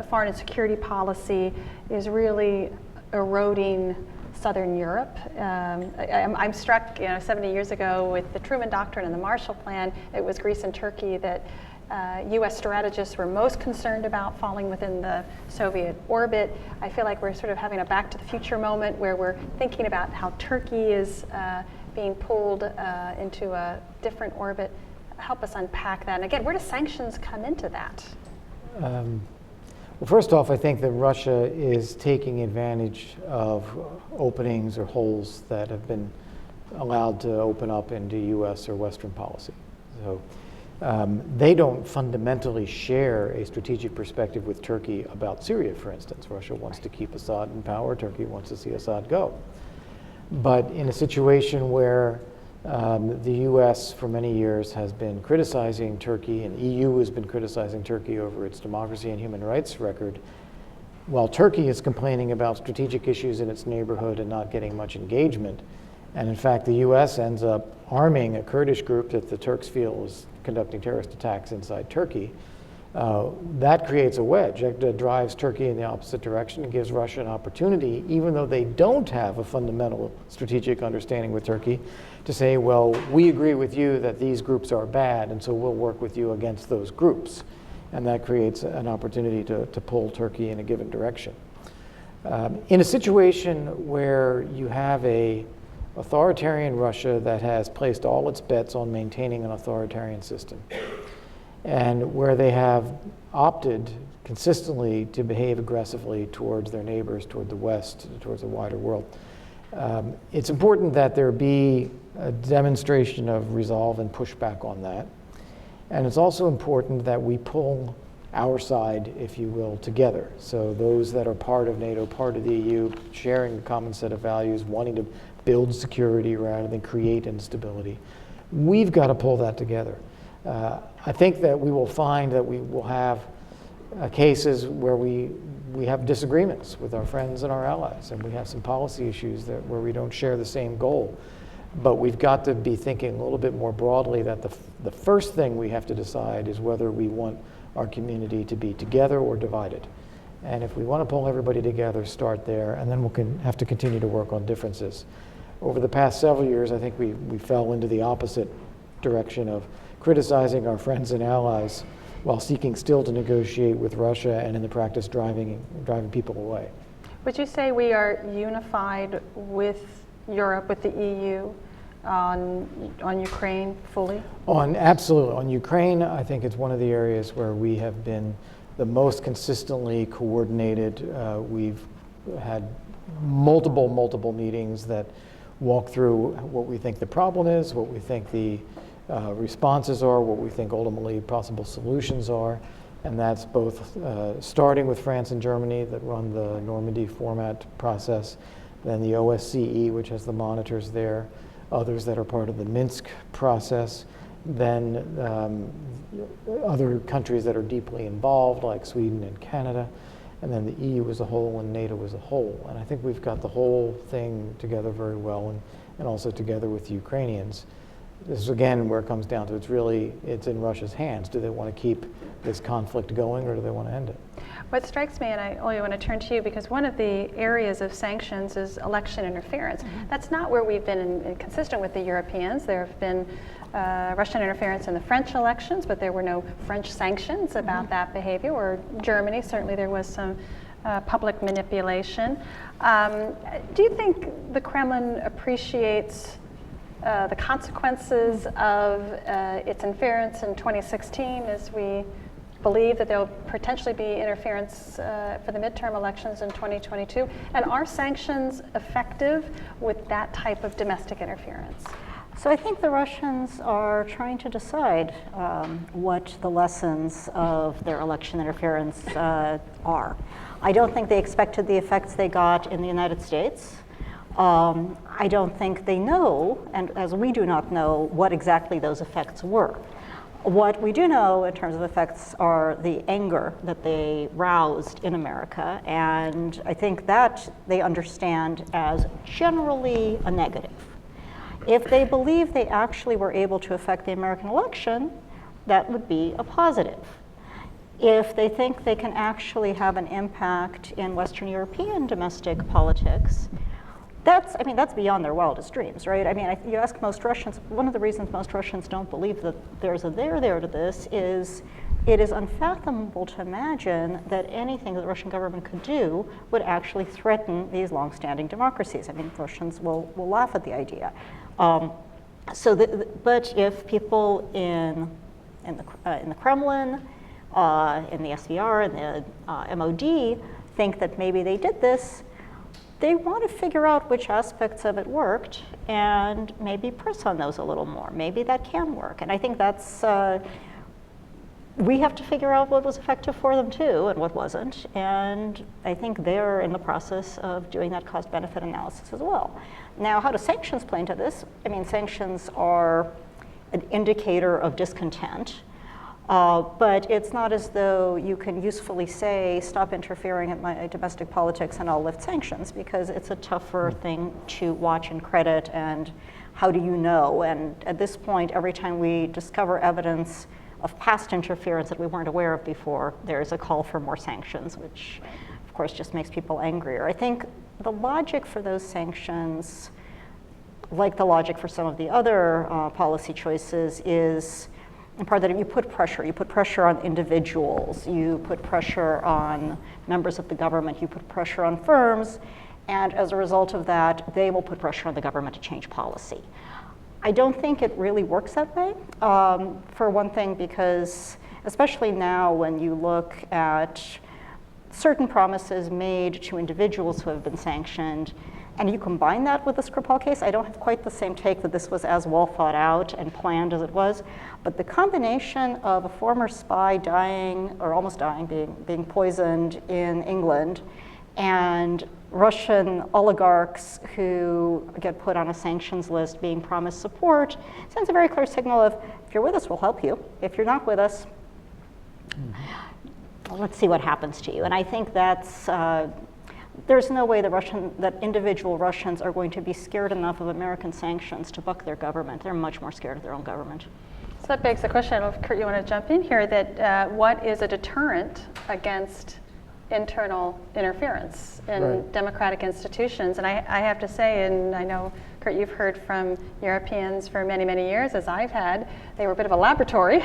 S9: foreign and security policy is really eroding Southern Europe? I'm struck, 70 years ago with the Truman Doctrine and the Marshall Plan, it was Greece and Turkey that US strategists were most concerned about falling within the Soviet orbit. I feel like we're sort of having a back to the future moment where we're thinking about how Turkey is being pulled into a different orbit. Help us unpack that. And again, where do sanctions come into that?
S10: Well, first off, I think that Russia is taking advantage of openings or holes that have been allowed to open up into US or Western policy. So they don't fundamentally share a strategic perspective with Turkey about Syria, for instance. Russia wants to keep Assad in power, Turkey wants to see Assad go. But in a situation where the US for many years has been criticizing Turkey, and the EU has been criticizing Turkey over its democracy and human rights record, while Turkey is complaining about strategic issues in its neighborhood and not getting much engagement, and in fact the US ends up arming a Kurdish group that the Turks feel is conducting terrorist attacks inside Turkey, that creates a wedge. That drives Turkey in the opposite direction and gives Russia an opportunity, even though they don't have a fundamental strategic understanding with Turkey, to say, well, we agree with you that these groups are bad, and so we'll work with you against those groups. And that creates an opportunity to pull Turkey in a given direction. In a situation where you have a authoritarian Russia that has placed all its bets on maintaining an authoritarian system, and where they have opted consistently to behave aggressively towards their neighbors, toward the West, towards the wider world, it's important that there be a demonstration of resolve and pushback on that. And it's also important that we pull our side, if you will, together. So those that are part of NATO, part of the EU, sharing a common set of values, wanting to build security rather than create instability. We've got to pull that together. I think that we will find that we will have cases where we have disagreements with our friends and our allies, and we have some policy issues where we don't share the same goal. But we've got to be thinking a little bit more broadly that the first thing we have to decide is whether we want our community to be together or divided. And if we want to pull everybody together, start there, and then we'll have to continue to work on differences. Over the past several years, I think we fell into the opposite direction of criticizing our friends and allies while seeking still to negotiate with Russia and in the practice driving people away.
S9: Would you say we are unified with Europe, with the EU, on Ukraine fully?
S10: Absolutely. On Ukraine, I think it's one of the areas where we have been the most consistently coordinated. We've had multiple meetings that walk through what we think the problem is, what we think the responses are, what we think ultimately possible solutions are. And that's both starting with France and Germany that run the Normandy format process, then the OSCE, which has the monitors there, others that are part of the Minsk process, then other countries that are deeply involved, like Sweden and Canada, and then the EU as a whole and NATO as a whole. And I think we've got the whole thing together very well, and also together with the Ukrainians. This is again where it comes down to it's in Russia's hands. Do they want to keep this conflict going, or do they want to end it?
S9: What strikes me, and I only want to turn to you, because one of the areas of sanctions is election interference. Mm-hmm. That's not where we've been consistent with the Europeans. There have been Russian interference in the French elections, but there were no French sanctions about that behavior, or Germany, certainly there was some public manipulation. Do you think the Kremlin appreciates the consequences of its interference in 2016, as we believe that there will potentially be interference for the midterm elections in 2022? And are sanctions effective with that type of domestic interference?
S11: So I think the Russians are trying to decide what the lessons of their election interference are. I don't think they expected the effects they got in the United States. I don't think they know, and as we do not know, what exactly those effects were. What we do know in terms of effects are the anger that they roused in America, and I think that they understand as generally a negative. If they believe they actually were able to affect the American election, that would be a positive. If they think they can actually have an impact in Western European domestic politics, that's beyond their wildest dreams, right? I mean, you ask most Russians, one of the reasons most Russians don't believe that there's a there to this is it is unfathomable to imagine that anything that the Russian government could do would actually threaten these long-standing democracies. I mean, Russians will laugh at the idea. But if people in the Kremlin, in the SVR, in the MOD think that maybe they did this, they want to figure out which aspects of it worked and maybe press on those a little more. Maybe that can work. And I think that's, we have to figure out what was effective for them too and what wasn't. And I think they're in the process of doing that cost-benefit analysis as well. Now, how do sanctions play into this? I mean, sanctions are an indicator of discontent. But it's not as though you can usefully say, stop interfering in my domestic politics and I'll lift sanctions, because it's a tougher thing to watch and credit, and how do you know? And at this point, every time we discover evidence of past interference that we weren't aware of before, there's a call for more sanctions, which of course just makes people angrier. I think the logic for those sanctions, like the logic for some of the other policy choices, is in part that if you put pressure on individuals, you put pressure on members of the government, you put pressure on firms, and as a result of that, they will put pressure on the government to change policy. I don't think it really works that way, for one thing, because especially now when you look at certain promises made to individuals who have been sanctioned, and you combine that with the Skripal case, I don't have quite the same take that this was as well thought out and planned as it was. But the combination of a former spy dying, or almost dying, being poisoned in England, and Russian oligarchs who get put on a sanctions list being promised support sends a very clear signal of, if you're with us, we'll help you. If you're not with us, let's see what happens to you. And I think that's, there's no way that individual Russians are going to be scared enough of American sanctions to buck their government. They're much more scared of their own government.
S9: So that begs the question, I don't know if Kurt, you want to jump in here, that what is a deterrent against internal interference in democratic institutions? And I have to say, and I know, Kurt, you've heard from Europeans for many, many years, as I've had, they were a bit of a laboratory,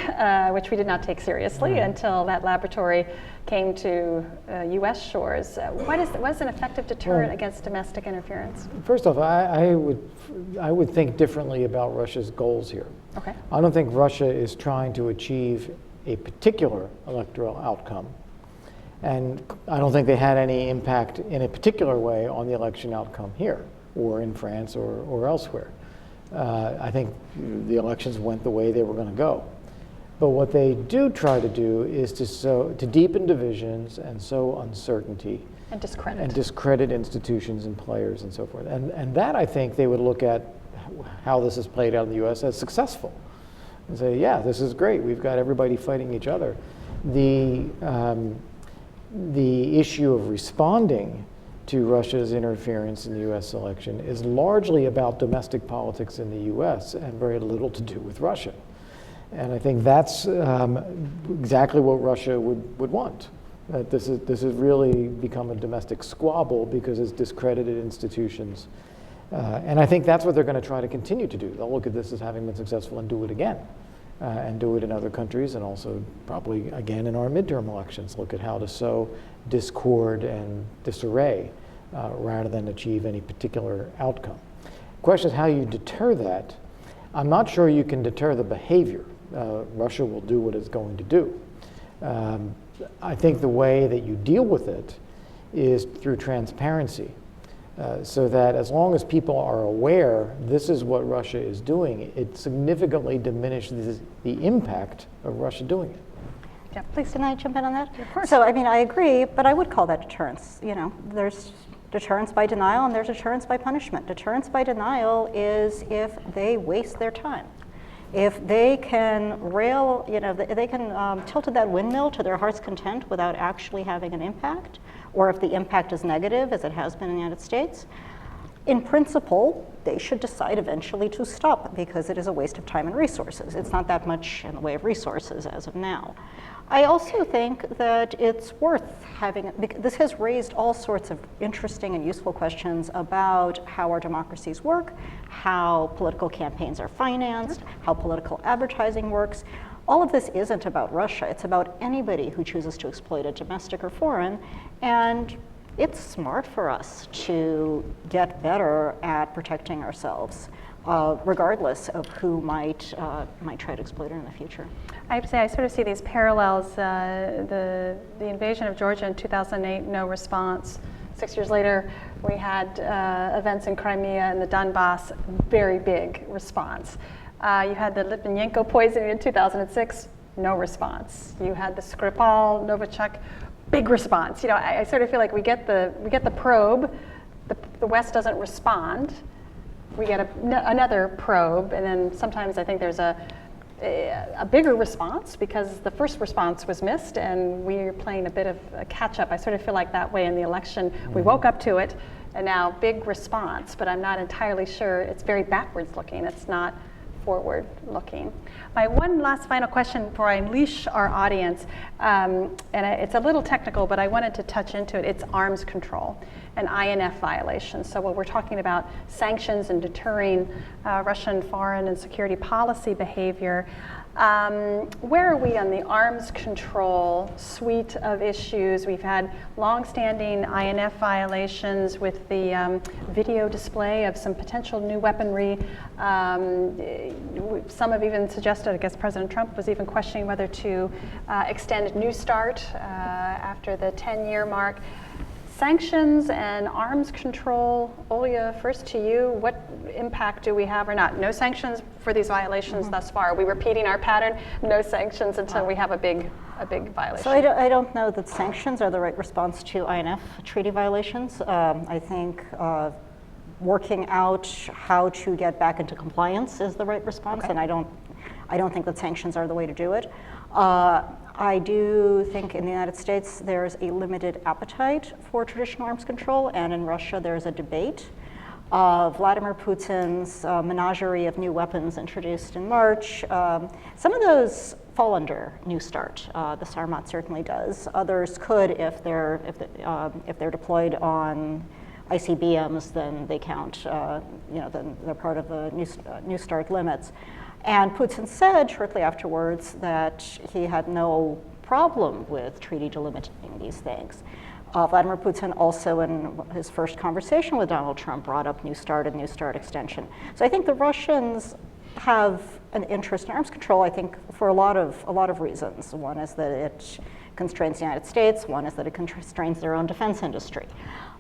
S9: which we did not take seriously until that laboratory came to US shores. What is an effective deterrent against domestic interference?
S10: First off, I would think differently about Russia's goals here.
S9: Okay.
S10: I don't think Russia is trying to achieve a particular electoral outcome. And I don't think they had any impact in a particular way on the election outcome here, or in France, or elsewhere. I think the elections went the way they were going to go. But what they do try to do is to deepen divisions and sow uncertainty.
S9: And discredit.
S10: And discredit institutions and players and so forth. And that, I think, they would look at how this is played out in the US as successful. And say, yeah, this is great. We've got everybody fighting each other. The issue of responding to Russia's interference in the US election is largely about domestic politics in the US and very little to do with Russia. And I think that's exactly what Russia would want. This has really become a domestic squabble because it's discredited institutions. And I think that's what they're going to try to continue to do. They'll look at this as having been successful and do it again. And do it in other countries, and also probably again in our midterm elections, look at how to sow discord and disarray rather than achieve any particular outcome. The question is how you deter that. I'm not sure you can deter the behavior. Russia will do what it's going to do. I think the way that you deal with it is through transparency. So that as long as people are aware this is what Russia is doing, it significantly diminishes the impact of Russia doing it.
S11: Yeah, please, can I jump in on that?
S9: Of course.
S11: So, I mean, I agree, but I would call that deterrence. You know, there's deterrence by denial and there's deterrence by punishment. Deterrence by denial is if they waste their time. If they can rail, you know, they can tilt that windmill to their heart's content without actually having an impact, or if the impact is negative, as it has been in the United States, in principle, they should decide eventually to stop because it is a waste of time and resources. It's not that much in the way of resources as of now. I also think that it's worth having, this has raised all sorts of interesting and useful questions about how our democracies work, how political campaigns are financed, how political advertising works. All of this isn't about Russia. It's about anybody who chooses to exploit it, domestic or foreign. And it's smart for us to get better at protecting ourselves, regardless of who might try to exploit it in the future.
S9: I have to say, I sort of see these parallels. The invasion of Georgia in 2008, no response. 6 years later, we had events in Crimea and the Donbass, very big response. You had the Litvinenko poisoning in 2006, no response. You had the Skripal, Novichok, big response. You know, I sort of feel like we get the probe, the West doesn't respond. We get another probe, and then sometimes I think there's a bigger response because the first response was missed, and we're playing a bit of a catch-up. I sort of feel like that way in the election. We woke up to it, and now big response, but I'm not entirely sure. It's very backwards looking. It's not forward looking. My one last final question before I unleash our audience, and it's a little technical, but I wanted to touch into it. It's arms control and INF violations. So when we're talking about sanctions and deterring Russian foreign and security policy behavior, where are we on the arms control suite of issues? We've had long-standing INF violations with the video display of some potential new weaponry. Some have even suggested, I guess President Trump was even questioning whether to extend New START after the 10-year mark. Sanctions and arms control, Olya, first to you, what impact do we have or not? No sanctions for these violations thus far. Are we repeating our pattern? No sanctions until we have a big violation.
S11: So I don't know that sanctions are the right response to INF treaty violations. I think working out how to get back into compliance is the right response, and I don't think that sanctions are the way to do it. I do think in the United States there's a limited appetite for traditional arms control, and in Russia there's a debate. Vladimir Putin's menagerie of new weapons introduced in March, some of those fall under New START. The Sarmat certainly does. Others could if they're deployed on ICBMs, then they count. Then they're part of the New START limits. And Putin said shortly afterwards that he had no problem with treaty delimiting these things. Vladimir Putin also in his first conversation with Donald Trump brought up New START and New START extension. So I think the Russians have an interest in arms control, I think, for a lot of reasons. One is that it constrains the United States. One is that it constrains their own defense industry.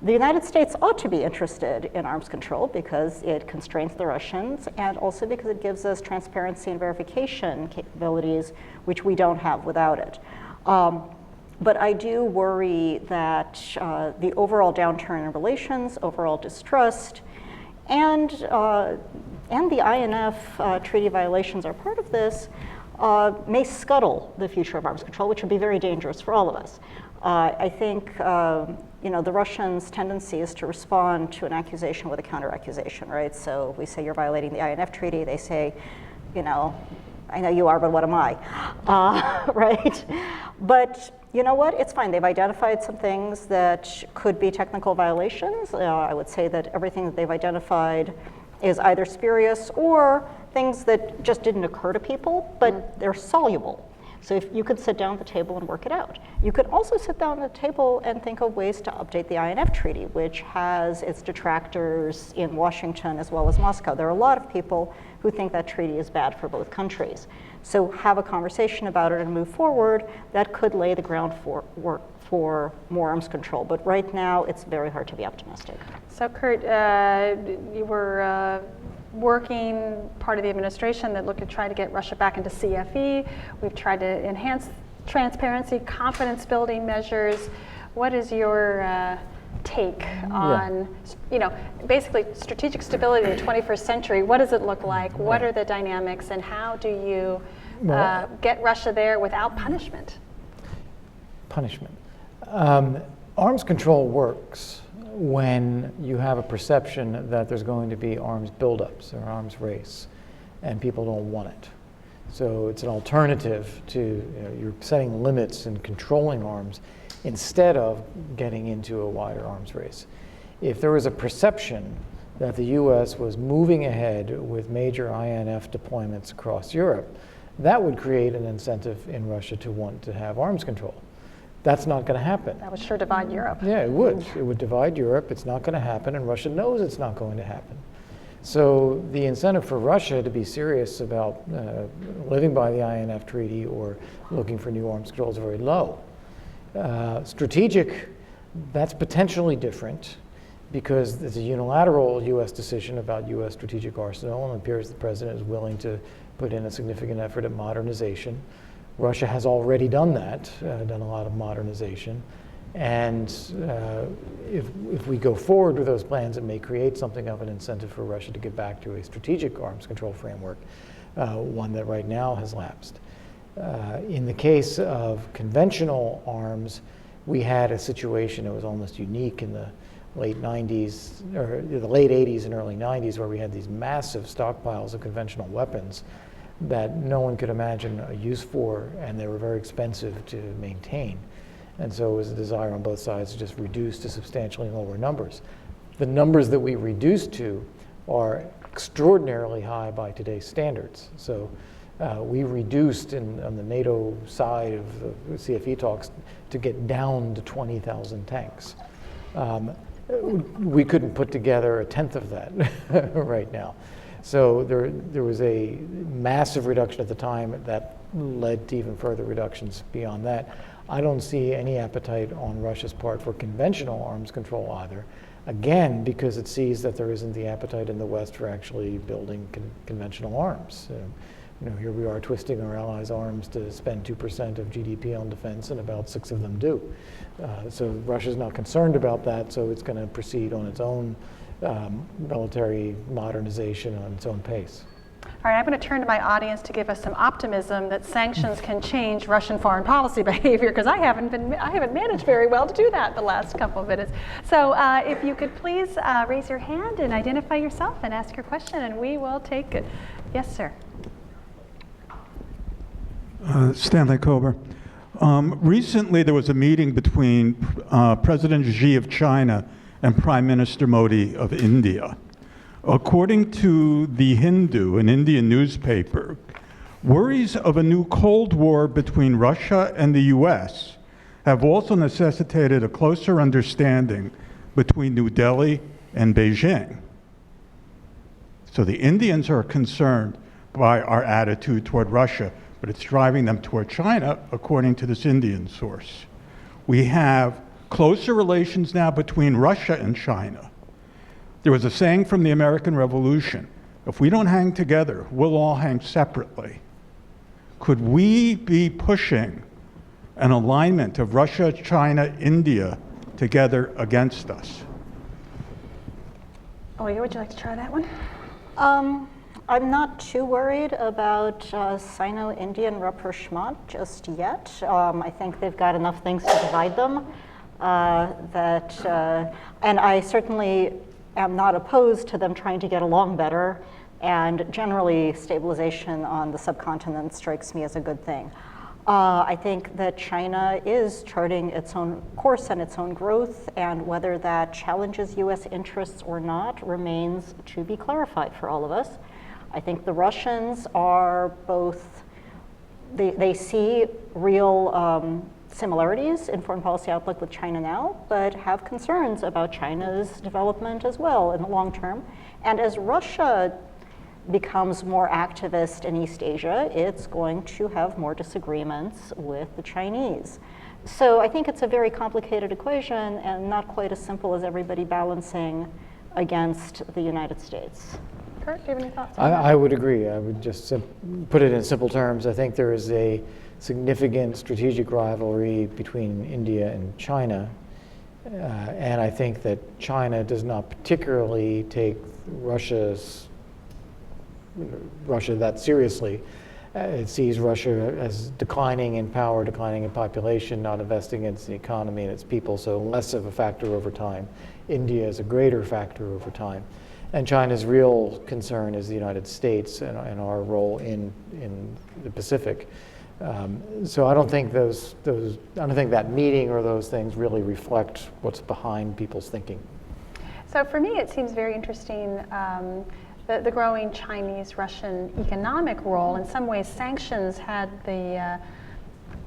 S11: The United States ought to be interested in arms control because it constrains the Russians, and also because it gives us transparency and verification capabilities, which we don't have without it. But I do worry that the overall downturn in relations, overall distrust, and the INF treaty violations are part of this, may scuttle the future of arms control, which would be very dangerous for all of us. I think the Russians' tendency is to respond to an accusation with a counter-accusation, right? So we say you're violating the INF treaty. They say, I know you are, but what am I, right? But you know what? It's fine. They've identified some things that could be technical violations. I would say that everything that they've identified is either spurious or things that just didn't occur to people, but they're soluble. So if you could sit down at the table and work it out. You could also sit down at the table and think of ways to update the INF Treaty, which has its detractors in Washington as well as Moscow. There are a lot of people who think that treaty is bad for both countries. So have a conversation about it and move forward. That could lay the ground for more arms control. But right now, it's very hard to be optimistic.
S9: So Kurt, you were working part of the administration that looked to try to get Russia back into CFE. We've tried to enhance transparency, confidence building measures. What is your take on, basically strategic stability in the 21st century? What does it look like? What are the dynamics, and how do you get Russia there without punishment?
S10: Punishment. Arms control works when you have a perception that there's going to be arms buildups or arms race, and people don't want it. So it's an alternative to, you're setting limits and controlling arms instead of getting into a wider arms race. If there was a perception that the US was moving ahead with major INF deployments across Europe, that would create an incentive in Russia to want to have arms control. That's not going to happen.
S9: That would sure divide Europe.
S10: Yeah, it would. It would divide Europe. It's not going to happen, and Russia knows it's not going to happen. So the incentive for Russia to be serious about living by the INF Treaty or looking for new arms control is very low. Strategic, that's potentially different because it's a unilateral US decision about US strategic arsenal, and it appears the president is willing to put in a significant effort at modernization. Russia has already done that, done a lot of modernization. And if we go forward with those plans, it may create something of an incentive for Russia to get back to a strategic arms control framework, one that right now has lapsed. In the case of conventional arms, we had a situation that was almost unique in the late 90s, or the late 80s and early 90s, where we had these massive stockpiles of conventional weapons that no one could imagine a use for, and they were very expensive to maintain. And so it was a desire on both sides to just reduce to substantially lower numbers. The numbers that we reduced to are extraordinarily high by today's standards. So we reduced on the NATO side of the CFE talks to get down to 20,000 tanks. We couldn't put together a tenth of that right now. So there was a massive reduction at the time that led to even further reductions beyond that. I don't see any appetite on Russia's part for conventional arms control either. Again, because it sees that there isn't the appetite in the West for actually building conventional arms. Here we are twisting our allies' arms to spend 2% of GDP on defense, and about 6 of them do. So Russia's not concerned about that, so it's going to proceed on its own military modernization on its own pace.
S9: All right, I'm going to turn to my audience to give us some optimism that sanctions can change Russian foreign policy behavior, because I haven't managed very well to do that the last couple of minutes. So if you could please raise your hand and identify yourself and ask your question, and we will take it. Yes, sir.
S12: Stanley Kober. Recently, there was a meeting between President Xi of China and Prime Minister Modi of India. According to The Hindu, an Indian newspaper, worries of a new Cold War between Russia and the US have also necessitated a closer understanding between New Delhi and Beijing. So the Indians are concerned by our attitude toward Russia, but it's driving them toward China, according to this Indian source. We have closer relations now between Russia and China. There was a saying from the American Revolution, if we don't hang together, we'll all hang separately. Could we be pushing an alignment of Russia, China, India together against us?
S9: Olga, would you like to try that one?
S11: I'm not too worried about Sino-Indian rapprochement just yet. I think they've got enough things to divide them and I certainly am not opposed to them trying to get along better, and generally stabilization on the subcontinent strikes me as a good thing. I think that China is charting its own course and its own growth, and whether that challenges US interests or not remains to be clarified for all of us. I think the Russians are both they see real similarities in foreign policy outlook with China now, but have concerns about China's development as well in the long term. And as Russia becomes more activist in East Asia, it's going to have more disagreements with the Chinese. So I think it's a very complicated equation and not quite as simple as everybody balancing against the United States.
S9: Kurt, do you have any thoughts?
S10: I would agree. I would just put it in simple terms. I think there is a significant strategic rivalry between India and China. And I think that China does not particularly take Russia that seriously. It sees Russia as declining in power, declining in population, not investing in its economy and its people, so less of a factor over time. India is a greater factor over time. And China's real concern is the United States and our role in the Pacific. So I don't think I don't think that meeting or those things really reflect what's behind people's thinking.
S9: So for me, it seems very interesting, the growing Chinese-Russian economic role. In some ways, sanctions had the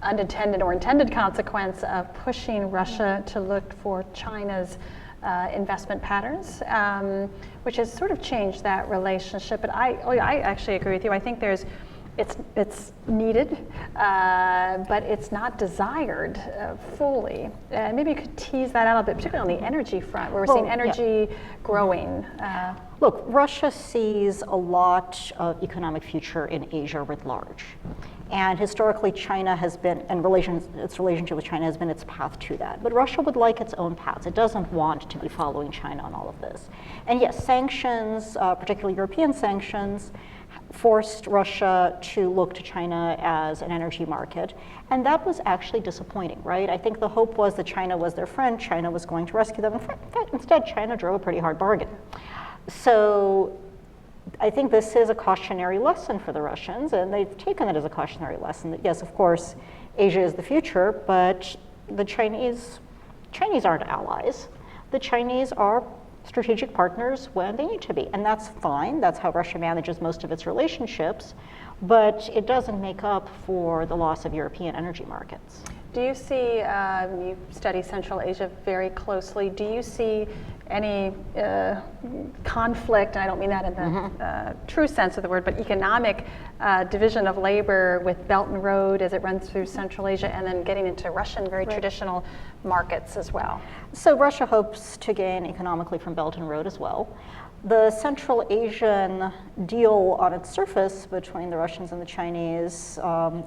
S9: unintended or intended consequence of pushing Russia to look for China's investment patterns, which has sort of changed that relationship. But I actually agree with you. I think it's needed, but it's not desired fully. Maybe you could tease that out a bit, particularly on the energy front, where we're seeing energy growing.
S11: Look, Russia sees a lot of economic future in Asia writ large. And historically, China has been, and its relationship with China has been its path to that. But Russia would like its own paths. It doesn't want to be following China on all of this. And yes, sanctions, particularly European sanctions, forced Russia to look to China as an energy market. And that was actually disappointing, right? I think the hope was that China was their friend, China was going to rescue them. In fact, instead, China drove a pretty hard bargain. So I think this is a cautionary lesson for the Russians, and they've taken it as a cautionary lesson that, yes, of course, Asia is the future, but the Chinese aren't allies. The Chinese are strategic partners when they need to be, and that's fine. That's how Russia manages most of its relationships, but it doesn't make up for the loss of European energy markets.
S9: Do you see, you study Central Asia very closely, do you see any conflict, and I don't mean that in the true sense of the word, but economic division of labor with Belt and Road as it runs through Central Asia and then getting into Russian, very traditional markets as well?
S11: So Russia hopes to gain economically from Belt and Road as well. The Central Asian deal on its surface between the Russians and the Chinese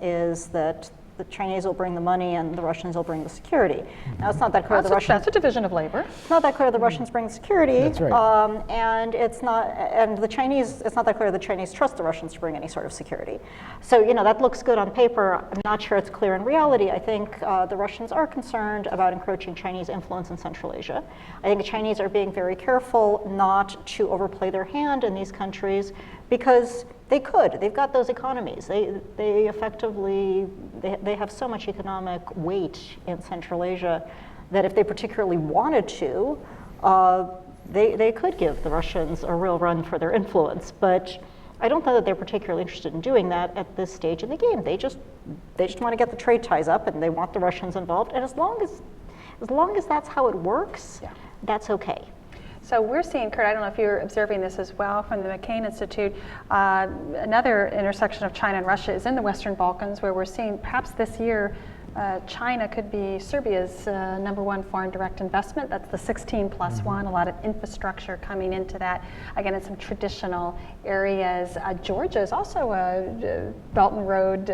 S11: is that the Chinese will bring the money and the Russians will bring the security. Now, it's not that clear the Russians.
S9: That's a division of labor.
S11: It's not that clear the Russians bring the security.
S10: That's right.
S11: And it's not, and the Chinese. It's not that clear the Chinese trust the Russians to bring any sort of security. So that looks good on paper. I'm not sure it's clear in reality. I think the Russians are concerned about encroaching Chinese influence in Central Asia. I think the Chinese are being very careful not to overplay their hand in these countries because they could. They've got those economies. They effectively, they have so much economic weight in Central Asia that if they particularly wanted to, they could give the Russians a real run for their influence. But I don't know that they're particularly interested in doing that at this stage in the game. They just want to get the trade ties up, and they want the Russians involved. And as long as that's how it works, that's okay.
S9: So we're seeing, Kurt, I don't know if you're observing this as well from the McCain Institute, another intersection of China and Russia is in the Western Balkans, where we're seeing perhaps this year China could be Serbia's #1 foreign direct investment. That's the 16+1, a lot of infrastructure coming into that, again, in some traditional areas. Georgia is also a Belt and Road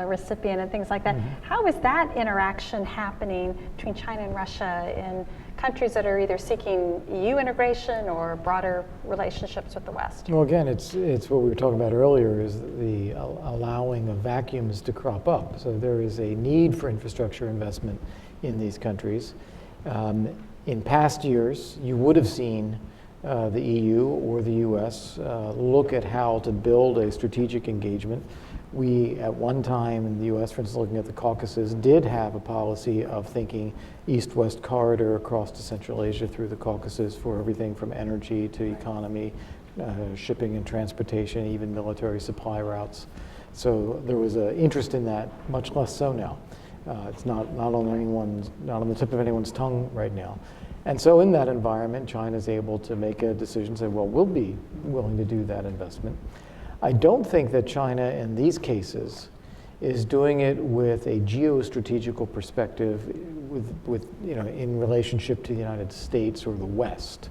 S9: recipient and things like that. How is that interaction happening between China and Russia in countries that are either seeking EU integration or broader relationships with the West?
S10: Well, again, it's what we were talking about earlier, is the allowing of vacuums to crop up. So there is a need for infrastructure investment in these countries. In past years, you would have seen the EU or the US look at how to build a strategic engagement. We, at one time in the US, for instance, looking at the Caucasus, did have a policy of thinking east-west corridor across to Central Asia through the Caucasus for everything from energy to economy, shipping and transportation, even military supply routes. So there was an interest in that, much less so now. It's not on the tip of anyone's tongue right now. And so in that environment, China's able to make a decision, say, well, we'll be willing to do that investment. I don't think that China in these cases is doing it with a geostrategical perspective in relationship to the United States or the West.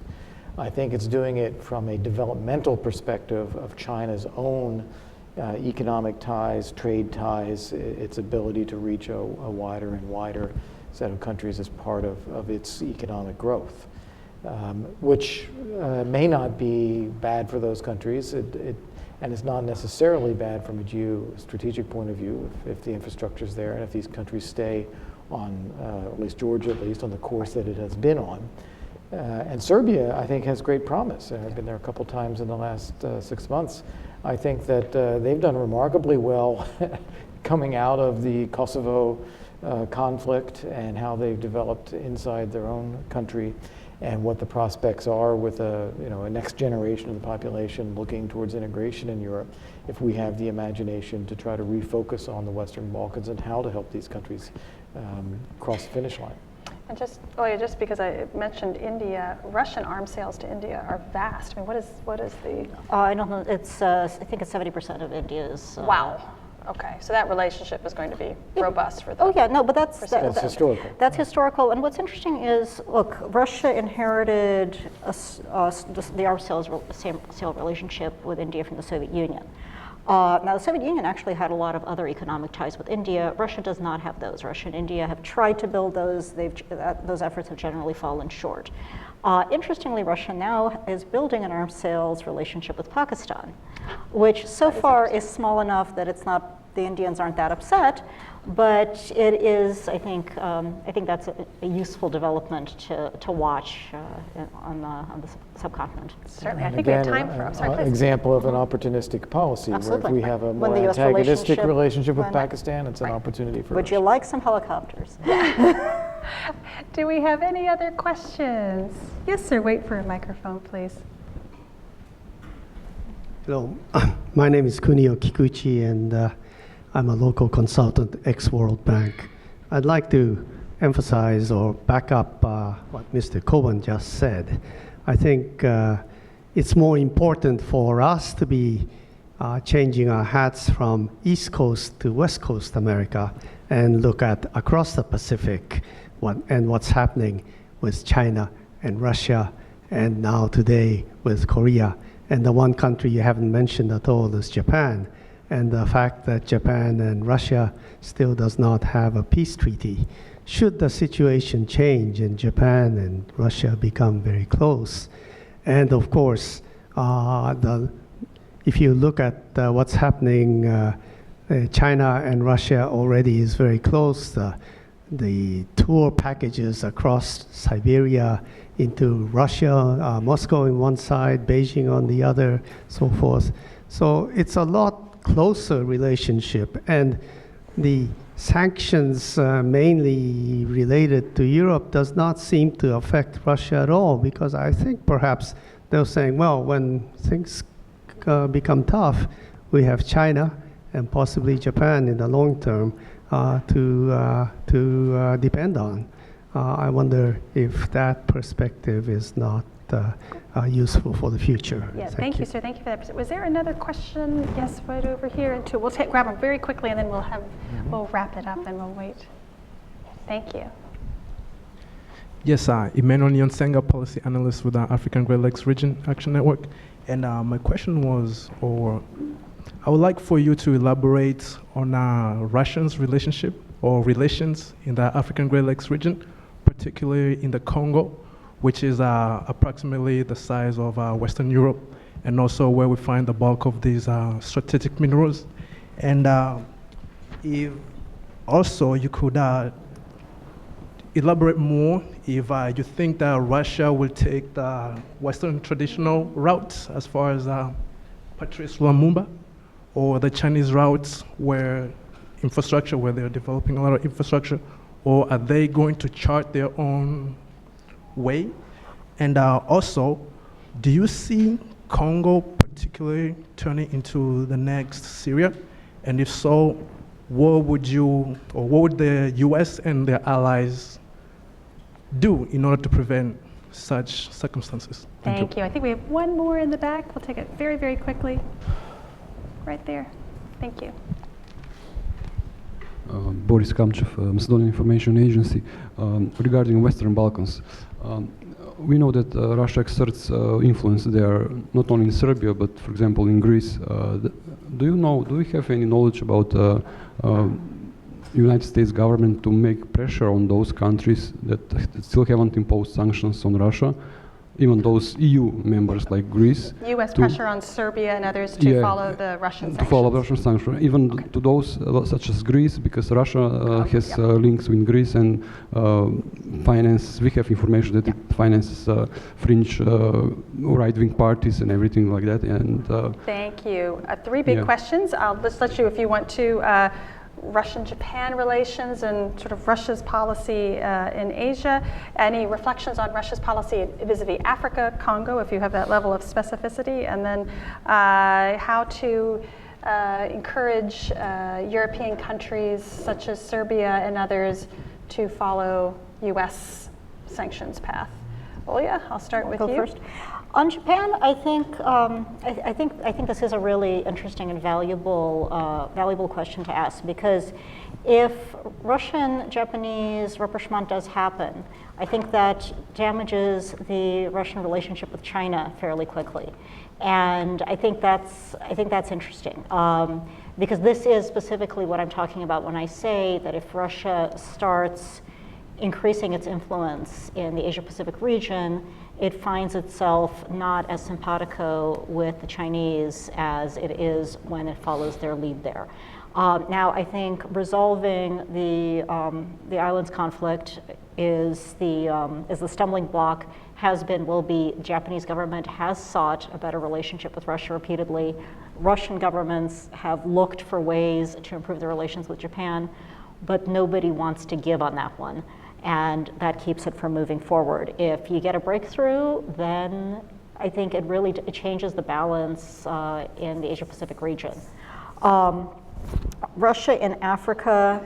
S10: I think it's doing it from a developmental perspective of China's own economic ties, trade ties, its ability to reach a wider and wider set of countries as part of its economic growth, which may not be bad for those countries, and it's not necessarily bad from a geostrategic point of view if the infrastructure is there and if these countries stay on, at least Georgia, at least on the course that it has been on. And Serbia, I think, has great promise. I've been there a couple times in the last 6 months. I think that they've done remarkably well coming out of the Kosovo conflict and how they've developed inside their own country and what the prospects are with a next generation of the population looking towards integration in Europe if we have the imagination to try to refocus on the Western Balkans and how to help these countries cross the finish line.
S9: And just because I mentioned India, Russian arms sales to India are vast. I mean, what is the?
S11: I don't know. It's I think it's 70% of India's.
S9: Wow. Okay, so that relationship is going to be robust for the.
S11: Oh yeah, no, but that's
S10: historical.
S11: That's historical. And what's interesting is, look, Russia inherited the arms sale relationship with India from the Soviet Union. Now, the Soviet Union actually had a lot of other economic ties with India. Russia does not have those. Russia and India have tried to build those. Those efforts have generally fallen short. Interestingly, Russia now is building an arms sales relationship with Pakistan, which so far is small enough that it's not, the Indians aren't that upset, but it is, I think that's a useful development to watch on the subcontinent.
S9: Certainly,
S10: And
S9: I think
S10: again,
S9: we have time for. I'm sorry,
S10: an
S9: please.
S10: example of an opportunistic policy
S11: Absolutely.
S10: where if we have a
S11: When
S10: more
S11: the US
S10: antagonistic relationship with
S11: when-
S10: Pakistan, it's an opportunity for
S11: Would
S10: us.
S11: you like some helicopters?
S9: Do we have any other questions? Yes, sir. Wait for a microphone, please.
S13: Hello, my name is Kunio Kikuchi, and I'm a local consultant, ex-World Bank. I'd like to emphasize or back up what Mr. Coben just said. I think it's more important for us to be changing our hats from East Coast to West Coast America and look at across the Pacific what's happening with China and Russia, and now today with Korea. And the one country you haven't mentioned at all is Japan. And the fact that Japan and Russia still does not have a peace treaty. Should the situation change and Japan and Russia become very close, and of course, if you look at what's happening, China and Russia already is very close. The tour packages across Siberia into Russia, Moscow on one side, Beijing on the other, so forth. So it's a lot closer relationship, and the sanctions mainly related to Europe does not seem to affect Russia at all, because I think perhaps they're saying, well, when things become tough, we have China and possibly Japan in the long term to depend on. I wonder if that perspective is not useful for the future.
S9: Yeah, thank you, sir. Thank you for that. Was there another question? Yes, right over here. And two. We'll grab them very quickly, and then we'll wrap it up, and we'll wait. Thank you.
S14: Yes, Emmanuel Nyonsenga, policy analyst with the African Great Lakes Region Action Network. And my question was, or I would like for you to elaborate on Russia's relationship or relations in the African Great Lakes region, particularly in the Congo, which is approximately the size of Western Europe, and also where we find the bulk of these strategic minerals. And if also you could elaborate more if you think that Russia will take the Western traditional route as far as Patrice Lumumba, or the Chinese routes where they're developing a lot of infrastructure, or are they going to chart their own way? And also, do you see Congo particularly turning into the next Syria? And if so, what would the US and their allies do in order to prevent such circumstances?
S9: Thank you. I think we have one more in the back. We'll take it very, very quickly. Right there. Thank you.
S15: Boris Kamchev, Macedonian Information Agency. Regarding Western Balkans, we know that Russia exerts influence there, not only in Serbia, but for example in Greece. Do we have any knowledge about United States government to make pressure on those countries that still haven't imposed sanctions on Russia, even those EU members like Greece?
S9: U.S. pressure on Serbia and others to follow the Russian sanctions.
S15: To follow Russian sanctions, even to those such as Greece, because Russia has links with Greece and finance. We have information that it finances fringe right-wing parties and everything like that. And
S9: thank you. Three big questions. I'll just let you, if you want to. Russian-Japan relations and sort of Russia's policy in Asia. Any reflections on Russia's policy vis-a-vis Africa, Congo, if you have that level of specificity, and then how to encourage European countries such as Serbia and others to follow U.S. sanctions path. Olya, I'll start with you.
S11: Go first. On Japan, I think I think this is a really interesting and valuable question to ask, because if Russian-Japanese rapprochement does happen, I think that damages the Russian relationship with China fairly quickly, and I think that's interesting because this is specifically what I'm talking about when I say that if Russia starts increasing its influence in the Asia-Pacific region, it finds itself not as simpatico with the Chinese as it is when it follows their lead there. Now, I think resolving the islands conflict is the stumbling block. Will be. Japanese government has sought a better relationship with Russia repeatedly. Russian governments have looked for ways to improve their relations with Japan, but nobody wants to give on that one. And that keeps it from moving forward. If you get a breakthrough, then I think it really changes the balance in the Asia-Pacific region. Russia in Africa,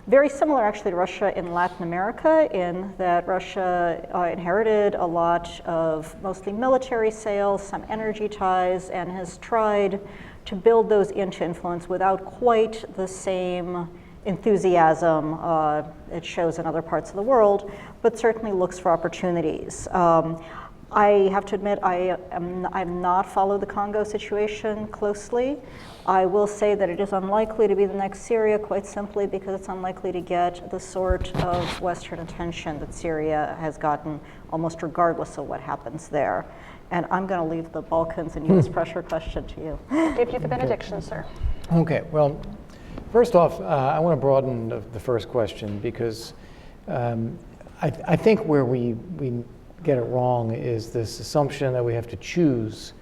S11: very similar actually to Russia in Latin America, in that Russia inherited a lot of mostly military sales, some energy ties, and has tried to build those into influence without quite the same enthusiasm it shows in other parts of the world, but certainly looks for opportunities. I have to admit, I've not followed the Congo situation closely. I will say that it is unlikely to be the next Syria, quite simply because it's unlikely to get the sort of Western attention that Syria has gotten almost regardless of what happens there. And I'm going to leave the Balkans and US pressure question to you.
S9: Give you the benediction, sir.
S10: Okay, well, first off, I want to broaden the first question because I think where we get it wrong is this assumption that we have to choose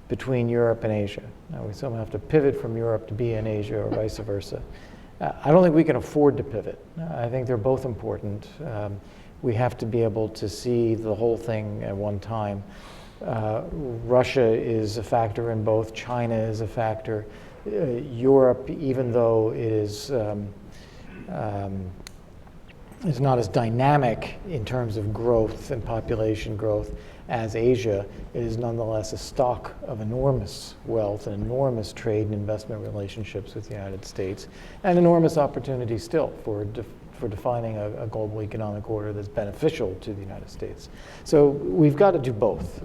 S10: between Europe and Asia. Now, we somehow have to pivot from Europe to be in Asia or vice versa. I don't think we can afford to pivot. I think they're both important. We have to be able to see the whole thing at one time. Russia is a factor in both. China is a factor. Europe, even though it is not as dynamic in terms of growth and population growth as Asia, it is nonetheless a stock of enormous wealth and enormous trade and investment relationships with the United States, and enormous opportunity still for defining a global economic order that's beneficial to the United States. So we've got to do both.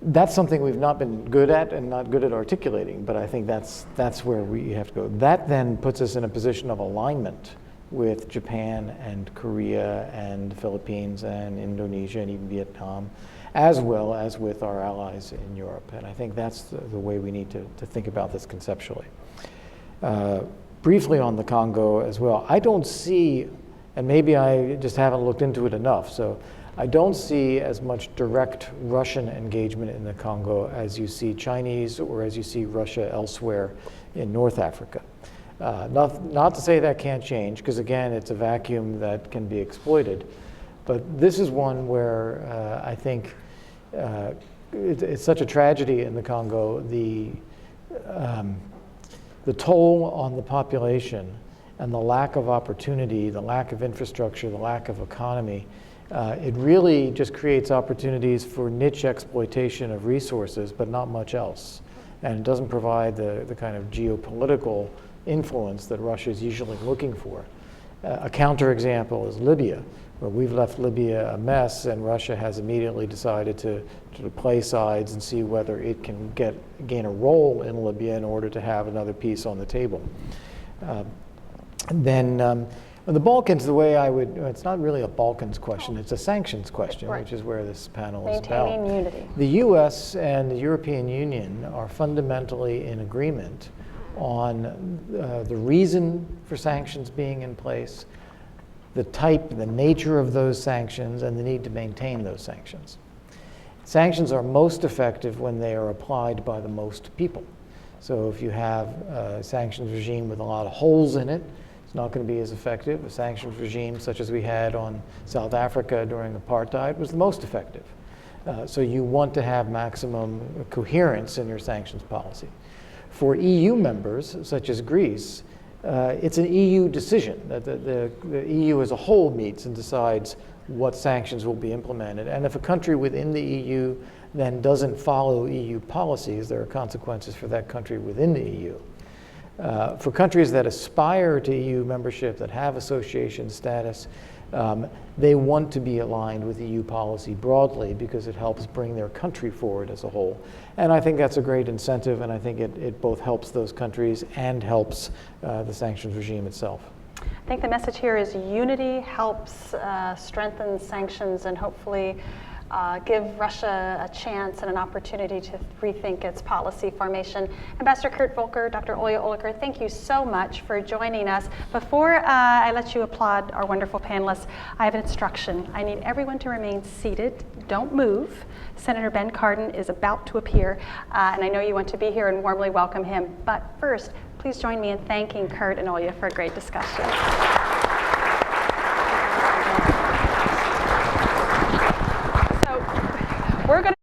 S10: That's something we've not been good at and not good at articulating, but I think that's where we have to go. That then puts us in a position of alignment with Japan and Korea and the Philippines and Indonesia and even Vietnam, as well as with our allies in Europe. And I think that's the way we need to think about this conceptually. Briefly on the Congo as well, I don't see, and maybe I just haven't looked into it enough, so I don't see as much direct Russian engagement in the Congo as you see Chinese or as you see Russia elsewhere in North Africa. Not to say that can't change, because again, it's a vacuum that can be exploited. But this is one where I think it's such a tragedy in the Congo. the toll on the population and the lack of opportunity, the lack of infrastructure, the lack of economy, it really just creates opportunities for niche exploitation of resources, but not much else. And it doesn't provide the kind of geopolitical influence that Russia is usually looking for. A counterexample is Libya, where we've left Libya a mess, and Russia has immediately decided to play sides and see whether it can gain a role in Libya in order to have another piece on the table. The Balkans, the way I would, it's not really a Balkans question, it's a sanctions question,
S9: Right.
S10: which is where this panel is about.
S9: Maintaining unity.
S10: The US and the European Union are fundamentally in agreement on the reason for sanctions being in place, the type, the nature of those sanctions, and the need to maintain those sanctions. Sanctions are most effective when they are applied by the most people. So if you have a sanctions regime with a lot of holes in it, it's not going to be as effective. A sanctions regime such as we had on South Africa during apartheid was the most effective. So you want to have maximum coherence in your sanctions policy. For EU members, such as Greece, it's an EU decision that the EU as a whole meets and decides what sanctions will be implemented. And if a country within the EU then doesn't follow EU policies, there are consequences for that country within the EU. For countries that aspire to EU membership, that have association status, they want to be aligned with EU policy broadly because it helps bring their country forward as a whole. And I think that's a great incentive, and I think it both helps those countries and helps the sanctions regime itself.
S9: I think the message here is unity helps strengthen sanctions and hopefully give Russia a chance and an opportunity to rethink its policy formation. Ambassador Kurt Volker, Dr. Olya Oliker, thank you so much for joining us. Before I let you applaud our wonderful panelists, I have an instruction. I need everyone to remain seated. Don't move. Senator Ben Cardin is about to appear, and I know you want to be here and warmly welcome him. But first, please join me in thanking Kurt and Olya for a great discussion. We're going to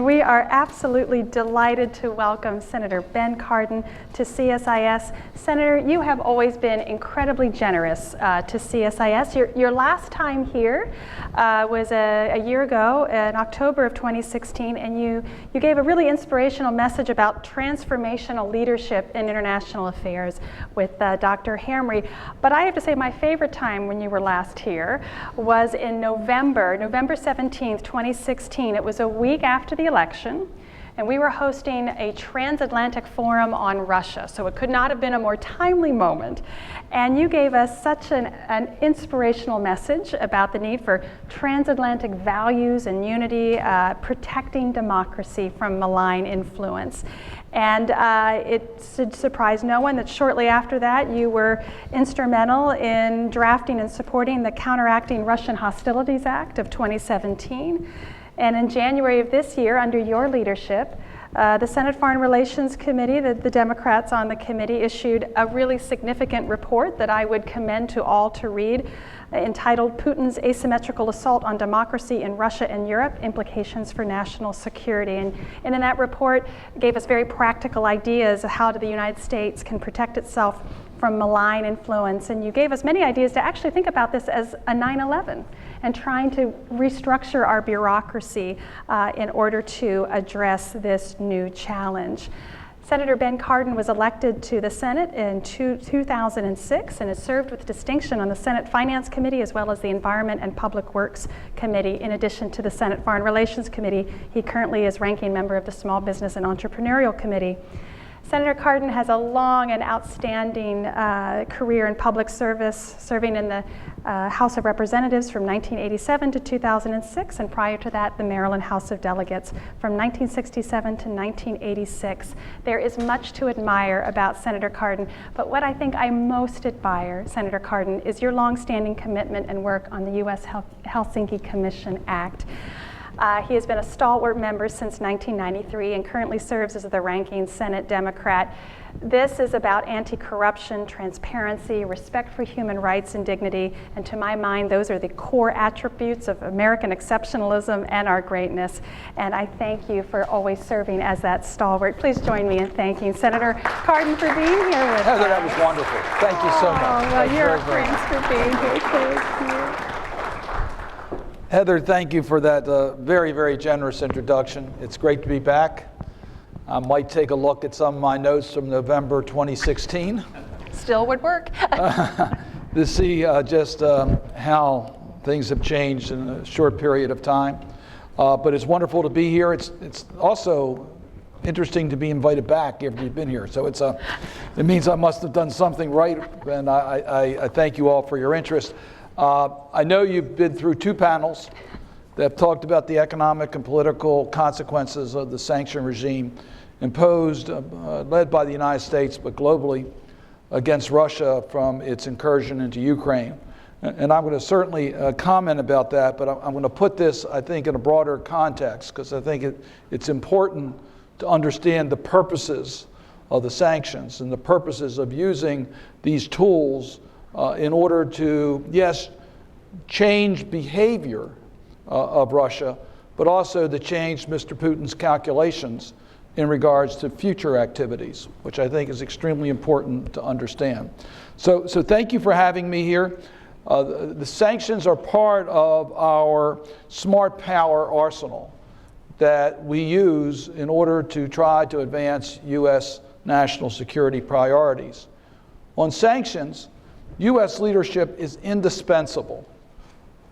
S9: We are absolutely delighted to welcome Senator Ben Cardin to CSIS. Senator, you have always been incredibly generous to CSIS. Your last time here was a year ago in October of 2016, and you gave a really inspirational message about transformational leadership in international affairs with Dr. Hamre. But I have to say my favorite time when you were last here was in November 17th, 2016. It was a week after the election, and we were hosting a Transatlantic forum on Russia, so it could not have been a more timely moment. And you gave us such an inspirational message about the need for transatlantic values and unity, protecting democracy from malign influence. And it should surprise no one that shortly after that you were instrumental in drafting and supporting the Counteracting Russian Hostilities Act of 2017. And in January of this year, under your leadership, the Senate Foreign Relations Committee, the Democrats on the committee, issued a really significant report that I would commend to all to read, entitled Putin's Asymmetrical Assault on Democracy in Russia and Europe, Implications for National Security. And in that report, gave us very practical ideas of how the United States can protect itself from malign influence. And you gave us many ideas to actually think about this as a 9/11 and trying to restructure our bureaucracy in order to address this new challenge. Senator Ben Cardin was elected to the Senate in 2006 and has served with distinction on the Senate Finance Committee as well as the Environment and Public Works Committee. In addition to the Senate Foreign Relations Committee, he currently is ranking member of the Small Business and Entrepreneurial Committee. Senator Cardin has a long and outstanding career in public service, serving in the House of Representatives from 1987 to 2006, and prior to that, the Maryland House of Delegates from 1967 to 1986. There is much to admire about Senator Cardin, but what I think I most admire, Senator Cardin, is your longstanding commitment and work on the U.S. Helsinki Commission Act. He has been a stalwart member since 1993 and currently serves as the ranking Senate Democrat. This is about anti-corruption, transparency, respect for human rights and dignity, and to my mind, those are the core attributes of American exceptionalism and our greatness. And I thank you for always serving as that stalwart. Please join me in thanking Senator Cardin for being here with us.
S16: Heather, that was wonderful. Thank you so much.
S9: Well, you're a prince for being here. Thank you.
S16: Heather, thank you for that very, very generous introduction. It's great to be back. I might take a look at some of my notes from November 2016.
S9: Still would work.
S16: To see just how things have changed in a short period of time. But it's wonderful to be here. It's also interesting to be invited back after you've been here. So it means I must have done something right, and I thank you all for your interest. I know you've been through two panels that have talked about the economic and political consequences of the sanction regime imposed, led by the United States, but globally, against Russia from its incursion into Ukraine. And I'm going to certainly comment about that, but I'm going to put this, I think, in a broader context, because I think it's important to understand the purposes of the sanctions and the purposes of using these tools in order to, yes, change behavior of Russia, but also to change Mr. Putin's calculations in regards to future activities, which I think is extremely important to understand. So thank you for having me here. The sanctions are part of our smart power arsenal that we use in order to try to advance U.S. national security priorities. On sanctions, U.S. leadership is indispensable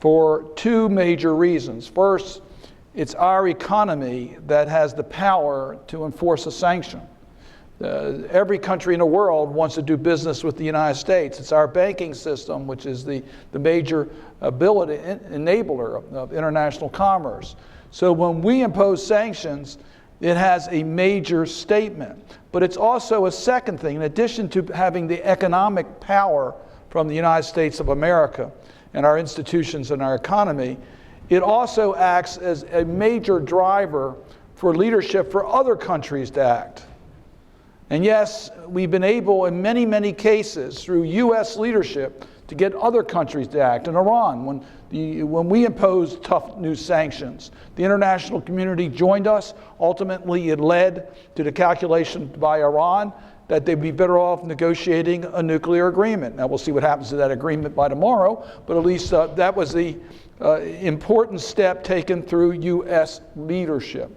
S16: for two major reasons. First, it's our economy that has the power to enforce a sanction. Every country in the world wants to do business with the United States. It's our banking system, which is the major enabler of international commerce. So when we impose sanctions, it has a major statement. But it's also a second thing. In addition to having the economic power from the United States of America and our institutions and our economy, it also acts as a major driver for leadership for other countries to act. And yes, we've been able in many, many cases through U.S. leadership to get other countries to act. In Iran, when we imposed tough new sanctions, the international community joined us. Ultimately, it led to the calculation by Iran that they'd be better off negotiating a nuclear agreement. Now, we'll see what happens to that agreement by tomorrow, but at least that was the important step taken through U.S. leadership.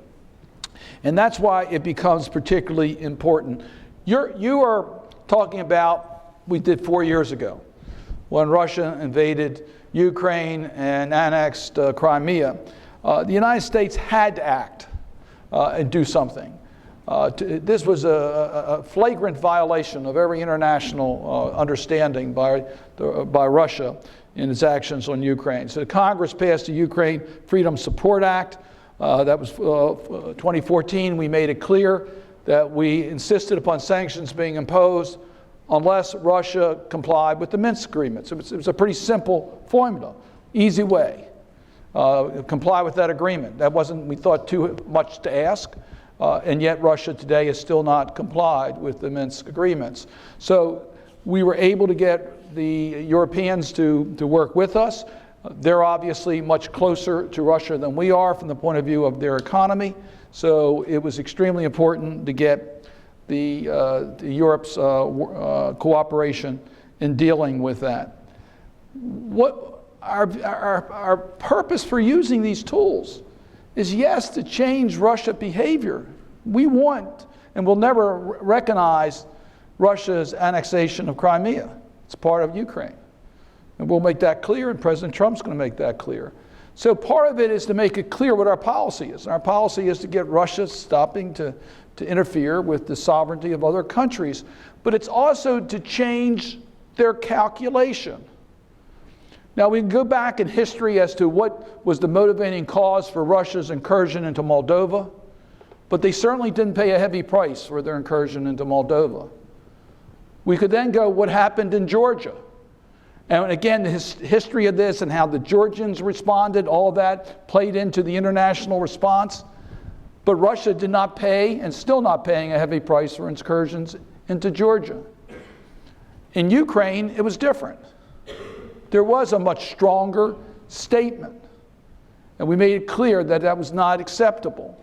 S16: And that's why it becomes particularly important. You are talking about we did 4 years ago when Russia invaded Ukraine and annexed Crimea. The United States had to act and do something. This was a flagrant violation of every international understanding by Russia in its actions on Ukraine. So Congress passed the Ukraine Freedom Support Act. That was 2014. We made it clear that we insisted upon sanctions being imposed unless Russia complied with the Minsk agreements. It was a pretty simple formula, easy way. Comply with that agreement. That wasn't, we thought, too much to ask, and yet Russia today has still not complied with the Minsk agreements. So we were able to get the Europeans to work with us. They're obviously much closer to Russia than we are from the point of view of their economy. So it was extremely important to get the Europe's cooperation in dealing with that. What our purpose for using these tools is, yes, to change Russian behavior. We want and will never recognize Russia's annexation of Crimea. It's part of Ukraine. And we'll make that clear, and President Trump's going to make that clear. So part of it is to make it clear what our policy is. And our policy is to get Russia stopping to interfere with the sovereignty of other countries. But it's also to change their calculation. Now, we can go back in history as to what was the motivating cause for Russia's incursion into Moldova, but they certainly didn't pay a heavy price for their incursion into Moldova. We could then go what happened in Georgia. And again, the history of this and how the Georgians responded, all of that played into the international response. But Russia did not pay, and still not paying, a heavy price for incursions into Georgia. In Ukraine, it was different. There was a much stronger statement. And we made it clear that that was not acceptable.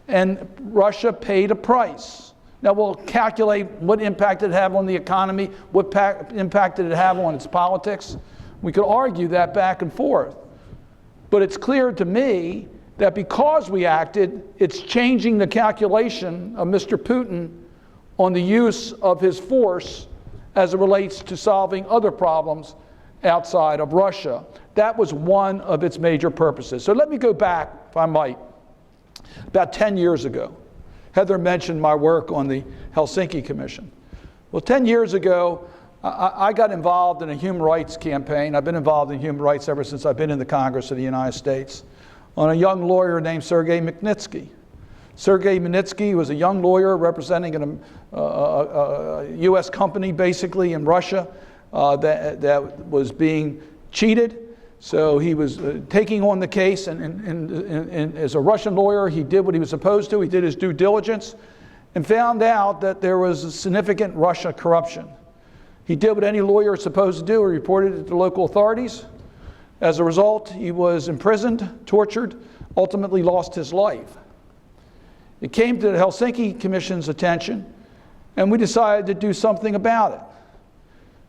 S16: And Russia paid a price. Now we'll calculate what impact it had on the economy, what impact did it have on its politics. We could argue that back and forth. But it's clear to me that because we acted, it's changing the calculation of Mr. Putin on the use of his force as it relates to solving other problems outside of Russia. That was one of its major purposes. So let me go back, if I might, about 10 years ago. Heather mentioned my work on the Helsinki Commission. Well, 10 years ago, I got involved in a human rights campaign. I've been involved in human rights ever since I've been in the Congress of the United States, on a young lawyer named Sergei Magnitsky. Sergei Magnitsky was a young lawyer representing a U.S. company, basically, in Russia that was being cheated. So he was taking on the case, and as a Russian lawyer, he did what he was supposed to. He did his due diligence and found out that there was significant Russia corruption. He did what any lawyer is supposed to do. He reported it to local authorities. As a result, he was imprisoned, tortured, ultimately lost his life. It came to the Helsinki Commission's attention, and we decided to do something about it.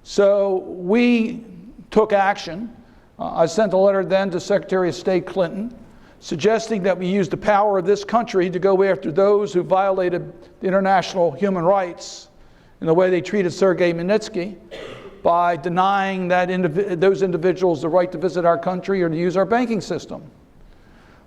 S16: So we took action. I sent a letter then to Secretary of State Clinton suggesting that we use the power of this country to go after those who violated the international human rights in the way they treated Sergei Magnitsky by denying those individuals the right to visit our country or to use our banking system.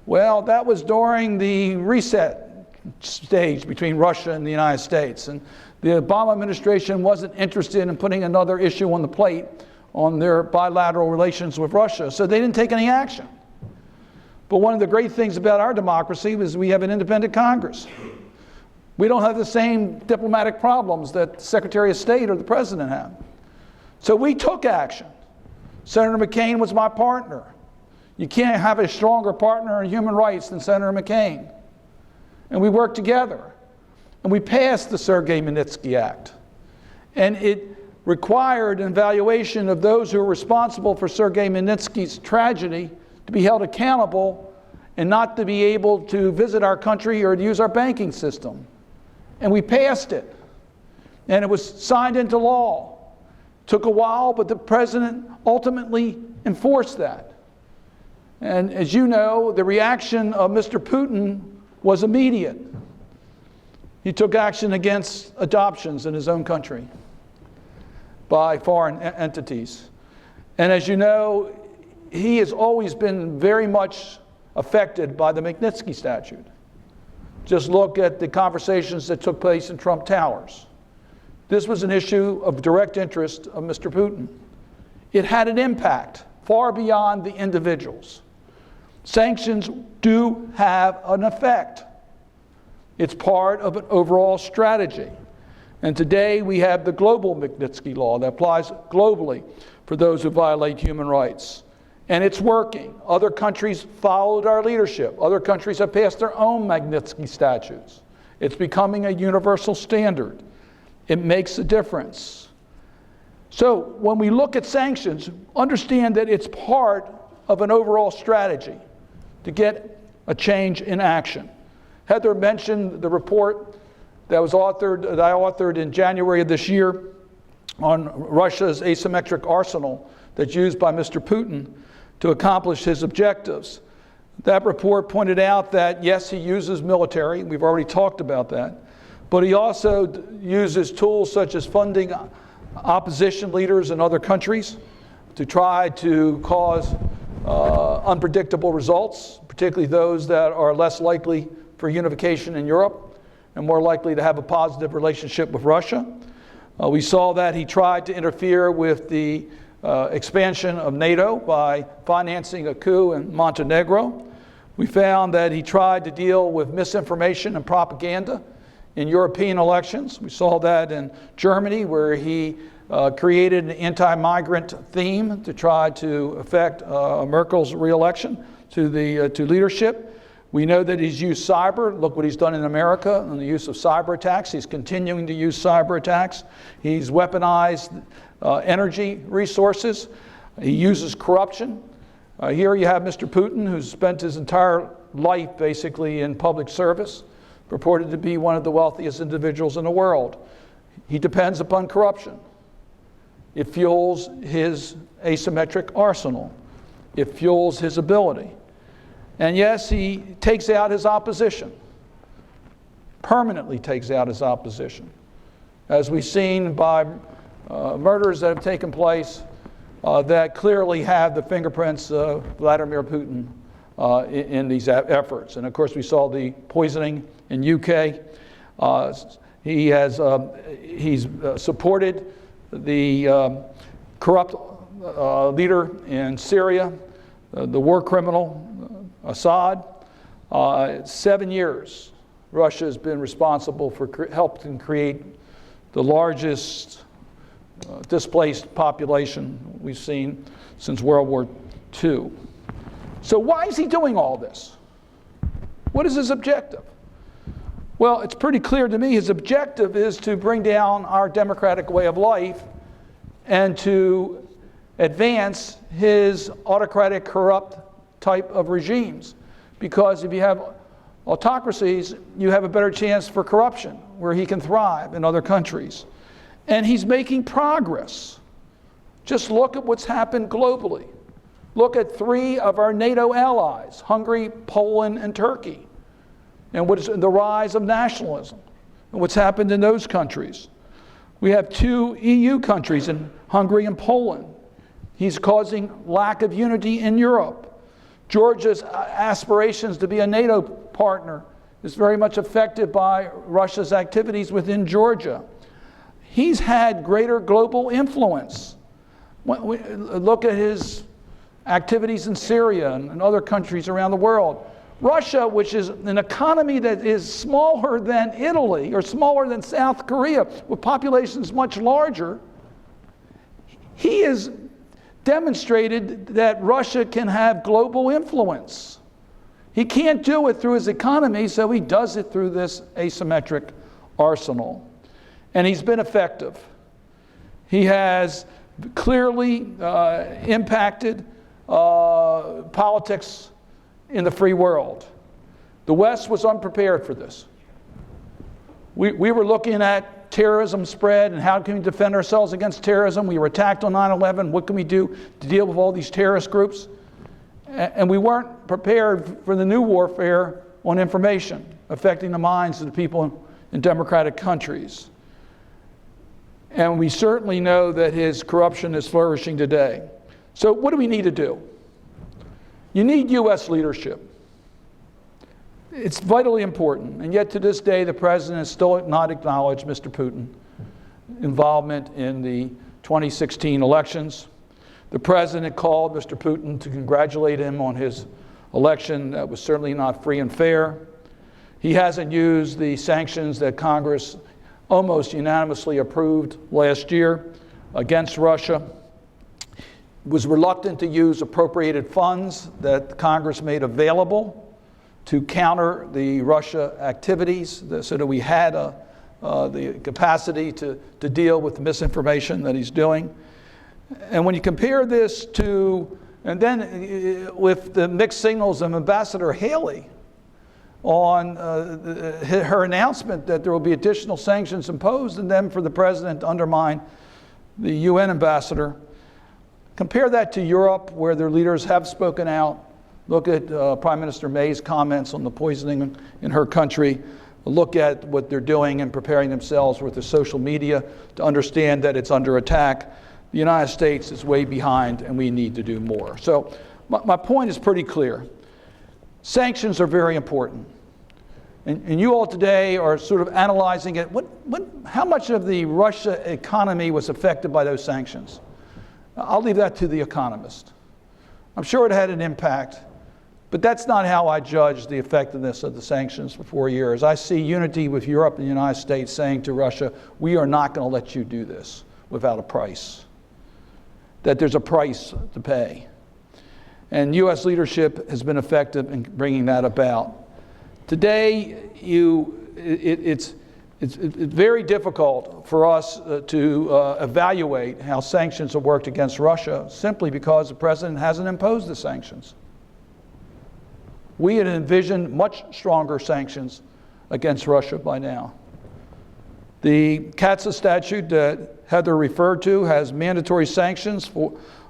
S16: Well, that was during the reset stage between Russia and the United States. And the Obama administration wasn't interested in putting another issue on the plate on their bilateral relations with Russia, so they didn't take any action. But one of the great things about our democracy is we have an independent Congress. We don't have the same diplomatic problems that the Secretary of State or the President have. So we took action. Senator McCain was my partner. You can't have a stronger partner in human rights than Senator McCain. And we worked together. And we passed the Sergei Magnitsky Act. And it required an evaluation of those who are responsible for Sergei Magnitsky's tragedy to be held accountable and not to be able to visit our country or to use our banking system. And we passed it. And it was signed into law. Took a while, but the president ultimately enforced that. And as you know, the reaction of Mr. Putin was immediate. He took action against adoptions in his own country by foreign entities. And as you know, he has always been very much affected by the Magnitsky statute. Just look at the conversations that took place in Trump Towers. This was an issue of direct interest of Mr. Putin. It had an impact far beyond the individuals. Sanctions do have an effect. It's part of an overall strategy. And today we have the global Magnitsky law that applies globally for those who violate human rights. And it's working. Other countries followed our leadership. Other countries have passed their own Magnitsky statutes. It's becoming a universal standard. It makes a difference. So when we look at sanctions, understand that it's part of an overall strategy to get a change in action. Heather mentioned the report that I authored in January of this year on Russia's asymmetric arsenal that's used by Mr. Putin to accomplish his objectives. That report pointed out that, yes, he uses military. We've already talked about that. But he also uses tools such as funding opposition leaders in other countries to try to cause unpredictable results, particularly those that are less likely for unification in Europe and more likely to have a positive relationship with Russia. We saw that he tried to interfere with the expansion of NATO by financing a coup in Montenegro. We found that he tried to deal with misinformation and propaganda in European elections. We saw that in Germany, where he created an anti-migrant theme to try to affect Merkel's re-election to leadership. We know that he's used cyber. Look what he's done in America on the use of cyber attacks. He's continuing to use cyber attacks. He's weaponized energy resources. He uses corruption. Here you have Mr. Putin, who's spent his entire life basically in public service, purported to be one of the wealthiest individuals in the world. He depends upon corruption. It fuels his asymmetric arsenal. It fuels his ability. And yes, he takes out his opposition, permanently takes out his opposition, as we've seen by murders that have taken place that clearly have the fingerprints of Vladimir Putin in these efforts. And of course, we saw the poisoning in UK. He's supported the corrupt leader in Syria, the war criminal Assad. 7 years, Russia has been responsible for helping create the largest displaced population we've seen since World War II. So why is he doing all this? What is his objective? Well, it's pretty clear to me his objective is to bring down our democratic way of life and to advance his autocratic, corrupt type of regimes. Because if you have autocracies, you have a better chance for corruption, where he can thrive in other countries. And he's making progress. Just look at what's happened globally. Look at 3 of our NATO allies, Hungary, Poland, and Turkey, and what is the rise of nationalism, and what's happened in those countries. We have 2 EU countries in Hungary and Poland. He's causing lack of unity in Europe. Georgia's aspirations to be a NATO partner is very much affected by Russia's activities within Georgia. He's had greater global influence. Look at his activities in Syria and other countries around the world. Russia, which is an economy that is smaller than Italy or smaller than South Korea, with populations much larger, he has demonstrated that Russia can have global influence. He can't do it through his economy, so he does it through this asymmetric arsenal. And he's been effective. He has clearly impacted politics in the free world. The West was unprepared for this. We were looking at terrorism spread and how can we defend ourselves against terrorism. We were attacked on 9/11. What can we do to deal with all these terrorist groups? And we weren't prepared for the new warfare on information affecting the minds of the people in democratic countries. And we certainly know that his corruption is flourishing today. So what do we need to do? You need U.S. leadership. It's vitally important. And yet to this day, the president has still not acknowledged Mr. Putin's involvement in the 2016 elections. The president called Mr. Putin to congratulate him on his election that was certainly not free and fair. He hasn't used the sanctions that Congress almost unanimously approved last year against Russia. Was reluctant to use appropriated funds that Congress made available to counter the Russia activities so that we had the capacity to deal with the misinformation that he's doing. And when you compare this to, and then with the mixed signals of Ambassador Haley on her announcement that there will be additional sanctions imposed and then for the president to undermine the UN ambassador, compare that to Europe where their leaders have spoken out. Look at Prime Minister May's comments on the poisoning in her country. Look at what they're doing and preparing themselves with the social media to understand that it's under attack. The United States is way behind and we need to do more. So my point is pretty clear. Sanctions are very important. And you all today are sort of analyzing it. How much of the Russia economy was affected by those sanctions? I'll leave that to the economist. I'm sure it had an impact, but that's not how I judge the effectiveness of the sanctions for 4 years. I see unity with Europe and the United States saying to Russia, we are not going to let you do this without a price. That there's a price to pay. And U.S. leadership has been effective in bringing that about. Today, it's very difficult for us to evaluate how sanctions have worked against Russia simply because the president hasn't imposed the sanctions. We had envisioned much stronger sanctions against Russia by now. The CATSA statute that Heather referred to has mandatory sanctions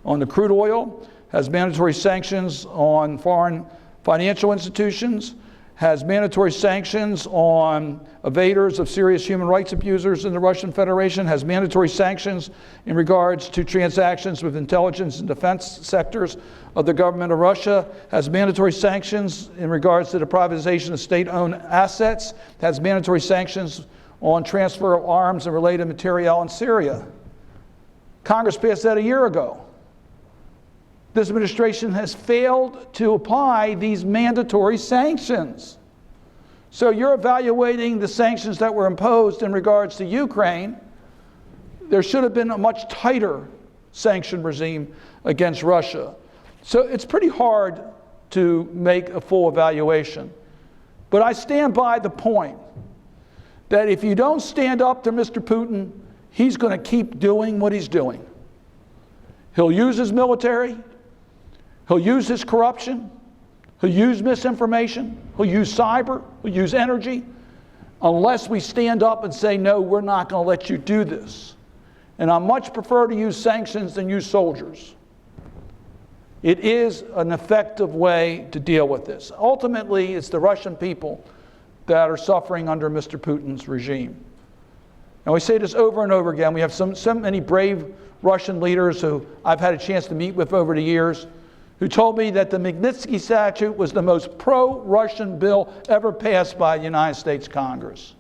S16: on the crude oil, has mandatory sanctions on foreign financial institutions, has mandatory sanctions on evaders of serious human rights abusers in the Russian Federation, has mandatory sanctions in regards to transactions with intelligence and defense sectors of the government of Russia, has mandatory sanctions in regards to the privatization of state-owned assets, has mandatory sanctions on transfer of arms and related materiel in Syria. Congress passed that a year ago. This administration has failed to apply these mandatory sanctions. So you're evaluating the sanctions that were imposed in regards to Ukraine. There should have been a much tighter sanction regime against Russia. So it's pretty hard to make a full evaluation. But I stand by the point that if you don't stand up to Mr. Putin, he's going to keep doing what he's doing. He'll use his military. He'll use his corruption. He'll use misinformation. He'll use cyber. He'll use energy. Unless we stand up and say, no, we're not going to let you do this. And I much prefer to use sanctions than use soldiers. It is an effective way to deal with this. Ultimately, it's the Russian people that are suffering under Mr. Putin's regime. And we say this over and over again. We have so many brave Russian leaders who I've had a chance to meet with over the years who told me that the Magnitsky Statute was the most pro-Russian bill ever passed by the United States Congress.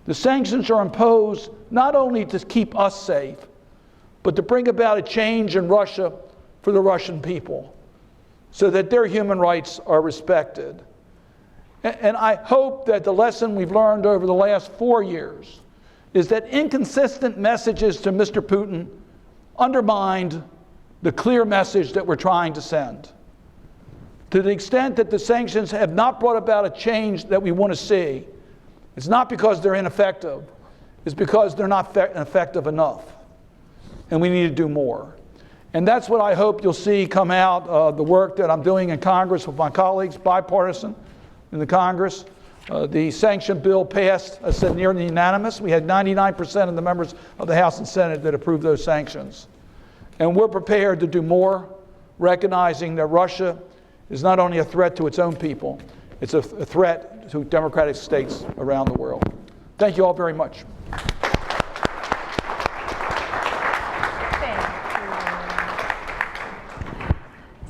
S16: The sanctions are imposed not only to keep us safe, but to bring about a change in Russia for the Russian people so that their human rights are respected. And I hope that the lesson we've learned over the last 4 years is that inconsistent messages to Mr. Putin undermined the clear message that we're trying to send. To the extent that the sanctions have not brought about a change that we want to see, it's not because they're ineffective. is because they're not effective enough. And we need to do more. And that's what I hope you'll see come out of the work that I'm doing in Congress with my colleagues, bipartisan in the Congress. The sanction bill passed, I said, nearly unanimous. We had 99% of the members of the House and Senate that approved those sanctions. And we're prepared to do more, recognizing that Russia is not only a threat to its own people, it's a threat to democratic states around the world. Thank you all very much.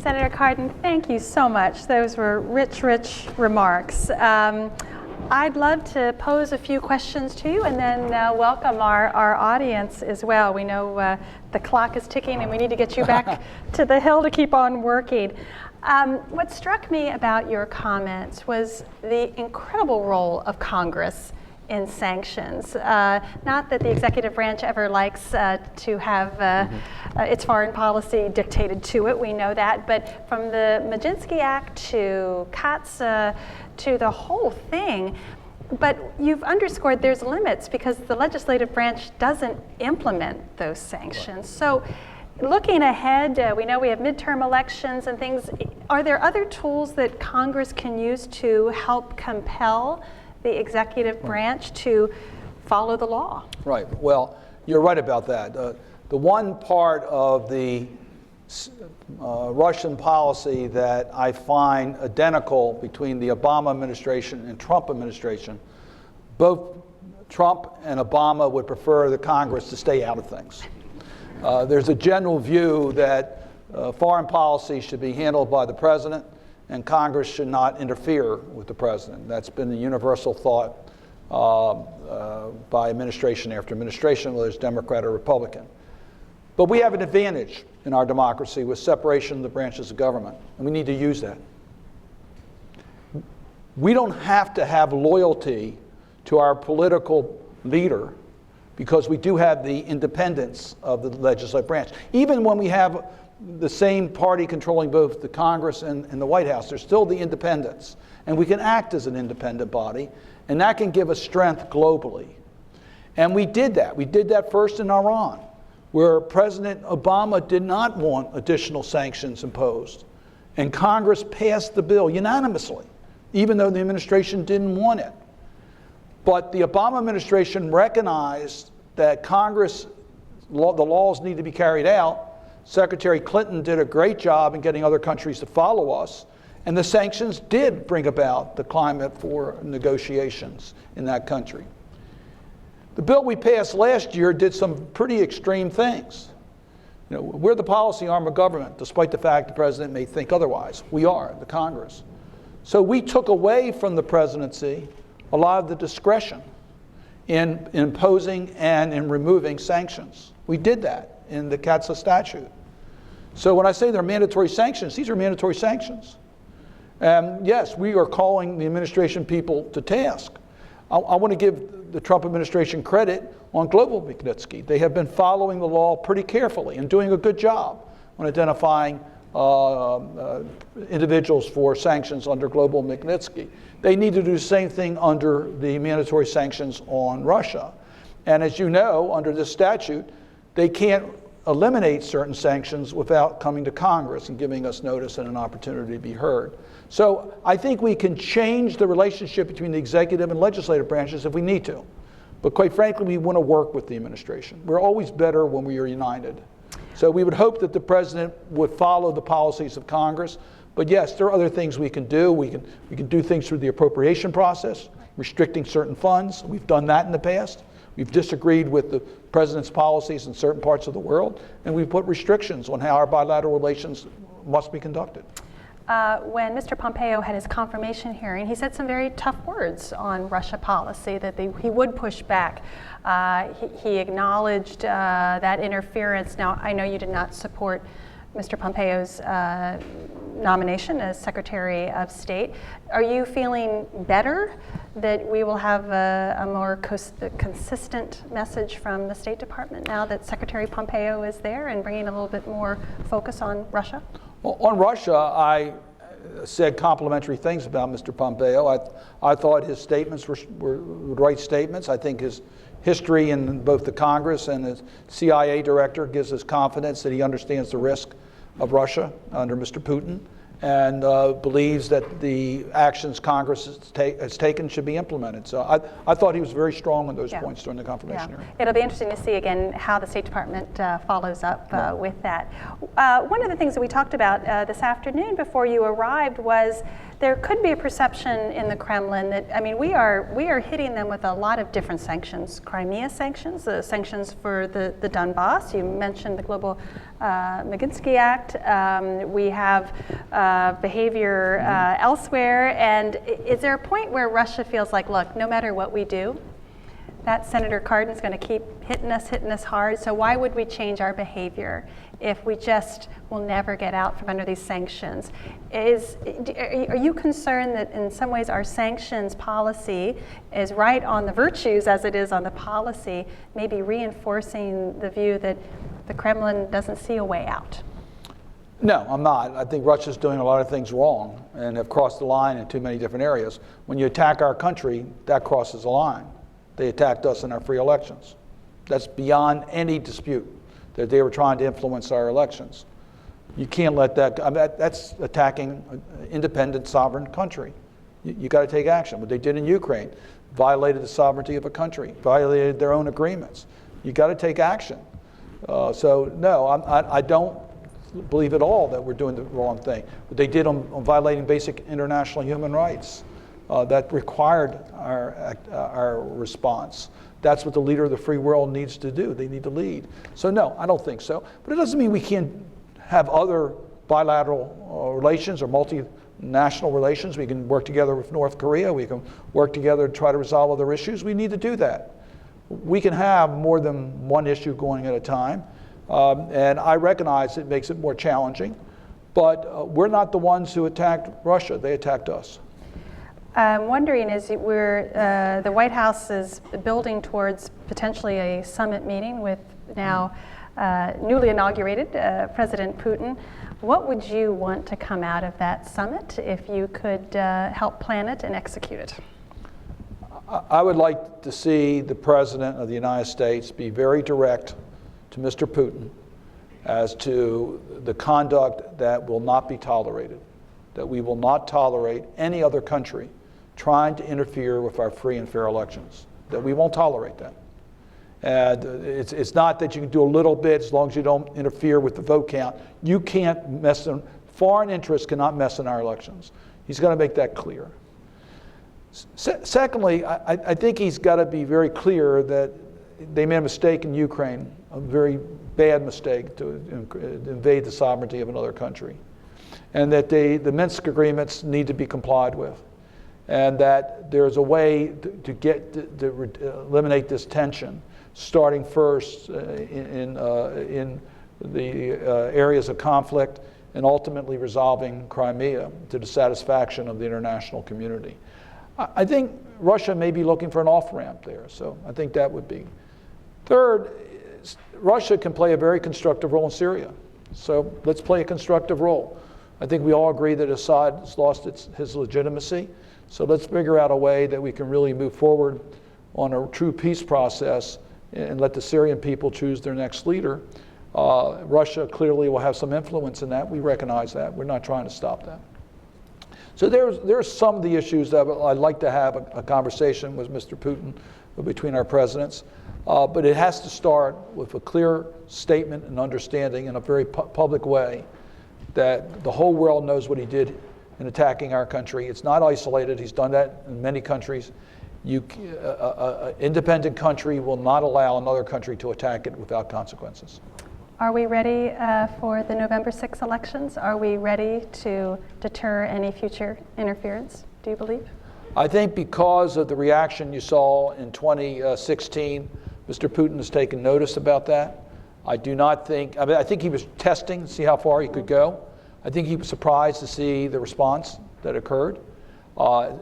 S9: Senator Cardin, thank you so much. Those were rich, rich remarks. I'd love to pose a few questions to you and then welcome our audience as well. We know the clock is ticking and we need to get you back to the Hill to keep on working. What struck me about your comments was the incredible role of Congress in sanctions. Not that the executive branch ever likes to have its foreign policy dictated to it, we know that, but from the Maginski Act to CATSA to the whole thing, but you've underscored there's limits because the legislative branch doesn't implement those sanctions. So looking ahead, we know we have midterm elections and things. Are there other tools that Congress can use to help compel the executive branch to follow the law?
S16: Right. Well, you're right about that. The one part of the Russian policy that I find identical between the Obama administration and Trump administration, both Trump and Obama would prefer the Congress to stay out of things. There's a general view that foreign policy should be handled by the president and Congress should not interfere with the president. That's been the universal thought by administration after administration, whether it's Democrat or Republican. But we have an advantage in our democracy with separation of the branches of government, and we need to use that. We don't have to have loyalty to our political leader because we do have the independence of the legislative branch. Even when we have the same party controlling both the Congress and the White House, there's still the independence. And we can act as an independent body, and that can give us strength globally. And we did that. We did that first in Iran, where President Obama did not want additional sanctions imposed. And Congress passed the bill unanimously, even though the administration didn't want it. But the Obama administration recognized that Congress, the laws need to be carried out. Secretary Clinton did a great job in getting other countries to follow us, and the sanctions did bring about the climate for negotiations in that country. The bill we passed last year did some pretty extreme things. You know, we're the policy arm of government, despite the fact the president may think otherwise. We are, the Congress. So we took away from the presidency a lot of the discretion in imposing and in removing sanctions. We did that in the CATSA statute. So when I say they're mandatory sanctions, these are mandatory sanctions. And yes, we are calling the administration people to task. I want to give the Trump administration credit on global Magnitsky. They have been following the law pretty carefully and doing a good job on identifying individuals for sanctions under global Magnitsky. They need to do the same thing under the mandatory sanctions on Russia. And as you know, under this statute, they can't eliminate certain sanctions without coming to Congress and giving us notice and an opportunity to be heard. So I think we can change the relationship between the executive and legislative branches if we need to. But quite frankly, we want to work with the administration. We're always better when we are united. So we would hope that the president would follow the policies of Congress. But yes, there are other things we can do. We can do things through the appropriation process, restricting certain funds. We've done that in the past. We've disagreed with the president's policies in certain parts of the world, and we've put restrictions on how our bilateral relations must be conducted.
S9: When Mr. Pompeo had his confirmation hearing, he said some very tough words on Russia policy, that he would push back. He acknowledged that interference. Now, I know you did not support Mr. Pompeo's nomination as Secretary of State. Are you feeling better that we will have a more consistent message from the State Department now that Secretary Pompeo is there and bringing a little bit more focus on Russia?
S16: Well, on Russia, I said complimentary things about Mr. Pompeo. I thought his statements were right statements. I think his history in both the Congress and the CIA director gives us confidence that he understands the risk of Russia under Mr. Putin, and believes that the actions Congress has taken should be implemented. So I thought he was very strong on those points during the confirmation hearing.
S9: It'll be interesting to see again how the State Department follows up with that. One of the things that we talked about this afternoon before you arrived was there could be a perception in the Kremlin that, I mean, we are hitting them with a lot of different sanctions. Crimea sanctions, the sanctions for the Donbass. You mentioned the global Magnitsky Act. We have behavior elsewhere. And is there a point where Russia feels like, look, no matter what we do, that Senator Cardin is going to keep hitting us hard. So why would we change our behavior if we just will never get out from under these sanctions? Are you concerned that in some ways our sanctions policy is right on the virtues as it is on the policy, maybe reinforcing the view that the Kremlin doesn't see a way out?
S16: No, I'm not. I think Russia's doing a lot of things wrong and have crossed the line in too many different areas. When you attack our country, that crosses the line. They attacked us in our free elections. That's beyond any dispute, that they were trying to influence our elections. You can't let that, I mean, that's attacking an independent sovereign country. You got to take action. What they did in Ukraine violated the sovereignty of a country, violated their own agreements. You got to take action. So no, I don't believe at all that we're doing the wrong thing. What they did on violating basic international human rights, that required our response. That's what the leader of the free world needs to do. They need to lead. So no, I don't think so. But it doesn't mean we can't have other bilateral relations or multinational relations. We can work together with North Korea. We can work together to try to resolve other issues. We need to do that. We can have more than one issue going at a time. And I recognize it makes it more challenging. But we're not the ones who attacked Russia. They attacked us.
S9: I'm wondering, as the White House is building towards potentially a summit meeting with now newly inaugurated President Putin, what would you want to come out of that summit if you could help plan it and execute it?
S16: I would like to see the President of the United States be very direct to Mr. Putin as to the conduct that will not be tolerated, that we will not tolerate any other country trying to interfere with our free and fair elections, that we won't tolerate that. And it's not that you can do a little bit as long as you don't interfere with the vote count. You can't mess in, foreign interests cannot mess in our elections. He's going to make that clear. Secondly, I think he's got to be very clear that they made a mistake in Ukraine, a very bad mistake to invade the sovereignty of another country, and that the Minsk agreements need to be complied with, and that there's a way to eliminate this tension, starting first in the areas of conflict and ultimately resolving Crimea to the satisfaction of the international community. I think Russia may be looking for an off-ramp there, so I think that would be. Third, Russia can play a very constructive role in Syria, so let's play a constructive role. I think we all agree that Assad has lost his legitimacy, so let's figure out a way that we can really move forward on a true peace process and let the Syrian people choose their next leader. Russia clearly will have some influence in that. We recognize that. We're not trying to stop that. So there's some of the issues that I'd like to have a conversation with Mr. Putin between our presidents. But it has to start with a clear statement and understanding in a very public way that the whole world knows what he did in attacking our country. It's not isolated. He's done that in many countries. An independent country will not allow another country to attack it without consequences.
S9: Are we ready for the November 6 elections? Are we ready to deter any future interference, do you believe?
S16: I think because of the reaction you saw in 2016, Mr. Putin has taken notice about that. I do not think, I think he was testing to see how far he could go. I think he was surprised to see the response that occurred.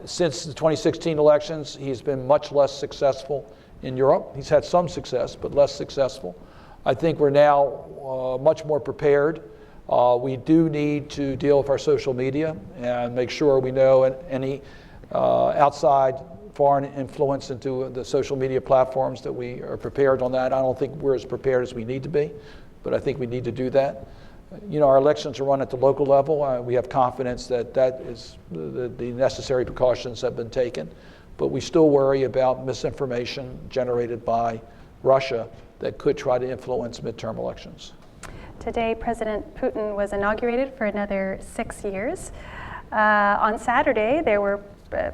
S16: Since the 2016 elections, he's been much less successful in Europe. He's had some success, but less successful. I think we're now much more prepared. We do need to deal with our social media and make sure we know any outside foreign influence into the social media platforms, that we are prepared on that. I don't think we're as prepared as we need to be, but I think we need to do that. You know, our elections are run at the local level. We have confidence that that is the necessary precautions have been taken, but we still worry about misinformation generated by Russia that could try to influence midterm elections.
S9: Today, President Putin was inaugurated for another 6 years. On Saturday, there were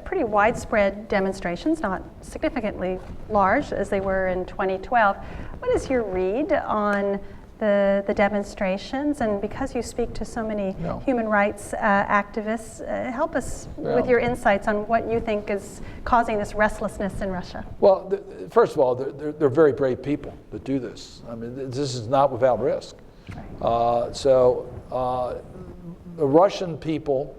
S9: pretty widespread demonstrations, not significantly large as they were in 2012. What is your read on the demonstrations? And because you speak to so many human rights activists, help us with your insights on what you think is causing this restlessness in Russia.
S16: Well, first of all, they're very brave people that do this. I mean, this is not without risk. So the Russian people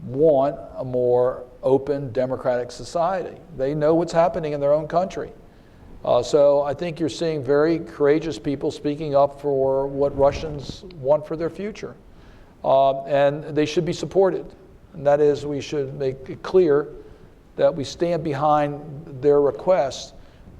S16: want a more open, democratic society. They know what's happening in their own country. So I think you're seeing very courageous people speaking up for what Russians want for their future. And they should be supported. And that is, we should make it clear that we stand behind their request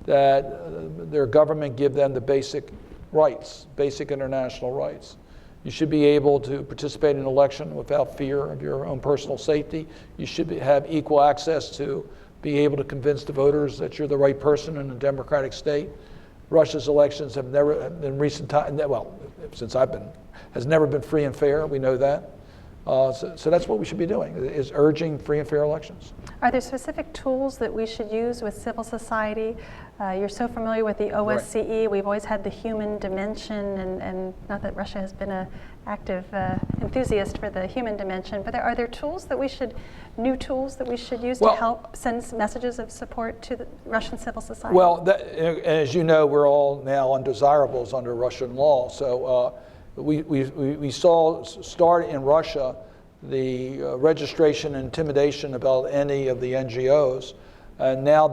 S16: that their government give them the basic rights, basic international rights. You should be able to participate in an election without fear of your own personal safety. You should have equal access to be able to convince the voters that you're the right person in a democratic state. Russia's elections have never, in recent time, well, since I've been, has never been free and fair. We know that. So that's what we should be doing, is urging free and fair elections.
S9: Are there specific tools that we should use with civil society? You're so familiar with the OSCE. Right. We've always had the human dimension, and not that Russia has been an active enthusiast for the human dimension, but are there tools that we should, new tools that we should use to help send messages of support to the Russian civil society?
S16: Well, as you know, we're all now undesirables under Russian law. So we saw start in Russia the registration and intimidation about any of the NGOs. And now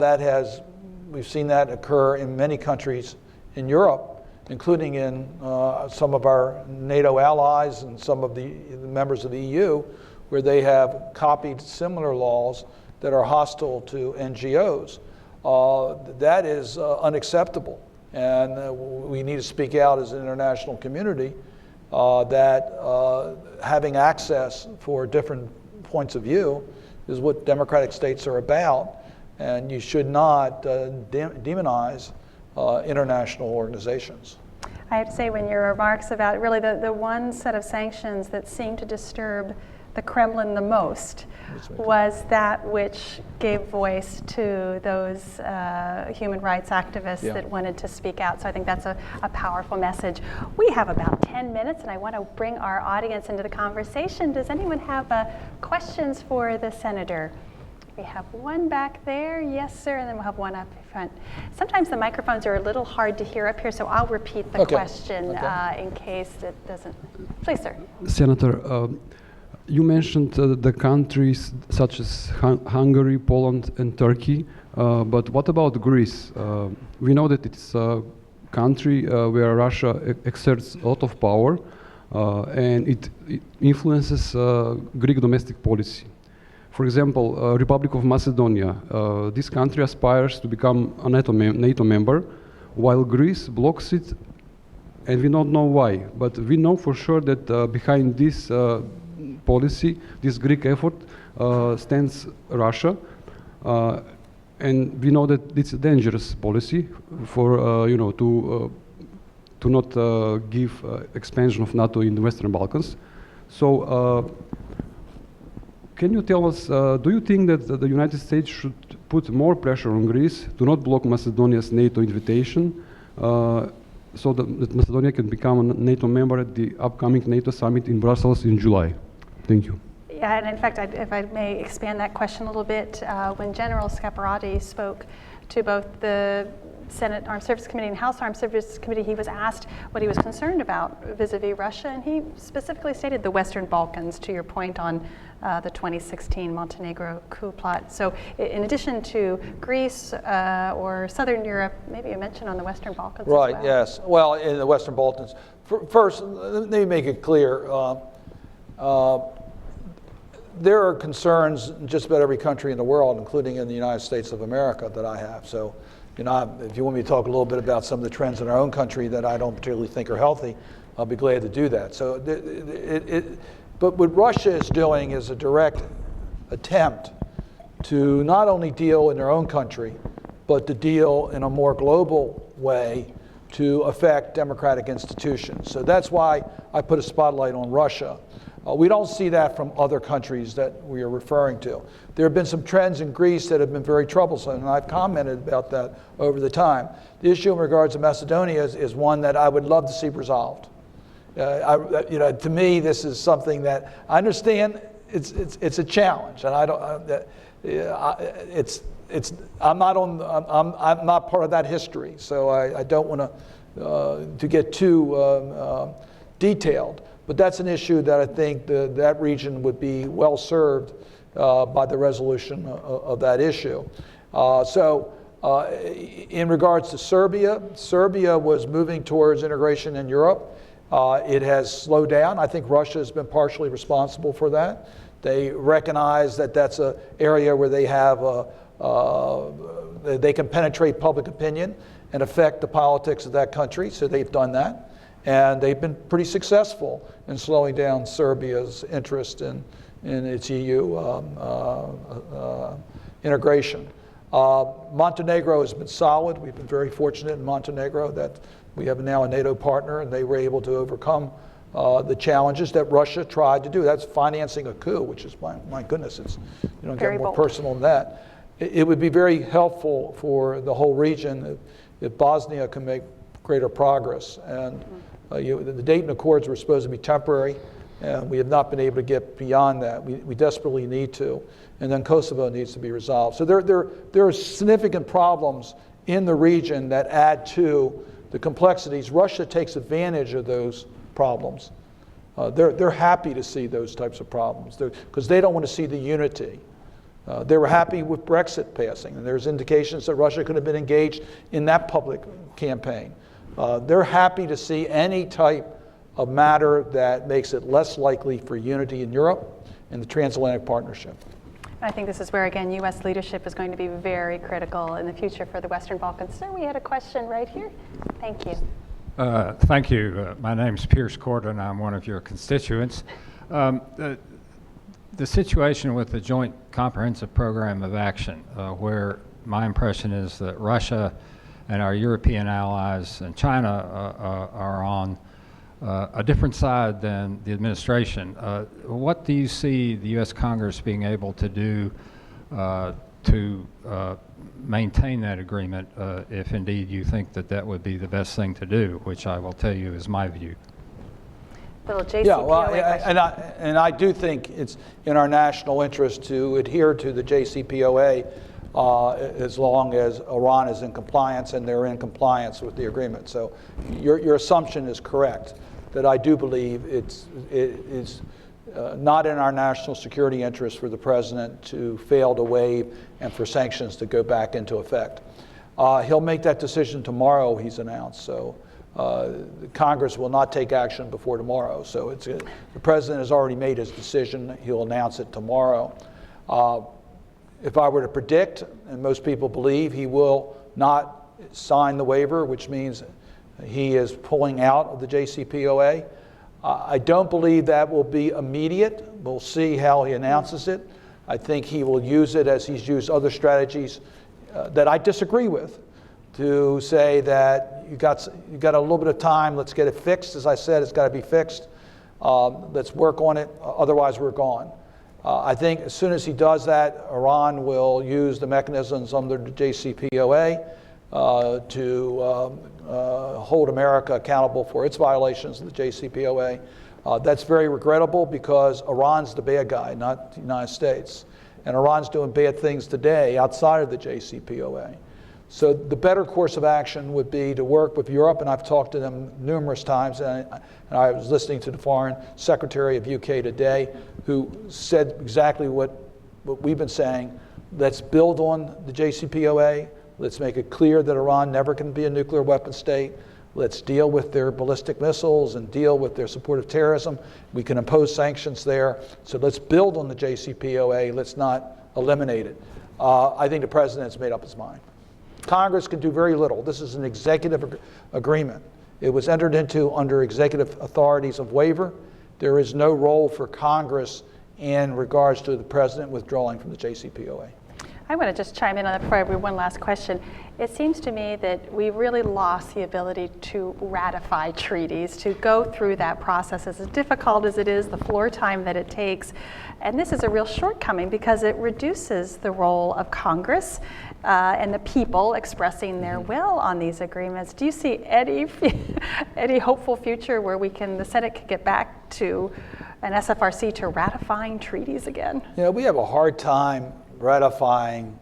S16: we've seen that occur in many countries in Europe, including in some of our NATO allies and some of the members of the EU, where they have copied similar laws that are hostile to NGOs. That is unacceptable. And we need to speak out as an international community that having access for different points of view is what democratic states are about, and you should not demonize international organizations.
S9: I have to say, when your remarks about really the one set of sanctions that seemed to disturb the Kremlin the most was that which gave voice to those human rights activists that wanted to speak out. So I think that's a powerful message. We have about 10 minutes, and I want to bring our audience into the conversation. Does anyone have questions for the senator? We have one back there, yes sir, and then we'll have one up front. Sometimes the microphones are a little hard to hear up here, so I'll repeat the question in case it doesn't. Please, sir.
S15: Senator, you mentioned the countries such as Hungary, Poland, and Turkey, but what about Greece? We know that it's a country where Russia exerts a lot of power, and it influences Greek domestic policy. For example, Republic of Macedonia, this country aspires to become a NATO member, while Greece blocks it, and we don't know why. But we know for sure that behind this policy, this Greek effort, stands Russia, and we know that it's a dangerous policy for to not give expansion of NATO in the Western Balkans. So. Can you tell us, do you think that the United States should put more pressure on Greece to not block Macedonia's NATO invitation so that Macedonia can become a NATO member at the upcoming NATO summit in Brussels in July? Thank you.
S9: Yeah, and in fact, if I may expand that question a little bit, when General Scaparrotti spoke to both the Senate Armed Services Committee and House Armed Services Committee, he was asked what he was concerned about vis-a-vis Russia, and he specifically stated the Western Balkans, to your point on the 2016 Montenegro coup plot. So in addition to Greece or Southern Europe, maybe a mention on the Western Balkans
S16: right,
S9: as well.
S16: Yes. Well, in the Western Balkans. First, let me make it clear. there are concerns in just about every country in the world, including in the United States of America, that I have. So, if you want me to talk a little bit about some of the trends in our own country that I don't particularly think are healthy, I'll be glad to do that. So, but what Russia is doing is a direct attempt to not only deal in their own country, but to deal in a more global way to affect democratic institutions. So that's why I put a spotlight on Russia. We don't see that from other countries that we are referring to. There have been some trends in Greece that have been very troublesome, and I've commented about that over the time. The issue in regards to Macedonia is one that I would love to see resolved. To me, this is something that I understand. It's a challenge, and I don't. I'm not part of that history, so I don't want to get too detailed. But that's an issue that I think that region would be well served by the resolution of that issue. In regards to Serbia, Serbia was moving towards integration in Europe. It has slowed down. I think Russia has been partially responsible for that. They recognize that that's an area where they have they can penetrate public opinion and affect the politics of that country, so they've done that. And they've been pretty successful in slowing down Serbia's interest in its EU integration. Montenegro has been solid. We've been very fortunate in Montenegro that we have now a NATO partner, and they were able to overcome the challenges that Russia tried to do. That's financing a coup, which is, my goodness, you don't get more personal than that. It would be very helpful for the whole region if Bosnia can make greater progress. And the Dayton Accords were supposed to be temporary, and we have not been able to get beyond that. We desperately need to. And then Kosovo needs to be resolved. So there are significant problems in the region that add to the complexities. Russia takes advantage of those problems. They're happy to see those types of problems because they don't want to see the unity. They were happy with Brexit passing, and there's indications that Russia could have been engaged in that public campaign. They're happy to see any type of matter that makes it less likely for unity in Europe and the Transatlantic Partnership.
S9: I think this is where, again, U.S. leadership is going to be very critical in the future for the Western Balkans. Sir, we had a question right here. Thank you.
S17: Thank you. My name's Pierce Cardin. I'm one of your constituents. The situation with the Joint Comprehensive Program of Action, where my impression is that Russia and our European allies and China are on a different side than the administration. What do you see the U.S. Congress being able to do to maintain that agreement, if indeed you think that that would be the best thing to do, which I will tell you is my view?
S9: Little JCPOA.
S16: Yeah, well, and I do think it's in our national interest to adhere to the JCPOA as long as Iran is in compliance and they're in compliance with the agreement. So your assumption is correct, that I do believe it is not in our national security interest for the president to fail to waive and for sanctions to go back into effect. He'll make that decision tomorrow, he's announced. So Congress will not take action before tomorrow. So the president has already made his decision. He'll announce it tomorrow. If I were to predict, and most people believe, he will not sign the waiver, which means he is pulling out of the JCPOA. I don't believe that will be immediate. We'll see how he announces it. I think he will use it as he's used other strategies that I disagree with, to say that you got a little bit of time, let's get it fixed. As I said, it's got to be fixed. Let's work on it, otherwise we're gone. I think as soon as he does that, Iran will use the mechanisms under the JCPOA to hold America accountable for its violations of the JCPOA. That's very regrettable because Iran's the bad guy, not the United States. And Iran's doing bad things today outside of the JCPOA. So the better course of action would be to work with Europe, and I've talked to them numerous times, and I was listening to the Foreign Secretary of UK today, who said exactly what we've been saying. Let's build on the JCPOA. Let's make it clear that Iran never can be a nuclear weapon state. Let's deal with their ballistic missiles and deal with their support of terrorism. We can impose sanctions there. So let's build on the JCPOA. Let's not eliminate it. I think the president's made up his mind. Congress can do very little. This is an executive agreement. It was entered into under executive authorities of waiver. There is no role for Congress in regards to the president withdrawing from the JCPOA.
S9: I want to just chime in on that before I have one last question. It seems to me that we really lost the ability to ratify treaties, to go through that process as difficult as it is, the floor time that it takes. And this is a real shortcoming because it reduces the role of Congress and the people expressing their will on these agreements. Do you see any hopeful future where the Senate could get back to an SFRC to ratifying treaties again?
S16: We have a hard time ratifying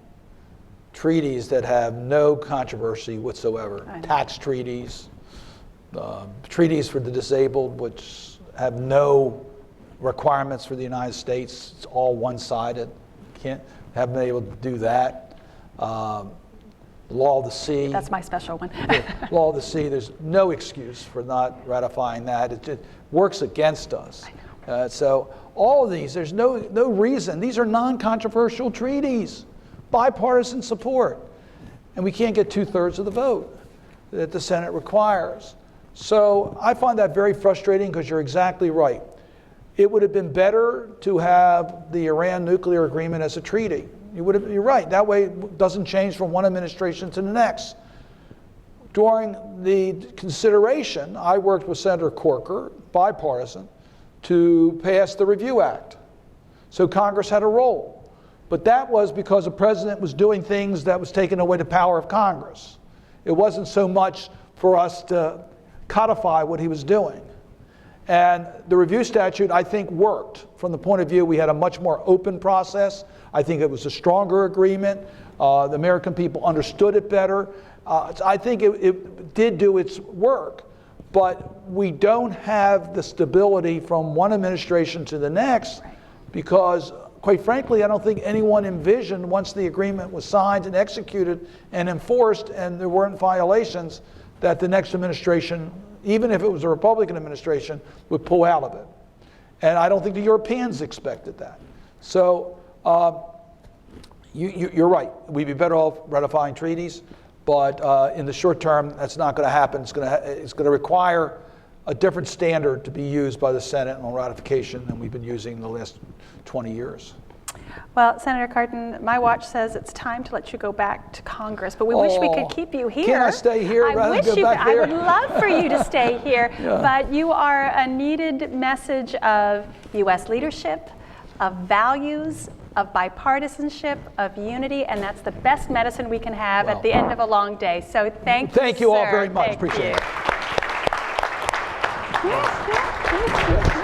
S16: treaties that have no controversy whatsoever. Tax treaties, treaties for the disabled, which have no requirements for the United States. It's all one-sided. Haven't been able to do that. Law of the sea.
S9: That's my special one.
S16: Law of the sea, there's no excuse for not ratifying that. It just works against us. So all of these, there's no reason. These are non-controversial treaties, bipartisan support. And we can't get 2/3 of the vote that the Senate requires. So I find that very frustrating because you're exactly right. It would have been better to have the Iran nuclear agreement as a treaty. You're right. That way it doesn't change from one administration to the next. During the consideration, I worked with Senator Corker, bipartisan, to pass the Review Act. So Congress had a role. But that was because the president was doing things that was taking away the power of Congress. It wasn't so much for us to codify what he was doing. And the review statute, I think, worked. From the point of view, we had a much more open process. I think it was a stronger agreement. The American people understood it better. I think it did do its work. But we don't have the stability from one administration to the next because, quite frankly, I don't think anyone envisioned once the agreement was signed and executed and enforced and there weren't violations that the next administration, even if it was a Republican administration, would pull out of it. And I don't think the Europeans expected that. So you're right. We'd be better off ratifying treaties. But in the short term, that's not going to happen. It's going to require a different standard to be used by the Senate on ratification than we've been using in the last 20 years.
S9: Well, Senator Cardin, my watch says it's time to let you go back to Congress, but we wish we could keep you here.
S16: Can I stay here rather than go back there?
S9: I would love for you to stay here, but you are a needed message of U.S. leadership, of values, of bipartisanship, of unity, and that's the best medicine we can have at the end of a long day. So thank you
S16: all
S9: sir.
S16: very much.
S9: Thank
S16: Appreciate
S9: you.
S16: it.
S9: Yes, yes, yes, yes.